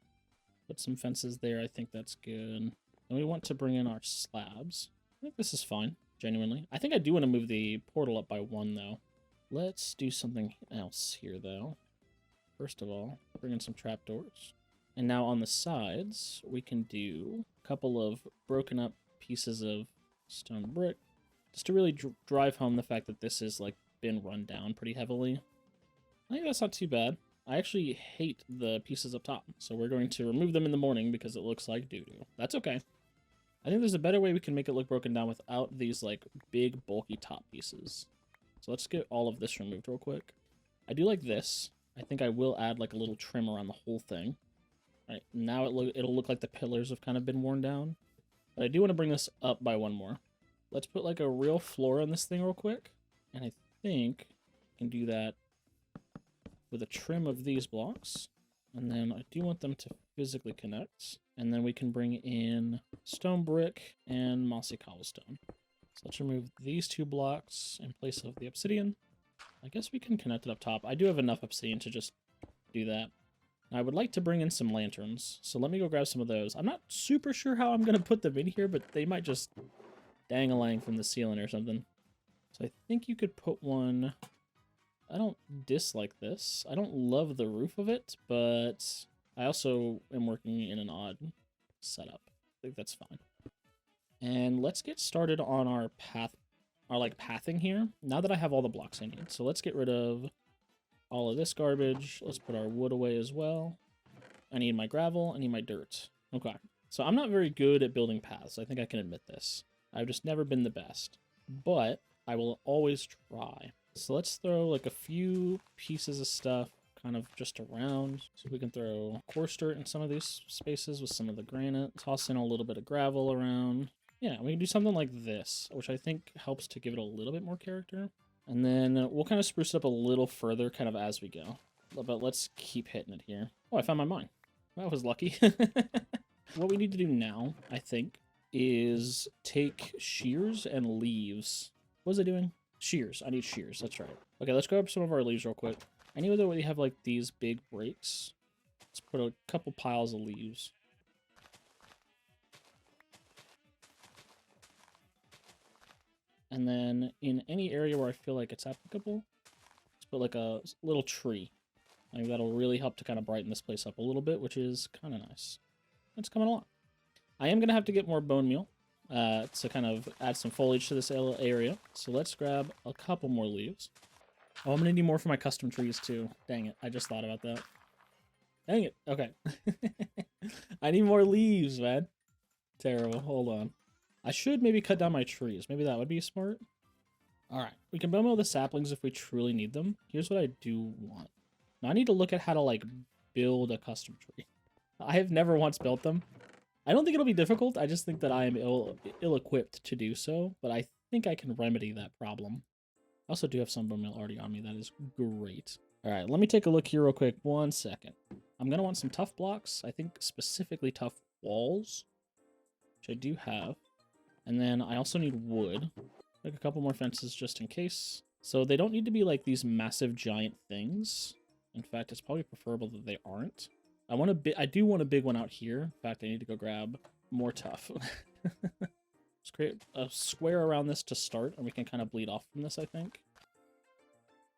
Put some fences there. I think that's good. And we want to bring in our slabs. I think this is fine, genuinely. I think I do want to move the portal up by 1, though. Let's do something else here, though. First of all, bring in some trapdoors. And now on the sides, we can do a couple of broken up pieces of stone brick, just to really drive home the fact that this has like been run down pretty heavily. I think that's not too bad. I actually hate the pieces up top, so we're going to remove them in the morning because it looks like doo-doo. That's okay. I think there's a better way we can make it look broken down without these like big bulky top pieces. So let's get all of this removed real quick. I do like this. I think I will add like a little trim around the whole thing. All right, now it'll look like the pillars have kind of been worn down. But I do want to bring this up by one more. Let's put like a real floor on this thing real quick. And I think I can do that with a trim of these blocks. And then I do want them to physically connect. And then we can bring in stone brick and mossy cobblestone. So let's remove these 2 blocks in place of the obsidian. I guess we can connect it up top. I do have enough obsidian to just do that. I would like to bring in some lanterns, so let me go grab some of those. I'm not super sure how I'm going to put them in here, but they might just dang-a-lang from the ceiling or something. So I think you could put one... I don't dislike this. I don't love the roof of it, but I also am working in an odd setup. I think that's fine. And let's get started on our path, our like pathing here, now that I have all the blocks I need. So let's get rid of all of this garbage. Let's put our wood away as well. I need my gravel. I need my dirt. Okay. So I'm not very good at building paths. I think I can admit this. I've just never been the best. But I will always try. So let's throw like a few pieces of stuff kind of just around. So we can throw coarse dirt in some of these spaces with some of the granite. Toss in a little bit of gravel around. Yeah, we can do something like this, which I think helps to give it a little bit more character. And then we'll kind of spruce it up a little further kind of as we go. But let's keep hitting it here. Oh, I found my mine. That was lucky. What we need to do now, I think, is take shears and leaves. What was I doing? Shears. I need shears. That's right. Okay, let's grab some of our leaves real quick. Anywhere that we have like these big breaks, let's put a couple piles of leaves. And then in any area where I feel like it's applicable, let's put like a little tree. I think that'll really help to kind of brighten this place up a little bit, which is kind of nice. It's coming along. I am going to have to get more bone meal to kind of add some foliage to this area. So let's grab a couple more leaves. Oh, I'm going to need more for my custom trees too. Dang it. I just thought about that. Dang it. Okay. I need more leaves, man. Terrible. Hold on. I should maybe cut down my trees. Maybe that would be smart. All right. We can bone meal the saplings if we truly need them. Here's what I do want. Now I need to look at how to like build a custom tree. I have never once built them. I don't think it'll be difficult. I just think that I am ill-equipped to do so, but I think I can remedy that problem. I also do have some bone meal already on me. That is great. All right, let me take a look here real quick. 1 second. I'm going to want some tough blocks. I think specifically tough walls, which I do have. And then I also need wood. Like a couple more fences just in case. So they don't need to be like these massive giant things. In fact, it's probably preferable that they aren't. I do want a big one out here. In fact, I need to go grab more tough. Let's create a square around this to start, and we can kind of bleed off from this, I think.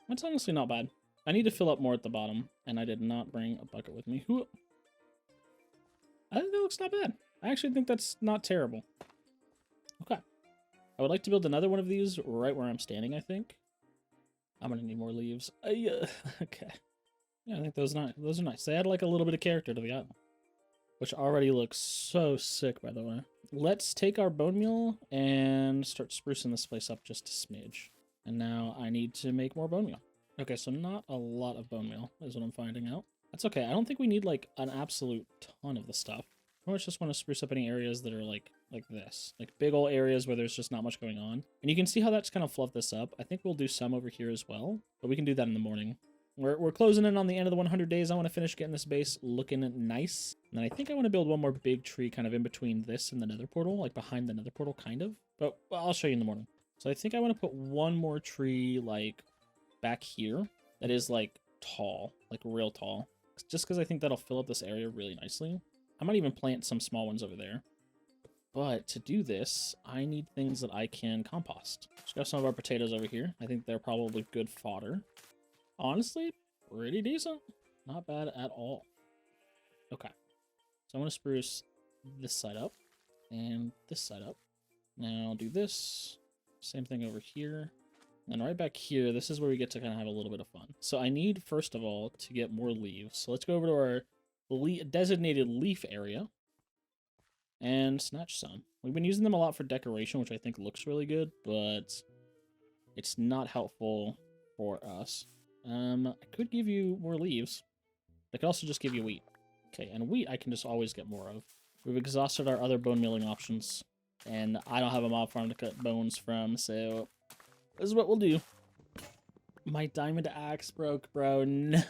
That's honestly not bad. I need to fill up more at the bottom, and I did not bring a bucket with me. I think that looks not bad. I actually think that's not terrible. Okay. I would like to build another one of these right where I'm standing, I think. I'm going to need more leaves. Okay. Yeah, I think those are nice. They add like a little bit of character to the island, which already looks so sick, by the way. Let's take our bone meal and start sprucing this place up just a smidge. And now I need to make more bone meal. Okay, so not a lot of bone meal is what I'm finding out. That's okay. I don't think we need like an absolute ton of the stuff. I just want to spruce up any areas that are like this, like big old areas where there's just not much going on. And you can see how that's kind of fluffed this up. I think we'll do some over here as well, but we can do that in the morning. We're closing in on the end of the 100 days. I want to finish getting this base looking nice. And then I think I want to build one more big tree kind of in between this and the nether portal, like behind the nether portal, kind of. But I'll show you in the morning. So I think I want to put one more tree like back here that is like tall, like real tall. Just because I think that'll fill up this area really nicely. I might even plant some small ones over there. But to do this, I need things that I can compost. Just got some of our potatoes over here. I think they're probably good fodder. Honestly, pretty decent. Not bad at all. Okay. So I'm going to spruce this side up and this side up. Now I'll do this. Same thing over here. And right back here, this is where we get to kind of have a little bit of fun. So I need, first of all, to get more leaves. So let's go over to our designated leaf area and snatch some. We've been using them a lot for decoration, which I think looks really good, but it's not helpful for us. I could give you more leaves. I could also just give you wheat. Okay, and wheat I can just always get more of. We've exhausted our other bone milling options, and I don't have a mob farm to cut bones from, so this is what we'll do. My diamond axe broke, bro. No.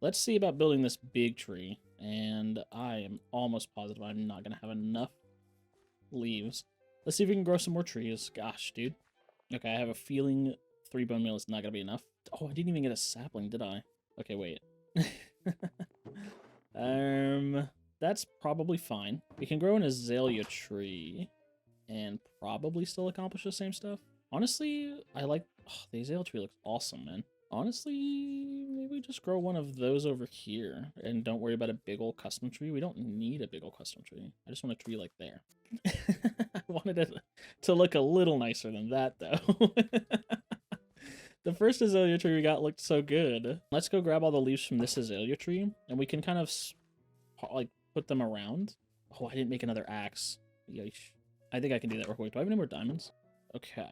Let's see about building this big tree, and I am almost positive I'm not going to have enough leaves. Let's see if we can grow some more trees. Gosh, dude. Okay, I have a feeling 3 bone meal is not going to be enough. Oh, I didn't even get a sapling, did I? Okay, wait. That's probably fine. We can grow an azalea tree and probably still accomplish the same stuff. Honestly, I like... Oh, the azalea tree looks awesome, man. Honestly, maybe just grow one of those over here and don't worry about a big old custom tree. We don't need a big old custom tree. I just want a tree like there. I wanted it to look a little nicer than that, though. The first azalea tree we got looked so good. Let's go grab all the leaves from this azalea tree, and we can kind of, like, put them around. Oh, I didn't make another axe. Yeesh. I think I can do that real quick. Do I have any more diamonds? Okay.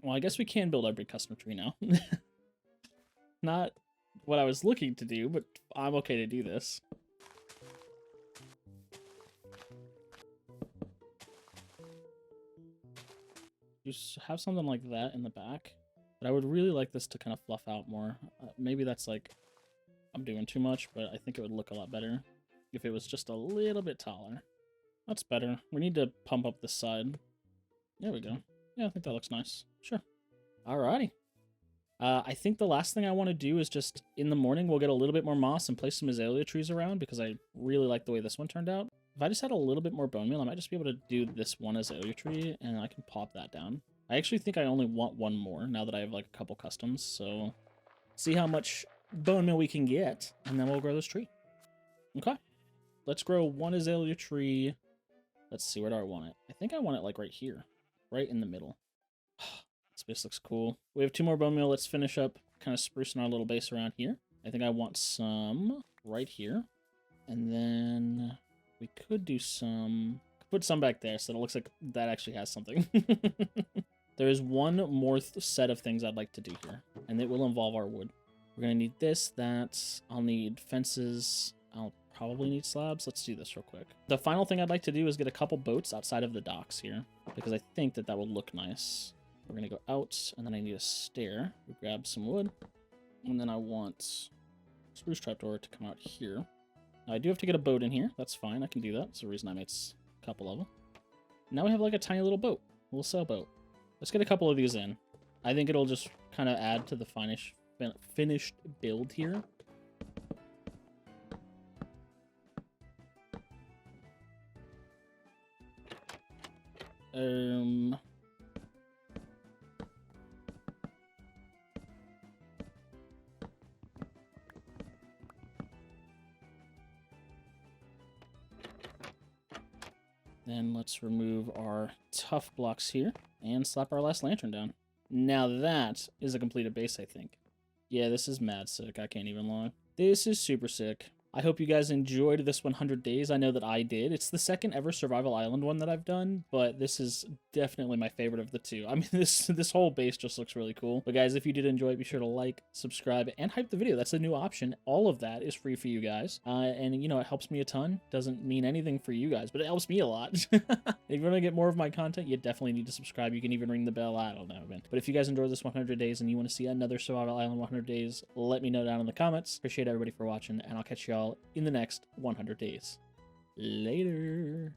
Well, I guess we can build our big custom tree now. Not what I was looking to do, but I'm okay to do this. Just have something like that in the back. But I would really like this to kind of fluff out more. Maybe that's like, I'm doing too much, but I think it would look a lot better if it was just a little bit taller. That's better. We need to pump up this side. There we go. Yeah, I think that looks nice. Sure. Alrighty. I think the last thing I want to do is just, in the morning, we'll get a little bit more moss and place some azalea trees around, because I really like the way this one turned out. If I just had a little bit more bone meal, I might just be able to do this one azalea tree, and I can pop that down. I actually think I only want one more, now that I have, like, a couple customs, so... See how much bone meal we can get, and then we'll grow this tree. Okay. Let's grow one azalea tree. Let's see, where do I want it? I think I want it, like, right here. Right in the middle. This base looks cool. We have 2 more bone meal. Let's finish up kind of sprucing our little base around here. I think I want some right here. And then we could do some... Put some back there so that it looks like that actually has something. There is one more set of things I'd like to do here, and it will involve our wood. We're going to need this, that. I'll need fences. I'll probably need slabs. Let's do this real quick. The final thing I'd like to do is get a couple boats outside of the docks here, because I think that that will look nice. We're going to go out, and then I need a stair. We grab some wood, and then I want spruce trapdoor to come out here. Now, I do have to get a boat in here. That's fine. I can do that. That's the reason I made a couple of them. Now we have like a tiny little boat. A little sailboat. Let's get a couple of these in. I think it'll just kind of add to the finished build here. Then let's remove our tough blocks here and slap our last lantern down. Now that is a completed base, I think. Yeah, this is mad sick. I can't even lie. This is super sick. I hope you guys enjoyed this 100 days. I know that I did. It's the second ever Survival Island one that I've done, but this is definitely my favorite of the two. I mean, this whole base just looks really cool. But guys, if you did enjoy it, be sure to like, subscribe, and hype the video. That's a new option. All of that is free for you guys. And, you know, it helps me a ton. Doesn't mean anything for you guys, but it helps me a lot. If you want to get more of my content, you definitely need to subscribe. You can even ring the bell. I don't know, man. But if you guys enjoyed this 100 days and you want to see another Survival Island 100 days, let me know down in the comments. Appreciate everybody for watching, and I'll catch y'all in the next 100 days. Later.